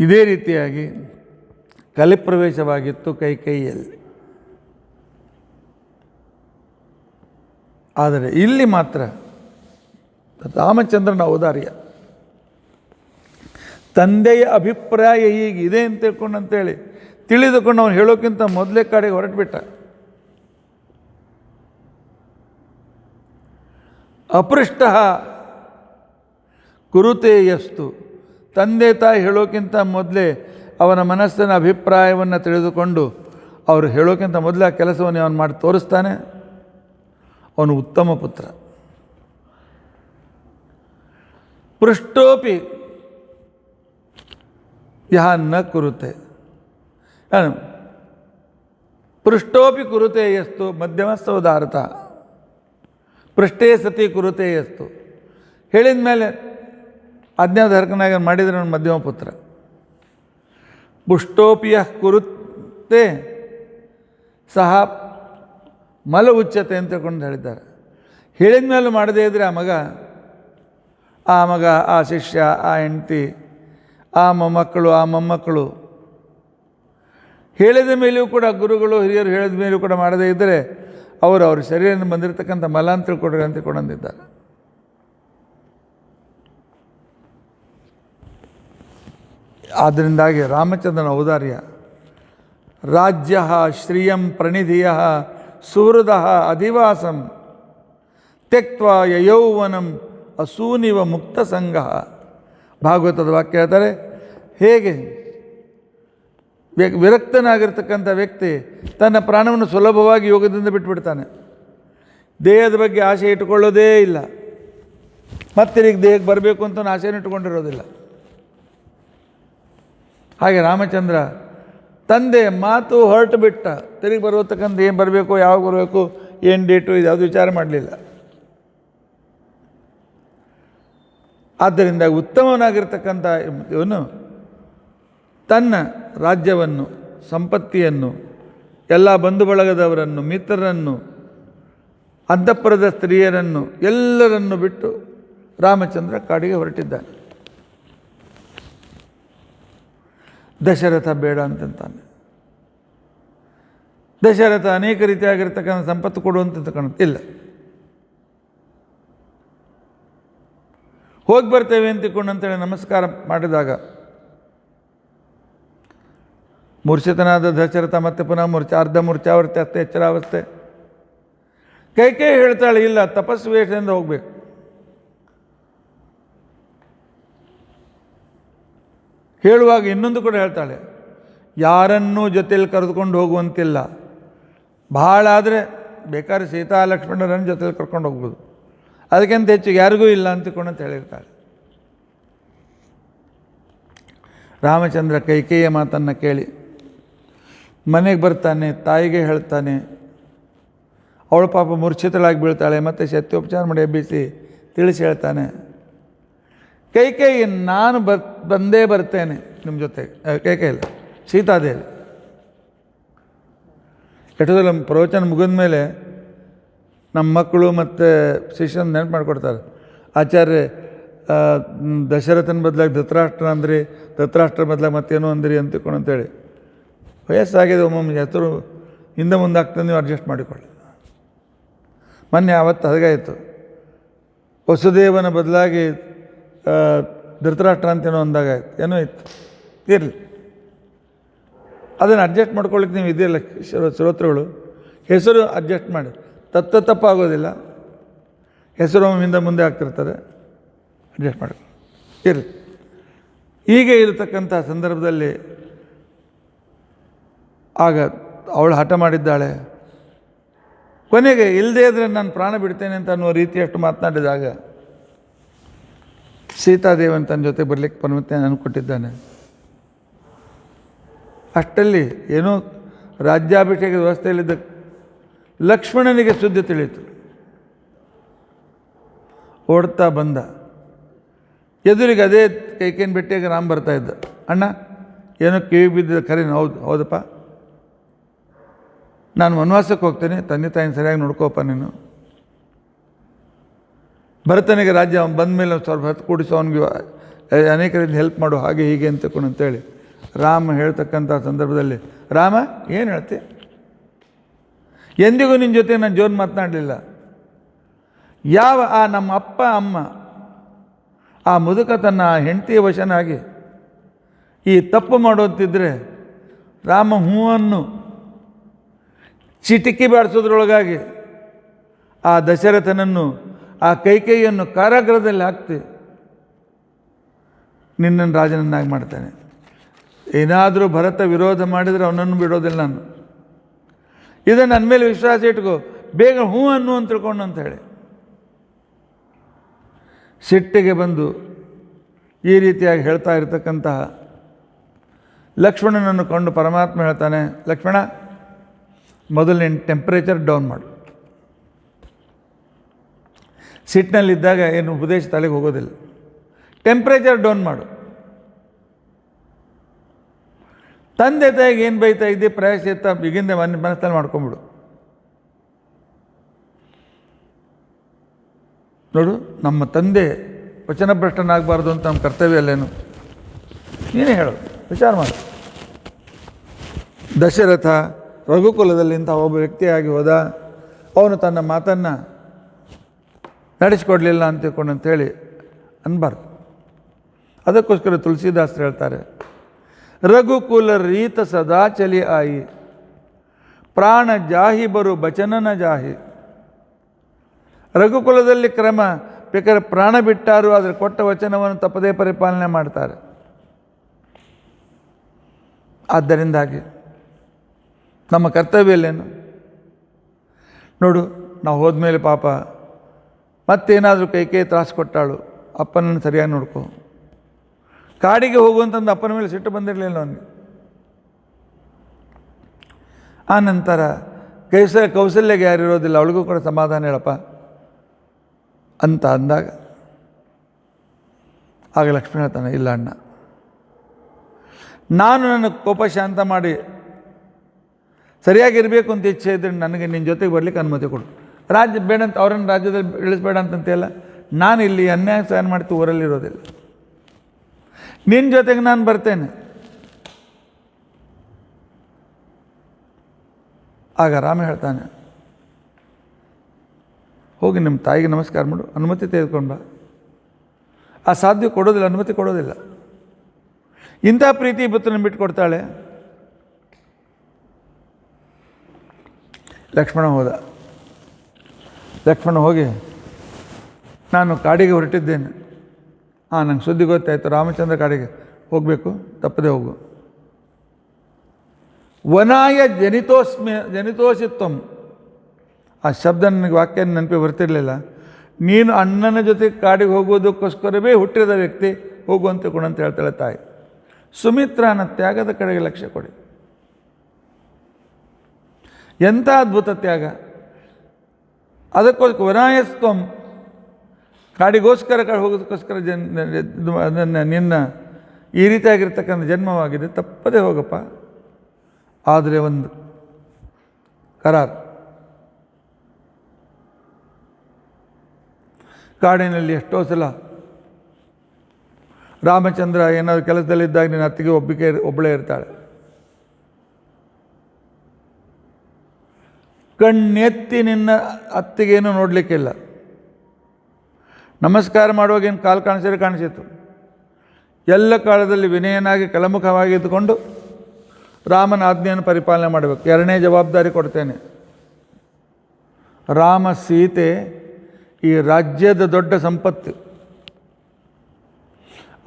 ಇದೇ ರೀತಿಯಾಗಿ ಕಲಿಪ್ರವೇಶವಾಗಿತ್ತು ಕೈಕೇಯಿಯಲ್ಲಿ. ಆದರೆ ಇಲ್ಲಿ ಮಾತ್ರ ರಾಮಚಂದ್ರನ ಔದಾರ್ಯ, ತಂದೆಯ ಅಭಿಪ್ರಾಯ ಹೀಗಿದೆ ಅಂತ ತಿಳ್ಕೊಂಡಂತೇಳಿ ತಿಳಿದುಕೊಂಡು ಅವನು ಹೇಳೋಕ್ಕಿಂತ ಮೊದಲೇ ಕಡೆಗೆ ಹೊರಟುಬಿಟ್ಟ. ಅಪೃಷ್ಟ ಕುರುತೆ ಯಸ್ತು, ತಂದೆ ತಾಯಿ ಹೇಳೋಕ್ಕಿಂತ ಮೊದಲೇ ಅವನ ಮನಸ್ಸಿನ ಅಭಿಪ್ರಾಯವನ್ನು ತಿಳಿದುಕೊಂಡು ಅವರು ಹೇಳೋಕ್ಕಿಂತ ಮೊದಲೇ ಆ ಕೆಲಸವನ್ನು ಅವನು ಮಾಡಿ ತೋರಿಸ್ತಾನೆ. ಅವನು ಉತ್ತಮ ಪುತ್ರ. ಪೃಷ್ಟೋಪಿ ಯಹ ನ ಕುರುತೆ, ಪೃಷ್ಟೋಪಿ ಕುರುತೆ ಯಸ್ತು ಮಧ್ಯಮಸ್ಥೋದಾರತ, ಪೃಷ್ಟೇ ಸತಿ ಕುರುತೆ ಯಸ್ತು. ಹೇಳಿದ ಮೇಲೆ ಆಜ್ಞಾಧಾರಕನಾಗಿ ಮಾಡಿದರೆ ಅವನು ಮಧ್ಯಮ ಪುತ್ರ. ಪುಷ್ಟೋಪಿಯ ಕುರುತೆ ಸಹ ಮಲ ಉಚ್ಚತೆ ಅಂತ ತಿಳ್ಕೊಂಡು ಹೇಳಿದ್ದಾರೆ. ಹೇಳಿದ ಮೇಲೆ ಮಾಡದೇ ಇದ್ದರೆ ಆ ಮಗ ಆ ಶಿಷ್ಯ, ಆ ಹೆಂಡತಿ, ಆ ಮೊಮ್ಮಕ್ಕಳು ಹೇಳಿದ ಮೇಲೆಯೂ ಕೂಡ, ಗುರುಗಳು ಹಿರಿಯರು ಹೇಳಿದ ಮೇಲೆಯೂ ಕೂಡ ಮಾಡದೇ ಇದ್ದರೆ ಅವ್ರ ಶರೀರದಿಂದ ಬಂದಿರತಕ್ಕಂಥ ಮಲ ಅಂತ ತಿಳ್ಕೊಡ್ರಿ ಅಂತ ತಿಳ್ಕೊಂಡಿದ್ದಾರೆ. ಆದ್ದರಿಂದಾಗಿ ರಾಮಚಂದ್ರನ ಔದಾರ್ಯ, ರಾಜ್ಯ ಶ್ರಿಯಂ ಪ್ರಣಿಧಿಯ ಸುಹೃದ ಅಧಿವಾಸಂ ತ್ಯಕ್ತ್ವಾ ಯಯೌವನಂ ಅಸೂನಿವ ಮುಕ್ತ ಸಂಘ. ಭಾಗವತದ ವಾಕ್ಯ ಹೇಳ್ತಾರೆ, ಹೇಗೆ ವಿರಕ್ತನಾಗಿರ್ತಕ್ಕಂಥ ವ್ಯಕ್ತಿ ತನ್ನ ಪ್ರಾಣವನ್ನು ಸುಲಭವಾಗಿ ಯೋಗದಿಂದ ಬಿಟ್ಟುಬಿಡ್ತಾನೆ. ದೇಹದ ಬಗ್ಗೆ ಆಸೆ ಇಟ್ಟುಕೊಳ್ಳೋದೇ ಇಲ್ಲ, ಮತ್ತೆ ದೇಹಕ್ಕೆ ಬರಬೇಕು ಅಂತ ಆಸೆಯನ್ನು ಇಟ್ಟುಕೊಂಡಿರೋದಿಲ್ಲ. ಹಾಗೆ ರಾಮಚಂದ್ರ ತಂದೆ ಮಾತು ಹೊರಟು ಬಿಟ್ಟ, ತಿರುಗಿ ಬರತಕ್ಕಂಥ ಏನು ಬರಬೇಕು, ಯಾವಾಗ ಬರಬೇಕು, ಏನು ಡೇಟು, ಇದು ಯಾವುದು ವಿಚಾರ ಮಾಡಲಿಲ್ಲ. ಆದ್ದರಿಂದ ಉತ್ತಮನಾಗಿರ್ತಕ್ಕಂಥ ಇವನು ತನ್ನ ರಾಜ್ಯವನ್ನು, ಸಂಪತ್ತಿಯನ್ನು, ಎಲ್ಲ ಬಂಧು ಬಳಗದವರನ್ನು, ಮಿತ್ರರನ್ನು, ಅಂತಃಪುರದ ಸ್ತ್ರೀಯರನ್ನು ಎಲ್ಲರನ್ನು ಬಿಟ್ಟು ರಾಮಚಂದ್ರ ಕಾಡಿಗೆ ಹೊರಟಿದ್ದಾನೆ. ದಶರಥ ಬೇಡ ಅಂತಂತಾನೆ. ದಶರಥ ಅನೇಕ ರೀತಿಯಾಗಿರ್ತಕ್ಕಂಥ ಸಂಪತ್ತು ಕೊಡುವಂತ ಕಾಣುತ್ತೆ, ಇಲ್ಲ ಹೋಗಿ ಬರ್ತೇವೆ ಅಂತ ತಿಳ್ಕೊಂಡಂತೇಳಿ ನಮಸ್ಕಾರ ಮಾಡಿದಾಗ ಮೂರ್ಛಿತನಾದ ದಶರಥ ಮತ್ತೆ ಪುನಃ ಅರ್ಧ ಮೂರ್ಛಾವರ್ತೆ, ಅಷ್ಟೇ ಎಚ್ಚರಾವಸ್ಥೆ. ಕೈಕೇಯಿ ಹೇಳ್ತಾಳೆ, ಇಲ್ಲ ತಪಸ್ಸು ವೇಷದಿಂದ ಹೋಗ್ಬೇಕು. ಹೇಳುವಾಗ ಇನ್ನೊಂದು ಕೂಡ ಹೇಳ್ತಾಳೆ, ಯಾರನ್ನೂ ಜೊತೆಯಲ್ಲಿ ಕರೆದುಕೊಂಡು ಹೋಗುವಂತಿಲ್ಲ, ಭಾಳ ಆದರೆ ಬೇಕಾದ್ರೆ ಸೀತಾ ಲಕ್ಷ್ಮಣರನ್ನು ಜೊತೆಯಲ್ಲಿ ಕರ್ಕೊಂಡು ಹೋಗ್ಬೋದು, ಅದಕ್ಕಿಂತ ಹೆಚ್ಚು ಯಾರಿಗೂ ಇಲ್ಲ ಅಂತಕೊಂಡಂತ ಹೇಳಿರ್ತಾಳೆ. ರಾಮಚಂದ್ರ ಕೈಕೇಯಿಯ ಮಾತನ್ನು ಕೇಳಿ ಮನೆಗೆ ಬರ್ತಾನೆ, ತಾಯಿಗೆ ಹೇಳ್ತಾನೆ. ಅವಳು ಪಾಪ ಮೂರ್ಛಿತಳಾಗಿ ಬೀಳ್ತಾಳೆ, ಮತ್ತು ಶತ್ಯೋಪಚಾರ ಮಾಡಿ ಎಬ್ಬಿಸಿ ತಿಳಿಸಿ ಹೇಳ್ತಾನೆ, ಕೈಕೇಯಿ ನಾನು ಬಂದೇ ಬರ್ತೇನೆ ನಿಮ್ಮ ಜೊತೆಗೆ. ಕೈಕೇಯಿಲ್ಲ, ಸೀತಾದೇವಿ. ಎಷ್ಟೊಂದಲ್ಲ ಪ್ರವಚನ ಮುಗಿದ ಮೇಲೆ ನಮ್ಮ ಮಕ್ಕಳು ಮತ್ತು ಶಿಷ್ಯನ ನೆನಪು ಮಾಡಿಕೊಡ್ತಾರೆ, ಆಚಾರ್ಯ ದಶರಥನ ಬದಲಾಗಿ ಧೃತರಾಷ್ಟ್ರ ಅಂದ್ರಿ, ಧೃತರಾಷ್ಟ್ರ ಬದಲಾಗಿ ಮತ್ತೇನೋ ಅಂದ್ರಿ ಅಂತೇಳಿ. ವಯಸ್ಸಾಗಿದೆ, ಒಮ್ಮೊಮ್ಮೆ ಹೆಸರು ಹಿಂದೆ ಮುಂದೆ ಆಗ್ತದೆ, ನೀವು ಅಡ್ಜಸ್ಟ್ ಮಾಡಿಕೊಳ್ಳಿ. ಮೊನ್ನೆ ಆವತ್ತು ಹಾಗಾಯಿತು, ವಸುದೇವನ ಬದಲಾಗಿ ಧೃತರಾಷ್ಟ್ರ ಅಂತೇನೋ ಅಂದಾಗಾಯ್ತು, ಏನೋ ಇತ್ತು, ಇರಲಿ, ಅದನ್ನು ಅಡ್ಜಸ್ಟ್ ಮಾಡ್ಕೊಳ್ಳಿಕ್ಕೆ ನೀವು ಇದೆಯಲ್ಲ ಶ್ರೋತೃಗಳು, ಹೆಸರು ಅಡ್ಜಸ್ಟ್ ಮಾಡಿ, ತಪ್ಪಾಗೋದಿಲ್ಲ, ಹೆಸರು ಹಿಂದೆ ಮುಂದೆ ಆಗ್ತಿರ್ತಾರೆ, ಅಡ್ಜಸ್ಟ್ ಮಾಡಿ ಇರಲಿ. ಹೀಗೆ ಇರತಕ್ಕಂಥ ಸಂದರ್ಭದಲ್ಲಿ ಆಗ ಅವಳು ಹಠ ಮಾಡಿದ್ದಾಳೆ. ಕೊನೆಗೆ ಇಲ್ಲದೇ ಇದ್ದರೆ ನಾನು ಪ್ರಾಣ ಬಿಡ್ತೇನೆ ಅಂತ ಅನ್ನುವ ರೀತಿಯಷ್ಟು ಮಾತನಾಡಿದಾಗ ಸೀತಾದೇವನ್ ತನ್ನ ಜೊತೆ ಬರಲಿಕ್ಕೆ ಪರಮಾತ್ಮ ಅನ್ಕೊಟ್ಟಿದ್ದಾನೆ. ಅಷ್ಟಲ್ಲಿ ಏನೋ ರಾಜ್ಯಾಭಿಷೇಕದ ವ್ಯವಸ್ಥೆಯಲ್ಲಿದ್ದ ಲಕ್ಷ್ಮಣನಿಗೆ ಸುದ್ದಿ ತಿಳಿಯಿತು. ಓಡ್ತಾ ಬಂದ. ಎದುರಿಗೆ ಅದೇ ಕೈಕೇನ್ ಭೇಟಿಯಾಗಿ ರಾಮ್ ಬರ್ತಾ ಇದ್ದ. ಅಣ್ಣ ಏನೋ ಕಿವಿ ಬಿದ್ದಿದ್ದ, ಕರೀನು. ಹೌದಪ್ಪ, ನಾನು ವನವಾಸಕ್ಕೆ ಹೋಗ್ತೇನೆ, ತಂದೆ ತಾಯಿನ ಸರಿಯಾಗಿ ನೋಡ್ಕೋಪ್ಪ ನೀನು. ಭರತನಿಗೆ ರಾಜ್ಯ ಅವನು ಬಂದ ಮೇಲೆ ಸ್ವಲ್ಪ ಹೊತ್ತು ಕೂಡಿಸೋ, ಅವನಿಗೆ ಅನೇಕರಿಂದ ಹೆಲ್ಪ್ ಮಾಡು, ಹಾಗೆ ಹೀಗೆ ಅಂತೇಳಿ ರಾಮ ಹೇಳ್ತಕ್ಕಂಥ ಸಂದರ್ಭದಲ್ಲಿ, ರಾಮ ಏನು ಹೇಳ್ತಿ? ಎಂದಿಗೂ ನಿನ್ನ ಜೊತೆ ನಾನು ಜೋರು ಮಾತನಾಡಲಿಲ್ಲ. ಯಾವ ನಮ್ಮ ಅಪ್ಪ ಅಮ್ಮ ಆ ಮುದುಕ ತನ್ನ ಹೆಂಡತಿಯ ವಶನಾಗಿ ಈ ತಪ್ಪು ಮಾಡೋಂತಿದ್ರೆ ರಾಮ ಹೂವನ್ನು ಚಿಟಿಕಿ ಬಾಡಿಸೋದ್ರೊಳಗಾಗಿ ಆ ದಶರಥನನ್ನು, ಆ ಕೈಕೇಯಿಯನ್ನು ಕಾರಾಗೃಹದಲ್ಲಿ ಹಾಕ್ತಿ ನಿನ್ನನ್ನು ರಾಜನನ್ನಾಗಿ ಮಾಡ್ತಾನೆ. ಏನಾದರೂ ಭರತ ವಿರೋಧ ಮಾಡಿದರೆ ಅವನನ್ನು ಬಿಡೋದಿಲ್ಲ ನಾನು. ಇದನ್ನು ನನ್ನ ಮೇಲೆ ವಿಶ್ವಾಸ ಇಟ್ಕೋ, ಬೇಗ ಹೂ ಅನ್ನು ಅಂತ ತಿಳ್ಕೊಂಡು ಅಂತ ಹೇಳಿ ಸಿಟ್ಟಿಗೆ ಬಂದು ಈ ರೀತಿಯಾಗಿ ಹೇಳ್ತಾ ಇರತಕ್ಕಂತಹ ಲಕ್ಷ್ಮಣನನ್ನು ಕಂಡು ಪರಮಾತ್ಮ ಹೇಳ್ತಾನೆ, ಲಕ್ಷ್ಮಣ ಮೊದಲು ನಿನ್ನ ಟೆಂಪ್ರೇಚರ್ ಡೌನ್ ಮಾಡು. ಸಿಟ್ಟಿನಲ್ಲಿದ್ದಾಗ ಏನು ಉಪದೇಶ ತಲೆಗೆ ಹೋಗೋದಿಲ್ಲ. ಟೆಂಪ್ರೇಚರ್ ಡೌನ್ ಮಾಡು. ತಂದೆ ತಾಯಿಗೆ ಏನು ಬೈತಾ ಇದ್ದೆ ಪ್ರಾಯಶ್ಚಿತ್ತ ಈಗಿಂದ ಮನಸ್ಸಲ್ಲಿ ಮಾಡ್ಕೊಂಬಿಡು. ನೋಡು, ನಮ್ಮ ತಂದೆ ವಚನಭ್ರಷ್ಟನಾಗಬಾರ್ದು ಅಂತ ನಮ್ಮ ಕರ್ತವ್ಯ ಅಲ್ಲೇನು? ನೀನೇ ಹೇಳು, ವಿಚಾರ ಮಾಡು. ದಶರಥ ರಘುಕುಲದಲ್ಲಿ ಇಂಥ ಒಬ್ಬ ವ್ಯಕ್ತಿಯಾಗಿ ಹೋದ. ಅವನು ತನ್ನ ಮಾತನ್ನು ನಡೆಸಿಕೊಡ್ಲಿಲ್ಲ ಅಂತ ತಿಳ್ಕೊಂಡು ಅಂತೇಳಿ ಅನ್ಬಾರ್ದು. ಅದಕ್ಕೋಸ್ಕರ ತುಳಸಿದಾಸರು ಹೇಳ್ತಾರೆ, ರಘುಕುಲ ರೀತ ಸದಾ ಚಲಿ ಆಯಿ, ಪ್ರಾಣ ಜಾಹಿ ಬರು ಬಚನನ ಜಾಹಿ. ರಘುಕುಲದಲ್ಲಿ ಕ್ರಮ ಬೇಕಾದ್ರೆ ಪ್ರಾಣ ಬಿಟ್ಟಾರು, ಆದರೆ ಕೊಟ್ಟ ವಚನವನ್ನು ತಪ್ಪದೇ ಪರಿಪಾಲನೆ ಮಾಡ್ತಾರೆ. ಆದ್ದರಿಂದಾಗಿ ನಮ್ಮ ಕರ್ತವ್ಯಲ್ಲೇನು? ನೋಡು, ನಾವು ಹೋದ್ಮೇಲೆ ಪಾಪ ಮತ್ತೇನಾದರೂ ಕೈಕೇಯಿ ತ್ರಾಸು ಕೊಟ್ಟಾಳು, ಅಪ್ಪನನ್ನು ಸರಿಯಾಗಿ ನೋಡ್ಕೊ. ಕಾಡಿಗೆ ಹೋಗುವಂತಂದು ಅಪ್ಪನ ಮೇಲೆ ಸಿಟ್ಟು ಬಂದಿರಲಿಲ್ಲ ಅವನಿಗೆ. ಆ ನಂತರ ಕೌಸಲ್ಯಗೆ ಯಾರಿರೋದಿಲ್ಲ, ಅವಳಿಗೂ ಕೂಡ ಸಮಾಧಾನ ಹೇಳಪ್ಪ ಅಂತ ಅಂದಾಗ ಆಗ ಲಕ್ಷ್ಮಣ ಹೇಳ್ತಾನೆ, ಇಲ್ಲ ಅಣ್ಣ, ನಾನು ನನ್ನ ಕೋಪ ಶಾಂತ ಮಾಡಿ ಸರಿಯಾಗಿರಬೇಕು ಅಂತ ಇಚ್ಛೆ ಇದ್ದರೆ ನನಗೆ ನಿನ್ನ ಜೊತೆಗೆ ಬರಲಿಕ್ಕೆ ಅನುಮತಿ ಕೊಡು. ರಾಜ್ಯ ಬೇಡ ಅಂತ ಅವರನ್ನು ರಾಜ್ಯದಲ್ಲಿ ಇಳಿಸ್ಬೇಡ ಅಂತಂತೆಲ್ಲ, ನಾನು ಇಲ್ಲಿ ಅನ್ಯಾಯ ಸಹನ ಮಾಡ್ತು ಊರಲ್ಲಿರೋದಿಲ್ಲ, ನಿನ್ನ ಜೊತೆಗೆ ನಾನು ಬರ್ತೇನೆ. ಆಗ ರಾಮ ಹೇಳ್ತಾನೆ, ಹೋಗಿ ನಿಮ್ಮ ತಾಯಿಗೆ ನಮಸ್ಕಾರ ಮಾಡು, ಅನುಮತಿ ತೆಗೆದುಕೊಂಡ. ಆ ಸಾಧ್ಯ ಕೊಡೋದಿಲ್ಲ, ಅನುಮತಿ ಕೊಡೋದಿಲ್ಲ. ಇಂಥ ಪ್ರೀತಿ ಪುತ್ರನ ಬಿಟ್ಟುಕೊಡ್ತಾಳೆ. ಲಕ್ಷ್ಮಣ ಹೋದ. ಲಕ್ಷ್ಮಣ ಹೋಗಿ, ನಾನು ಕಾಡಿಗೆ ಹೊರಟಿದ್ದೇನೆ. ನಂಗೆ ಸುದ್ದಿ ಗೊತ್ತಾಯಿತು, ರಾಮಚಂದ್ರ ಕಾಡಿಗೆ ಹೋಗಬೇಕು, ತಪ್ಪದೆ ಹೋಗು. ವನಾಯ ಜನಿತೋಸಿತ್ವಂ, ಆ ಶಬ್ದ ನನಗೆ ವಾಕ್ಯ ನೆನಪಿ ಬರ್ತಿರಲಿಲ್ಲ. ನೀನು ಅಣ್ಣನ ಜೊತೆ ಕಾಡಿಗೆ ಹೋಗೋದಕ್ಕೋಸ್ಕರವೇ ಹುಟ್ಟಿದ ವ್ಯಕ್ತಿ, ಹೋಗುವಂತೆ ಕೊಡು ಅಂತ ಹೇಳ್ತಾಳೆ ತಾಯಿ. ಸುಮಿತ್ರನ ತ್ಯಾಗದ ಕಡೆಗೆ ಲಕ್ಷ್ಯ ಕೊಡಿ. ಎಂಥ ಅದ್ಭುತ ತ್ಯಾಗ! ಅದಕ್ಕೋಸ್ಕರ ವನಾಯಸ್ತ್ವಂ, ಕಾಡಿಗೋಸ್ಕರ ಹೋಗೋದಕ್ಕೋಸ್ಕರ ನಿನ್ನ ಈ ರೀತಿಯಾಗಿರ್ತಕ್ಕಂಥ ಜನ್ಮವಾಗಿದೆ, ತಪ್ಪದೇ ಹೋಗಪ್ಪ. ಆದರೆ ಒಂದು ಕರಾರು, ಕಾಡಿನಲ್ಲಿ ಎಷ್ಟೋ ಸಲ ರಾಮಚಂದ್ರ ಏನಾದರೂ ಕೆಲಸದಲ್ಲಿದ್ದಾಗ ನಿನ್ನ ಅತ್ತಿಗೆ ಒಬ್ಬಳೇ ಇರ್ತಾಳೆ. ಕಣ್ಣೆತ್ತಿ ನಿನ್ನ ಅತ್ತಿಗೇನು ನೋಡಲಿಕ್ಕಿಲ್ಲ. ನಮಸ್ಕಾರ ಮಾಡುವಾಗ ಏನು ಕಾಲು ಕಾಣಿಸಿತ್ತು. ಎಲ್ಲ ಕಾಲದಲ್ಲಿ ವಿನಯನಾಗಿ ಕೆಳಮುಖವಾಗಿ ಇದ್ದುಕೊಂಡು ರಾಮನ ಆಜ್ಞೆಯನ್ನು ಪರಿಪಾಲನೆ ಮಾಡಬೇಕು. ಎರಡನೇ ಜವಾಬ್ದಾರಿ ಕೊಡ್ತೇನೆ, ರಾಮ ಸೀತೆ ಈ ರಾಜ್ಯದ ದೊಡ್ಡ ಸಂಪತ್ತು,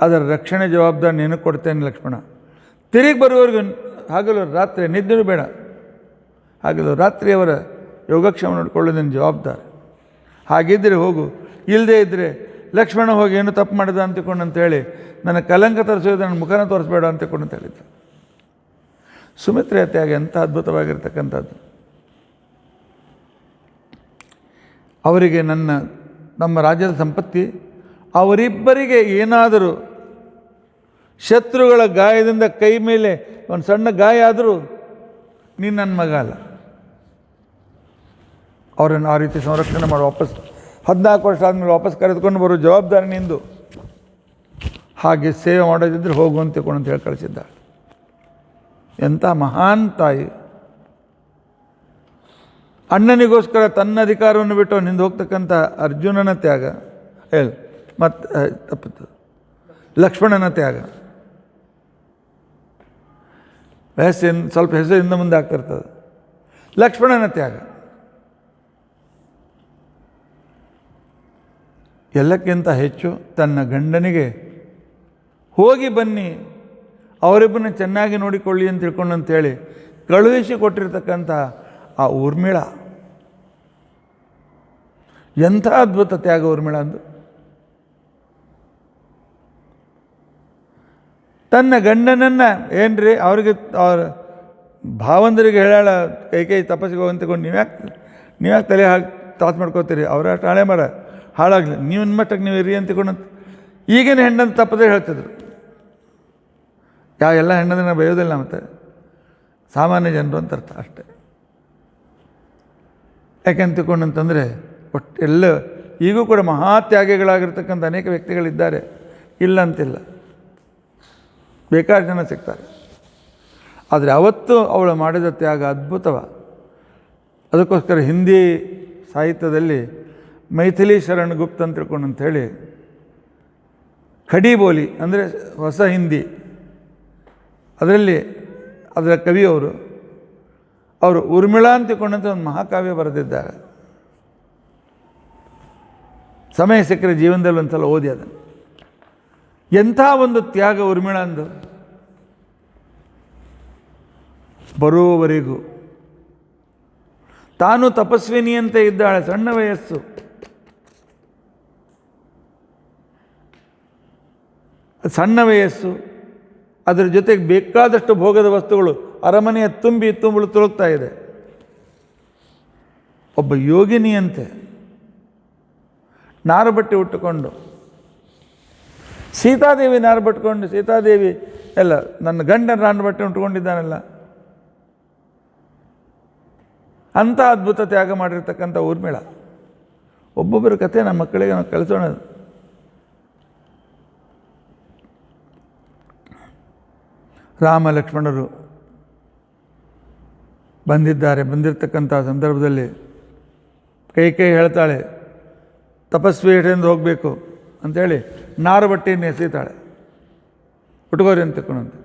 ಅದರ ರಕ್ಷಣೆ ಜವಾಬ್ದಾರಿ ನಿನಗೆ ಕೊಡ್ತೇನೆ ಲಕ್ಷ್ಮಣ. ತಿರುಗಿ ಬರುವವರೆಗೂ ಹಗಲು ರಾತ್ರಿ ನಿದ್ದೆನೂ ಬೇಡ, ಹಗಲು ರಾತ್ರಿ ಅವರ ಯೋಗಕ್ಷೇಮ ನೋಡಿಕೊಳ್ಳೋದು ನಿನ್ನ ಜವಾಬ್ದಾರಿ. ಹಾಗಿದ್ದರೆ ಹೋಗು, ಇಲ್ಲದೇ ಇದ್ದರೆ ಲಕ್ಷ್ಮಣ ಹೋಗಿ ಏನು ತಪ್ಪು ಮಾಡಿದ ಅಂತಿಕೊಂಡು ಅಂತೇಳಿ ನನ್ನ ಕಲಂಕ ತರಿಸೋದು, ನನ್ನ ಮುಖನ ತೋರಿಸ್ಬೇಡ ಅಂತಿಕೊಂಡು ಅಂತ ಹೇಳಿದ್ರು. ಸುಮಿತ್ರೆಯ ತ್ಯಾಗ ಎಂಥ ಅದ್ಭುತವಾಗಿರ್ತಕ್ಕಂಥದ್ದು. ಅವರಿಗೆ ನಮ್ಮ ರಾಜ್ಯದ ಸಂಪತ್ತಿ, ಅವರಿಬ್ಬರಿಗೆ ಏನಾದರೂ ಶತ್ರುಗಳ ಗಾಯದಿಂದ ಕೈ ಮೇಲೆ ಒಂದು ಸಣ್ಣ ಗಾಯ ಆದರೂ ನೀನು ನನ್ನ ಮಗ ಅಲ್ಲ. ಅವರನ್ನು ಆ ರೀತಿ ಸಂರಕ್ಷಣೆ ಮಾಡಿ ವಾಪಸ್ 14 ವರ್ಷ ಆದಮೇಲೆ ವಾಪಸ್ ಕರೆದುಕೊಂಡು ಬರೋ ಜವಾಬ್ದಾರಿ ನಿಂದು. ಹಾಗೆ ಸೇವೆ ಮಾಡೋದಿದ್ದರೆ ಹೋಗು ಅಂತ ಹೇಳಿ ಕಳಿಸಿದ್ದಾಳೆ. ಎಂಥ ಮಹಾನ್ ತಾಯಿ. ಅಣ್ಣನಿಗೋಸ್ಕರ ತನ್ನ ಅಧಿಕಾರವನ್ನು ಬಿಟ್ಟು ನಿಂದು ಹೋಗ್ತಕ್ಕಂಥ ಅರ್ಜುನನ ತ್ಯಾಗ, ಮತ್ತು ತಪ್ಪಿತು ಲಕ್ಷ್ಮಣನ ತ್ಯಾಗ. ಸ್ವಲ್ಪ ಹೆಸರಿಂದ ಮುಂದೆ ಆಗ್ತಿರ್ತದೆ. ಲಕ್ಷ್ಮಣನ ತ್ಯಾಗ ಎಲ್ಲಕ್ಕಿಂತ ಹೆಚ್ಚು ತನ್ನ ಗಂಡನಿಗೆ ಹೋಗಿ ಬನ್ನಿ, ಅವರಿಬ್ಬರನ್ನ ಚೆನ್ನಾಗಿ ನೋಡಿಕೊಳ್ಳಿ ಅಂತ ತಿಳ್ಕೊಂಡು ಅಂತೇಳಿ ಕಳುಹಿಸಿ ಕೊಟ್ಟಿರ್ತಕ್ಕಂಥ ಆ ಊರ್ಮಿಳ, ಎಂಥ ಅದ್ಭುತ ತ್ಯಾಗ ಊರ್ಮಿಳ ಅಂದು. ತನ್ನ ಗಂಡನನ್ನು ಏನ್ರಿ ಅವ್ರಿಗೆ ಅವ್ರ ಭಾವಂದರಿಗೆ ಹೇಳಾಳ ಕೈ ತಪಸ್ಸಿಗೆ ಹೋಗಂತಕೊಂಡು ನೀವ್ಯಾಕೆ ತಲೆ ತಾತು ಮಾಡ್ಕೋತೀರಿ, ಅವರ ಹಳೆ ಮರ ಹಾಳಾಗಲಿ, ನೀವು ಮಟ್ಟಕ್ಕೆ ನೀವು ಇರಿ ಅಂತಕೊಂಡು ಈಗಿನ ಹೆಣ್ಣಂತ ತಪ್ಪದೇ ಹೇಳ್ತಿದ್ರು. ಎಲ್ಲ ಹೆಣ್ಣದನ್ನು ಬಯೋದಿಲ್ಲ, ಮತ್ತು ಸಾಮಾನ್ಯ ಜನರು ಅಂತ ಅರ್ಥ ಅಷ್ಟೆ. ಯಾಕೆಂತ ತಿಳ್ಕೊಂಡಂತಂದರೆ ಎಲ್ಲ ಈಗೂ ಕೂಡ ಮಹಾತ್ಯಾಗಿಗಳಾಗಿರ್ತಕ್ಕಂಥ ಅನೇಕ ವ್ಯಕ್ತಿಗಳಿದ್ದಾರೆ, ಇಲ್ಲ ಅಂತಿಲ್ಲ, ಬೇಕಾದ ಜನ ಸಿಗ್ತಾರೆ. ಆದರೆ ಅವತ್ತು ಅವಳು ಮಾಡಿದ ತ್ಯಾಗ ಅದ್ಭುತವ. ಅದಕ್ಕೋಸ್ಕರ ಹಿಂದಿ ಸಾಹಿತ್ಯದಲ್ಲಿ ಮೈಥಿಲಿ ಶರಣ್ ಗುಪ್ತ ಅಂತ ತಿಳ್ಕೊಂಡು ಅಂಥೇಳಿ ಖಡಿ ಬೋಲಿ ಅಂದರೆ ಹೊಸ ಹಿಂದಿ, ಅದರಲ್ಲಿ ಅದರ ಅವರು ಊರ್ಮಿಳಾ ಅಂತ ತಿಳ್ಕೊಂಡಂಥ ಒಂದು ಮಹಾಕಾವ್ಯ ಬರೆದಿದ್ದಾರೆ. ಸಮಯ ಸಿಕ್ಕರೆ ಜೀವನದಲ್ಲಿ ಒಂದು ಸಲ ಓದಿ ಅದನ್ನು. ಎಂಥ ಒಂದು ತ್ಯಾಗ ಊರ್ಮಿಳಾ ಅಂದು. ಬರುವವರೆಗೂ ತಾನು ತಪಸ್ವಿನಿಯಂತೆ ಇದ್ದಾಳೆ, ಸಣ್ಣ ವಯಸ್ಸು. ಸಣ್ಣ ವಯಸ್ಸು, ಅದರ ಜೊತೆಗೆ ಬೇಕಾದಷ್ಟು ಭೋಗದ ವಸ್ತುಗಳು ಅರಮನೆಯ ತುಂಬಲು ತುಳುಕ್ತಾ ಇದೆ. ಒಬ್ಬ ಯೋಗಿನಿಯಂತೆ ನಾರುಬಟ್ಟೆ ಉಟ್ಟುಕೊಂಡು, ಸೀತಾದೇವಿ ನಾರುಬಟ್ಕೊಂಡು, ಸೀತಾದೇವಿ ಎಲ್ಲ ನನ್ನ ಗಂಡನ ನಾರುಬಟ್ಟೆ ಉಟ್ಕೊಂಡಿದ್ದಾನಲ್ಲ, ಅಂಥ ಅದ್ಭುತ ತ್ಯಾಗ ಮಾಡಿರ್ತಕ್ಕಂಥ ಊರ್ಮಿಳ. ಒಬ್ಬೊಬ್ಬರ ಕಥೆ ನಮ್ಮ ಮಕ್ಕಳಿಗೆ ನಾವು ಕಲಿಸೋಣ. ರಾಮ ಲಕ್ಷ್ಮಣರು ಬಂದಿರತಕ್ಕಂಥ ಸಂದರ್ಭದಲ್ಲಿ ಕೈ ಹೇಳ್ತಾಳೆ, ತಪಸ್ವಿ ಹಿಡಿದು ಹೋಗಬೇಕು ಅಂಥೇಳಿ ನಾರು ಬಟ್ಟೆಯನ್ನು ಎಸೀತಾಳೆ, ಉಟ್ಕೋರಿ ಅಂತ ತಿಳ್ಕೊಂಡಂತೆ.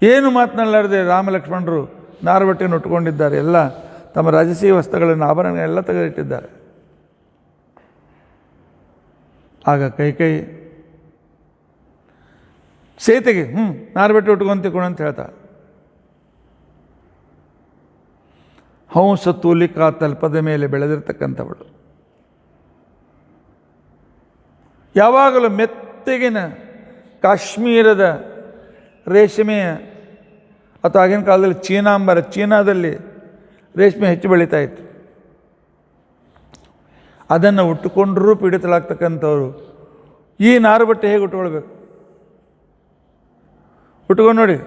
ಏನು ಮಾತನಾಡಲಾರದೆ ರಾಮ ಲಕ್ಷ್ಮಣರು ನಾರು ಬಟ್ಟೆಯನ್ನು ಉಟ್ಕೊಂಡಿದ್ದಾರೆ. ಎಲ್ಲ ತಮ್ಮ ರಾಜಸೀಯ ವಸ್ತ್ರಗಳನ್ನು ಆಭರಣಗಳೆಲ್ಲ ತೆಗೆದಿಟ್ಟಿದ್ದಾರೆ. ಆಗ ಕೈ ಸೇತೆಗೆ ನಾರು ಬಟ್ಟೆ ಉಟ್ಕೊಂತಿಕೊಂಡು ಅಂತ ಹೇಳ್ತಾಳೆ. ಹಂಸ ತೂಲಿಕಾ ತಲ್ಪದ ಮೇಲೆ ಬೆಳೆದಿರ್ತಕ್ಕಂಥವಳು, ಯಾವಾಗಲೂ ಮೆತ್ತಗಿನ ಕಾಶ್ಮೀರದ ರೇಷ್ಮೆಯ ಅಥವಾ ಆಗಿನ ಕಾಲದಲ್ಲಿ ಚೀನಾದಲ್ಲಿ ರೇಷ್ಮೆ ಹೆಚ್ಚು ಬೆಳೀತಾ ಇತ್ತು. ಅದನ್ನು ಉಟ್ಟುಕೊಂಡ್ರೂ ಪೀಡಿತಲಾಗ್ತಕ್ಕಂಥವ್ರು ಈ ನಾರು ಬಟ್ಟೆ ಹೇಗೆ ಉಟ್ಕೊಳ್ಬೇಕು? ಉಟ್ಕೊಂಡು ನೋಡಿ,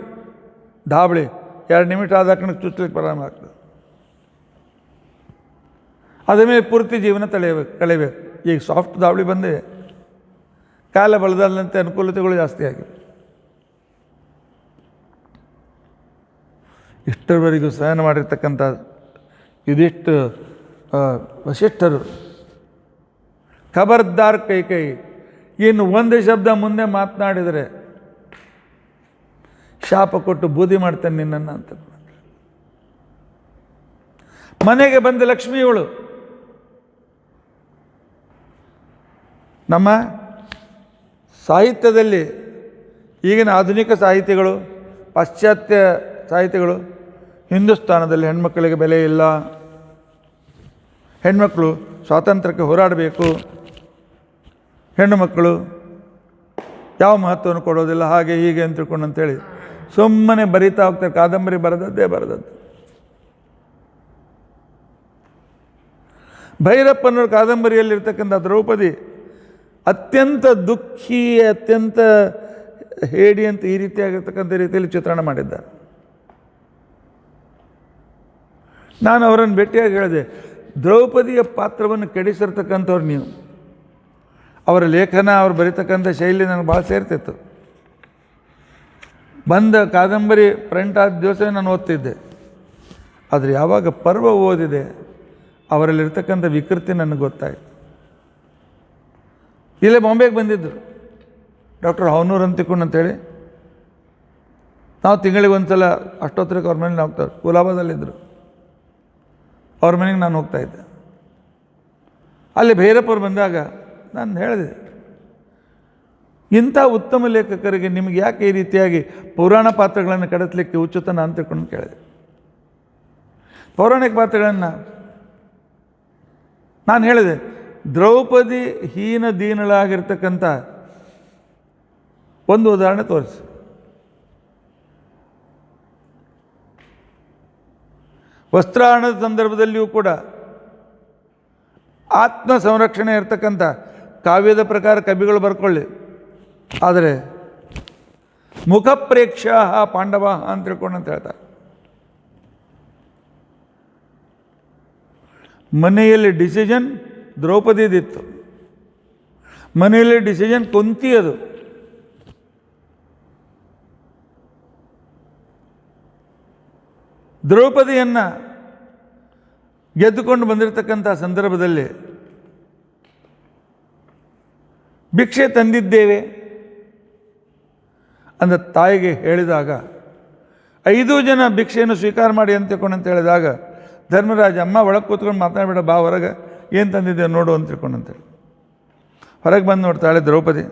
ಧಾಬಳಿ 2 ನಿಮಿಷ ಆದ ಚುಚ್ಚಲಿಕ್ಕೆ ಪ್ರಾರಂಭ ಆಗ್ತದೆ. ಅದ ಮೇಲೆ ಪೂರ್ತಿ ಜೀವನ ಕಳೆಯಬೇಕು. ಈಗ ಸಾಫ್ಟ್ ಧಾಬಳಿ ಬಂದಿದೆ, ಕಾಲ ಬಲದಲ್ಲಂತೆ ಅನುಕೂಲತೆಗಳು ಜಾಸ್ತಿ ಆಗಿವೆ. ಇಷ್ಟರವರೆಗೂ ಸಹನ ಮಾಡಿರ್ತಕ್ಕಂಥ ವಸಿಷ್ಠರು ಖಬರ್ದಾರ್ ಕೈ ಇನ್ನು ಒಂದು ಶಬ್ದ ಮುಂದೆ ಮಾತನಾಡಿದರೆ ಶಾಪ ಕೊಟ್ಟು ಬೂದಿ ಮಾಡ್ತೇನೆ ನಿನ್ನನ್ನು ಅಂತ. ಮನೆಗೆ ಬಂದ ಲಕ್ಷ್ಮಿಯವಳು ನಮ್ಮ ಸಾಹಿತ್ಯದಲ್ಲಿ ಈಗಿನ ಆಧುನಿಕ ಸಾಹಿತಿಗಳು ಪಾಶ್ಚಾತ್ಯ ಸಾಹಿತಿಗಳು ಹಿಂದೂಸ್ತಾನದಲ್ಲಿ ಹೆಣ್ಮಕ್ಕಳಿಗೆ ಬೆಲೆ ಇಲ್ಲ, ಹೆಣ್ಮಕ್ಕಳು ಸ್ವಾತಂತ್ರ್ಯಕ್ಕೆ ಹೋರಾಡಬೇಕು, ಹೆಣ್ಣು ಮಕ್ಕಳು ಯಾವ ಮಹತ್ವವನ್ನು ಕೊಡೋದಿಲ್ಲ, ಹಾಗೆ ಹೀಗೆ ಅಂತ ತಿಳ್ಕೊಂಡು ಅಂತೇಳಿ ಸುಮ್ಮನೆ ಬರೀತಾ ಹೋಗ್ತಾರೆ. ಕಾದಂಬರಿ ಬರೆದದ್ದೇ ಬರೆದದ್ದು. ಭೈರಪ್ಪನವ್ರ ಕಾದಂಬರಿಯಲ್ಲಿರ್ತಕ್ಕಂಥ ದ್ರೌಪದಿ ಅತ್ಯಂತ ದುಃಖಿ, ಅತ್ಯಂತ ಹೇಡಿ ಅಂತ ಈ ರೀತಿಯಾಗಿರ್ತಕ್ಕಂಥ ರೀತಿಯಲ್ಲಿ ಚಿತ್ರಣ ಮಾಡಿದ್ದಾರೆ. ನಾನು ಅವರನ್ನು ಭೇಟಿಯಾಗಿ ಹೇಳಿದೆ, ದ್ರೌಪದಿಯ ಪಾತ್ರವನ್ನು ಕೆಡಿಸಿರ್ತಕ್ಕಂಥವ್ರು ನೀವು. ಅವರ ಲೇಖನ, ಅವ್ರು ಬರೀತಕ್ಕಂಥ ಶೈಲಿ ನನಗೆ ಭಾಳ ಸೇರ್ತಿತ್ತು. ಬಂದ ಕಾದಂಬರಿ ಪ್ರಿಂಟ್ ಆದ ದಿವಸ ನಾನು ಓದ್ತಿದ್ದೆ. ಆದರೆ ಯಾವಾಗ ಪರ್ವ ಓದಿದೆ ಅವರಲ್ಲಿರ್ತಕ್ಕಂಥ ವಿಕೃತಿ ನನಗೆ ಗೊತ್ತಾಯಿತು. ಇಲ್ಲೇ ಬಾಂಬೆಗೆ ಬಂದಿದ್ದರು ಡಾಕ್ಟರ್ ಹವನೂರ್ ಅಂತಿಕೊಂಡು ಅಂತೇಳಿ. ನಾವು ತಿಂಗಳಿಗೆ ಒಂದು ಸಲ ಅಷ್ಟೊತ್ತರಕ್ಕೆ ಅವ್ರ ಮನೇಲಿ ಹೋಗ್ತಾರೆ. ಕುಲಾಬಾದಲ್ಲಿದ್ದರು, ಅವ್ರ ಮನೆಗೆ ನಾನು ಹೋಗ್ತಾಯಿದ್ದೆ. ಅಲ್ಲಿ ಭೈರಪ್ಪರು ಬಂದಾಗ ನಾನು ಹೇಳಿದೆ, ಇಂಥ ಉತ್ತಮ ಲೇಖಕರಿಗೆ ನಿಮಗೆ ಯಾಕೆ ಈ ರೀತಿಯಾಗಿ ಪೌರಾಣ ಪಾತ್ರಗಳನ್ನು ಕಡಿಸ್ಲಿಕ್ಕೆ ಉಚಿತನ ಅಂತ ತಿಳ್ಕೊಂಡು ಕೇಳಿದೆ. ಪೌರಾಣಿಕ ಪಾತ್ರಗಳನ್ನು ನಾನು ಹೇಳಿದೆ, ದ್ರೌಪದಿ ಹೀನ ದೀನಳಾಗಿರ್ತಕ್ಕಂಥ ಒಂದು ಉದಾಹರಣೆ ತೋರಿಸಿ. ವಸ್ತ್ರಾಹರಣದ ಸಂದರ್ಭದಲ್ಲಿಯೂ ಕೂಡ ಆತ್ಮ ಸಂರಕ್ಷಣೆ ಇರ್ತಕ್ಕಂಥ ಕಾವ್ಯದ ಪ್ರಕಾರ ಕವಿಗಳು ಬರ್ಕೊಳ್ಳಿ, ಆದರೆ ಮುಖಪ್ರೇಕ್ಷ ಪಾಂಡವ ಅಂತ ತಿಳ್ಕೊಂಡು ಅಂತ ಹೇಳ್ತಾರೆ. ಮನೆಯಲ್ಲಿ ಡಿಸಿಷನ್ ದ್ರೌಪದಿದಿತ್ತು, ಮನೆಯಲ್ಲಿ ಡಿಸಿಷನ್ ಕುಂತಿಯದು. ದ್ರೌಪದಿಯನ್ನು ಗೆದ್ದುಕೊಂಡು ಬಂದಿರತಕ್ಕಂಥ ಸಂದರ್ಭದಲ್ಲಿ ಭಿಕ್ಷೆ ತಂದಿದ್ದೇವೆ ಅಂದ ತಾಯಿಗೆ ಹೇಳಿದಾಗ 5 ಜನ ಭಿಕ್ಷೆಯನ್ನು ಸ್ವೀಕಾರ ಮಾಡಿ ಅಂತ ತಿಳ್ಕೊಂಡು ಅಂತ ಹೇಳಿದಾಗ ಧರ್ಮರಾಜ, ಅಮ್ಮ ಒಳಗೆ ಕೂತ್ಕೊಂಡು ಮಾತನಾಡಬೇಡ, ಬಾ ಹೊರಗೆ, ಏನು ತಂದಿದ್ದೇವೆ ನೋಡು ಅಂತ ತಿಳ್ಕೊಂಡು ಅಂತೇಳಿ ಹೊರಗೆ ಬಂದು ನೋಡ್ತಾಳೆ ದ್ರೌಪದಿ.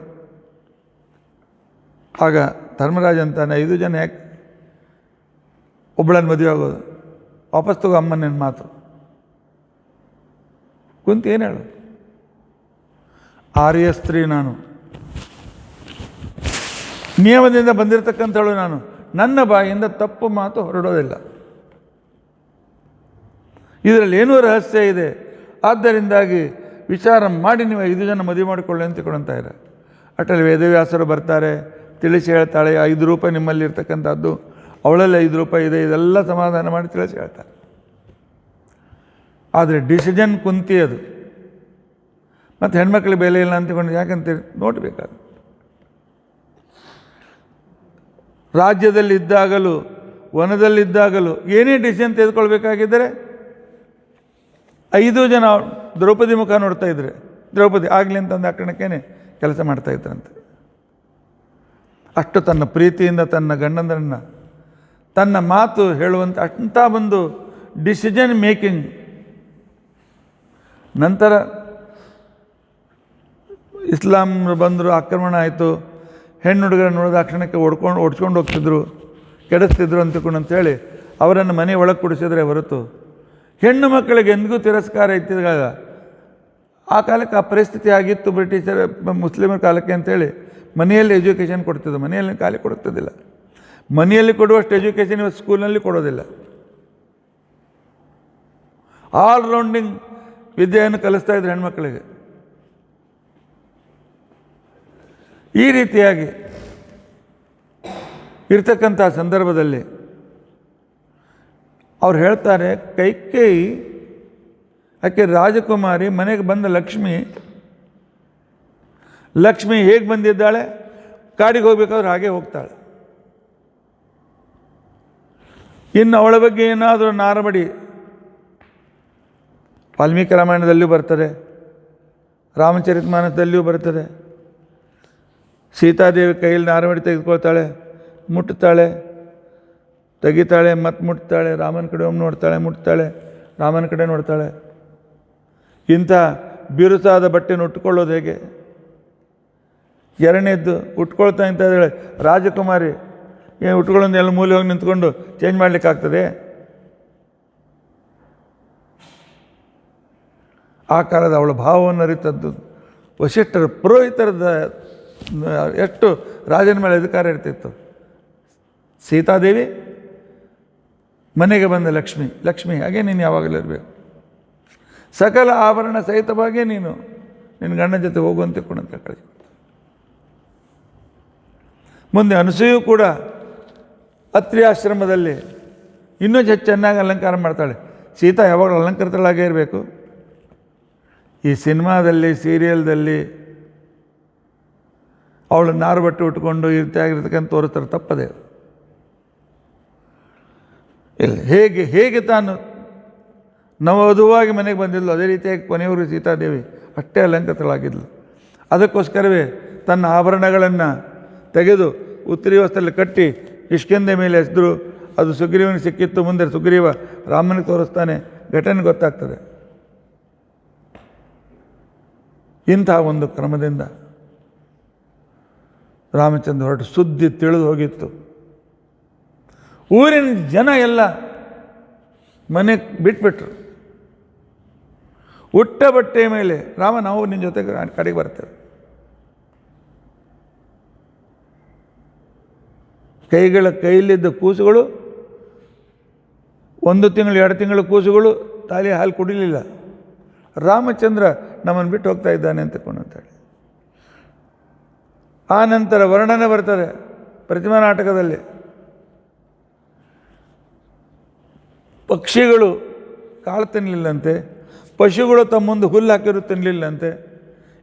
ಆಗ ಧರ್ಮರಾಜ ಅಂತಾನೆ, 5 ಜನ ಯಾಕೆ ಒಬ್ಬಳನ್ನು ಮದುವೆ ಆಗೋದು, ವಾಪಸ್ ತಗೋ ಅಮ್ಮನೇನು ಮಾತು. ಕುಂತು ಏನು ಹೇಳು, ಆರ್ಯ ಸ್ತ್ರೀ ನಾನು, ನಿಯಮದಿಂದ ಬಂದಿರತಕ್ಕಂಥವಳು ನಾನು, ನನ್ನ ಬಾಯಿಂದ ತಪ್ಪು ಮಾತು ಹೊರಡೋದಿಲ್ಲ, ಇದರಲ್ಲಿ ಏನೂ ರಹಸ್ಯ ಇದೆ, ಆದ್ದರಿಂದಾಗಿ ವಿಚಾರ ಮಾಡಿ ನೀವು 5 ಜನ ಮದುವೆ ಮಾಡಿಕೊಳ್ಳಿ ಅಂತ ತಿಳ್ಕೊಂತ ಇರ. ಅಟಲ್ಲಿ ವೇದವ್ಯಾಸರು ಬರ್ತಾರೆ, ತಿಳಿಸಿ ಹೇಳ್ತಾಳೆ, 5 ರೂಪಾಯಿ ನಿಮ್ಮಲ್ಲಿ ಇರ್ತಕ್ಕಂಥದ್ದು, ಅವಳಲ್ಲಿ 5 ರೂಪಾಯಿ ಇದೆ, ಇದೆಲ್ಲ ಸಮಾಧಾನ ಮಾಡಿ ತಿಳಿಸಿ ಹೇಳ್ತಾರೆ. ಆದರೆ ಡಿಸಿಷನ್ ಕುಂತಿ ಅದು. ಮತ್ತು ಹೆಣ್ಮಕ್ಳಿಗೆ ಬೆಲೆ ಇಲ್ಲ ಅಂತಕೊಂಡು ಯಾಕಂತೀರಿ ನೋಡಬೇಕಾದ್ರೆ. ರಾಜ್ಯದಲ್ಲಿದ್ದಾಗಲೂ ವನದಲ್ಲಿದ್ದಾಗಲೂ ಏನೇ ಡಿಸಿಷನ್ ತೆಗೆದುಕೊಳ್ಬೇಕಾಗಿದ್ದರೆ 5 ಜನ ದ್ರೌಪದಿ ಮುಖ ನೋಡ್ತಾ ಇದ್ರೆ ದ್ರೌಪದಿ ಆಗಲಿ ಅಂತಂದು ಆ ಕಣಕ್ಕೇನೆ ಕೆಲಸ ಮಾಡ್ತಾಯಿದ್ರಂತೆ. ಅಷ್ಟು ತನ್ನ ಪ್ರೀತಿಯಿಂದ ತನ್ನ ಗಂಡಂದರನ್ನು ತನ್ನ ಮಾತು ಹೇಳುವಂಥ ಅಂಥ ಒಂದು ಡಿಸಿಷನ್ ಮೇಕಿಂಗ್. ನಂತರ ಇಸ್ಲಾಂ ಬಂದರು, ಆಕ್ರಮಣ ಆಯಿತು, ಹೆಣ್ಣು ಹುಡುಗರ ನೋಡಿದ ಆ ಕ್ಷಣಕ್ಕೆ ಓಡಿಸ್ಕೊಂಡು ಹೋಗ್ತಿದ್ರು, ಕೆಡಿಸ್ತಿದ್ರು ಅಂತೇಳಿ ಅವರನ್ನು ಮನೆ ಒಳಗೆ ಕುಡಿಸಿದ್ರೆ ಹೊರತು ಹೆಣ್ಣು ಮಕ್ಕಳಿಗೆ ಎಂದಿಗೂ ತಿರಸ್ಕಾರ ಇತ್ತಿದಾಗ ಆ ಕಾಲಕ್ಕೆ ಆ ಪರಿಸ್ಥಿತಿ ಆಗಿತ್ತು. ಬ್ರಿಟಿಷರ ಮುಸ್ಲಿಮರ ಕಾಲಕ್ಕೆ ಅಂತೇಳಿ ಮನೆಯಲ್ಲಿ ಎಜುಕೇಷನ್ ಕೊಡ್ತಿದ್ದು, ಮನೆಯಲ್ಲಿ ಖಾಲಿ ಕೊಡ್ತಿದ್ದಿಲ್ಲ. ಮನೆಯಲ್ಲಿ ಕೊಡುವಷ್ಟು ಎಜುಕೇಷನ್ ಇವತ್ತು ಸ್ಕೂಲ್ನಲ್ಲಿ ಕೊಡೋದಿಲ್ಲ. ಆಲ್ರೌಂಡಿಂಗ್ ವಿದ್ಯೆಯನ್ನು ಕಲಿಸ್ತಾ ಇದ್ರು ಹೆಣ್ಮಕ್ಳಿಗೆ. ಈ ರೀತಿಯಾಗಿ ಇರ್ತಕ್ಕಂಥ ಸಂದರ್ಭದಲ್ಲಿ ಅವ್ರು ಹೇಳ್ತಾರೆ, ಕೈಕೇಯಿ ಆಕೆ ರಾಜಕುಮಾರಿ, ಮನೆಗೆ ಬಂದ ಲಕ್ಷ್ಮಿ ಹೇಗೆ ಬಂದಿದ್ದಾಳೆ, ಕಾಡಿಗೆ ಹೋಗ್ಬೇಕಾದ್ರೆ ಹಾಗೆ ಹೋಗ್ತಾಳೆ. ಇನ್ನು ಅವಳ ಬಗ್ಗೆ ಏನಾದರೂ ನಾರಬಡಿ ವಾಲ್ಮೀಕಿ ರಾಮಾಯಣದಲ್ಲಿಯೂ ಬರ್ತದೆ, ರಾಮಚರಿತಮಾನಸದಲ್ಲಿಯೂ ಬರ್ತದೆ. ಸೀತಾದೇವಿ ಕೈಯಲ್ಲಿ ನಾರಬಡಿ ತೆಗೆದುಕೊಳ್ತಾಳೆ, ಮುಟ್ತಾಳೆ, ತೆಗಿತಾಳೆ, ಮತ್ತೆ ಮುಟ್ತಾಳೆ, ರಾಮನ ಕಡೆ ಒಮ್ಮೆ ನೋಡ್ತಾಳೆ, ಮುಟ್ತಾಳೆ, ರಾಮನ ಕಡೆ ನೋಡ್ತಾಳೆ. ಇಂಥ ಬಿರುಸಾದ ಬಟ್ಟೆನ ಉಟ್ಕೊಳ್ಳೋದು ಹೇಗೆ? ಎರಡನೇದ್ದು ಉಟ್ಕೊಳ್ತಾ ಅಂತ ಹೇಳಿ ರಾಜಕುಮಾರಿ ಉಟ್ಕೊಳ್ಳೊಂದು ಎಲ್ಲ ಮೂಲೆ ಹೋಗಿ ನಿಂತ್ಕೊಂಡು ಚೇಂಜ್ ಮಾಡಲಿಕ್ಕಾಗ್ತದೆ? ಆ ಕಾಲದ ಅವಳ ಭಾವವನ್ನು ಅರಿತದ್ದು ವಶಿಷ್ಠರ ಪುರೋಹಿತರದ ಎಷ್ಟು ರಾಜನ ಮೇಲೆ ಅಧಿಕಾರ ಇರ್ತಿತ್ತು. ಸೀತಾದೇವಿ ಮನೆಗೆ ಬಂದ ಲಕ್ಷ್ಮಿ ಹಾಗೆ ನೀನು ಯಾವಾಗಲೂ ಇರಬೇಕು. ಸಕಲ ಆಭರಣ ಸಹಿತವಾಗಿಯೇ ನೀನು ನಿನ್ನ ಗಂಡನ ಜೊತೆ ಹೋಗುವಂತೆ ಕೊಡಂತ ಕಳಿಸಿ. ಮುಂದೆ ಅನಸೂಯು ಕೂಡ ಅತ್ರಿ ಆಶ್ರಮದಲ್ಲಿ ಇನ್ನೂ ಚೆನ್ನಾಗಿ ಅಲಂಕಾರ ಮಾಡ್ತಾಳೆ. ಸೀತಾ ಯಾವಾಗಲೂ ಅಲಂಕೃತಳಾಗೇ ಇರಬೇಕು. ಈ ಸಿನಿಮಾದಲ್ಲಿ ಸೀರಿಯಲ್ದಲ್ಲಿ ಅವಳು ನಾರು ಬಟ್ಟೆ ಉಟ್ಕೊಂಡು ಇರ್ತಾಗಿರ್ತಕ್ಕಂಥ ತೋರಿಸ್ತಾರೆ, ತಪ್ಪದೆ. ಇಲ್ಲ, ಹೇಗೆ ತಾನು ನವವಧುವಾಗಿ ಮನೆಗೆ ಬಂದಿದ್ಲು ಅದೇ ರೀತಿಯಾಗಿ ಕೊನೆಯವರು ಸೀತಾದೇವಿ ಅಷ್ಟೇ ಅಲಂಕೃತಳಾಗಿದ್ಲು. ಅದಕ್ಕೋಸ್ಕರವೇ ತನ್ನ ಆಭರಣಗಳನ್ನು ತೆಗೆದು ಉತ್ತರಿ ವಸ್ತ್ರದಲ್ಲಿ ಕಟ್ಟಿ ಕಿಷ್ಕಿಂಧೆ ಮೇಲೆ ಎಸೆದ್ರು. ಅದು ಸುಗ್ರೀವನಿಗೆ ಸಿಕ್ಕಿತ್ತು. ಮುಂದೆ ಸುಗ್ರೀವ ರಾಮನಿಗೆ ತೋರಿಸ್ತಾನೆ, ಘಟನೆ ಗೊತ್ತಾಗ್ತದೆ. ಇಂಥ ಒಂದು ಕ್ರಮದಿಂದ ರಾಮಚಂದ್ರ ಹೊರಟು ಸುದ್ದಿ ತಿಳಿದು ಹೋಗಿತ್ತು. ಊರಿನ ಜನ ಎಲ್ಲ ಮನೆ ಬಿಟ್ಬಿಟ್ರು. ಉಟ್ಟ ಬಟ್ಟೆಯ ಮೇಲೆ ರಾಮ, ನಾವು ನಿನ್ನ ಜೊತೆಗೆ ಕಡೆಗೆ ಬರ್ತೇವೆ. ಕೈಯಲ್ಲಿದ್ದ ಕೂಸುಗಳು 1 ತಿಂಗಳು 2 ತಿಂಗಳ ಕೂಸುಗಳು ತಾಲಿ ಹಾಲು ಕುಡಿಲಿಲ್ಲ. ರಾಮಚಂದ್ರ ನಮ್ಮನ್ನು ಬಿಟ್ಟು ಹೋಗ್ತಾ ಇದ್ದಾನೆ ಅಂತಕೊಂಡಂತೇಳಿ. ಆ ನಂತರ ವರ್ಣನೆ ಬರ್ತದೆ ಪ್ರತಿಮಾ ನಾಟಕದಲ್ಲಿ. ಪಕ್ಷಿಗಳು ಕಾಳು ತಿನ್ನಲಿಲ್ಲಂತೆ, ಪಶುಗಳು ತಮ್ಮ ಮುಂದೆ ಹುಲ್ಲು ಹಾಕಿರು ತಿನ್ನಲಿಲ್ಲಂತೆ.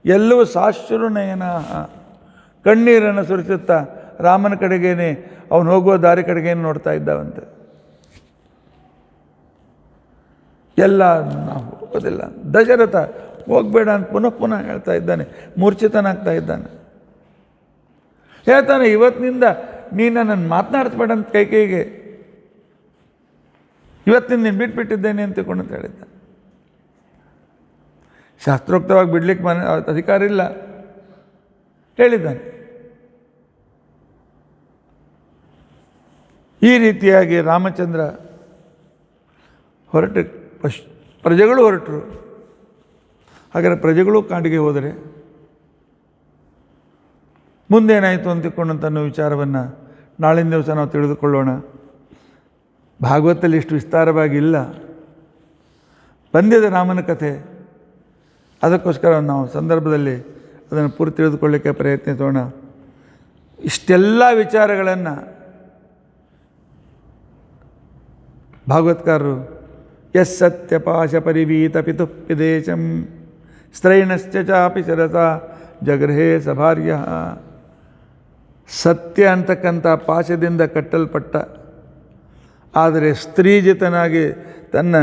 ಎಲ್ಲವೂ ಸಾಶ್ರು ನಯನ, ಕಣ್ಣೀರನ್ನು ಸುರಿಸುತ್ತಾ ರಾಮನ ಕಡೆಗೇನೆ, ಅವನು ಹೋಗುವ ದಾರಿ ಕಡೆಗೇನೆ ನೋಡ್ತಾ ಇದ್ದಾವಂತೆ. ಎಲ್ಲ ನಾವು ಹೋಗೋದಿಲ್ಲ. ದಶರಥ ಹೋಗಬೇಡ ಅಂತ ಪುನಃ ಹೇಳ್ತಾ ಇದ್ದಾನೆ, ಮೂರ್ಛಿತನಾಗ್ತಾ ಇದ್ದಾನೆ. ಹೇಳ್ತಾನೆ, ಇವತ್ತಿನಿಂದ ನೀನು ನನ್ನನ್ನು ಮಾತನಾಡಿಸ್ಬೇಡ ಅಂತ ಕೈಗೆ ಇವತ್ತಿನ ನೀನು ಬಿಟ್ಬಿಟ್ಟಿದ್ದೇನೆ ಅಂತ ಹೇಳಿದ್ದ. ಶಾಸ್ತ್ರೋಕ್ತವಾಗಿ ಬಿಡ್ಲಿಕ್ಕೆ ಅಧಿಕಾರ ಇಲ್ಲ ಹೇಳಿದ್ದಾನೆ. ಈ ರೀತಿಯಾಗಿ ರಾಮಚಂದ್ರ ಹೊರಟು ಪ್ರಜೆಗಳು ಹೊರಟರು. ಹಾಗಾದರೆ ಪ್ರಜೆಗಳು ಕಾಡಿಗೆ ಹೋದರೆ ಮುಂದೇನಾಯಿತು ಅಂತಿಕೊಂಡಂಥ ವಿಚಾರವನ್ನು ನಾಳಿನ ದಿವಸ ನಾವು ತಿಳಿದುಕೊಳ್ಳೋಣ. ಭಾಗವತದಲ್ಲಿ ಇಷ್ಟು ವಿಸ್ತಾರವಾಗಿ ಇಲ್ಲ, ಬಂದಿದೆ ರಾಮನ ಕಥೆ. ಅದಕ್ಕೋಸ್ಕರ ನಾವು ಸಂದರ್ಭದಲ್ಲಿ ಅದನ್ನು ಪೂರ್ತಿ ತಿಳಿದುಕೊಳ್ಳಿಕ್ಕೆ ಪ್ರಯತ್ನಿಸೋಣ. ಇಷ್ಟೆಲ್ಲ ವಿಚಾರಗಳನ್ನು ಭಾಗವತ್ಕಾರರು ಯಸ್ಸತ್ಯಪಾಶ ಪರಿವೀತ ಪಿತುಃಪಿದೇಶಂ ಸ್ತ್ರೈಣಶ್ಚ ಚಾಪಿ ಶರಸ ಜಗೃಹೇ ಸಭಾರ್ಯ. ಸತ್ಯ ಅಂತಕ್ಕಂಥ ಪಾಶದಿಂದ ಕಟ್ಟಲ್ಪಟ್ಟ, ಆದರೆ ಸ್ತ್ರೀಜಿತನಾಗಿ ತನ್ನ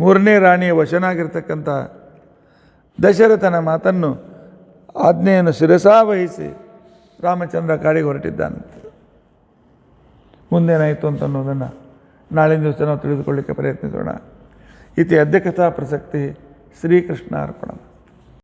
3ನೇ ರಾಣಿಯ ವಶನಾಗಿರ್ತಕ್ಕಂಥ ದಶರಥನ ಮಾತನ್ನು ಆಜ್ಞೆಯನ್ನು ಶಿರಸಾವಹಿಸಿ ರಾಮಚಂದ್ರ ಕಾಡಿಗೆ ಹೊರಟಿದ್ದಾನಂತೆ. ಮುಂದೇನಾಯಿತು ಅಂತನ್ನೋದನ್ನು ನಾಳಿನ ದಿವಸ ನಾವು ತಿಳಿದುಕೊಳ್ಳಿಕ್ಕೆ ಪ್ರಯತ್ನಿಸೋಣ. ಇತಿ ಅದ್ಯ ಕಥಾ ಪ್ರಸಕ್ತಿ. ಶ್ರೀಕೃಷ್ಣ ಅರ್ಪಣ.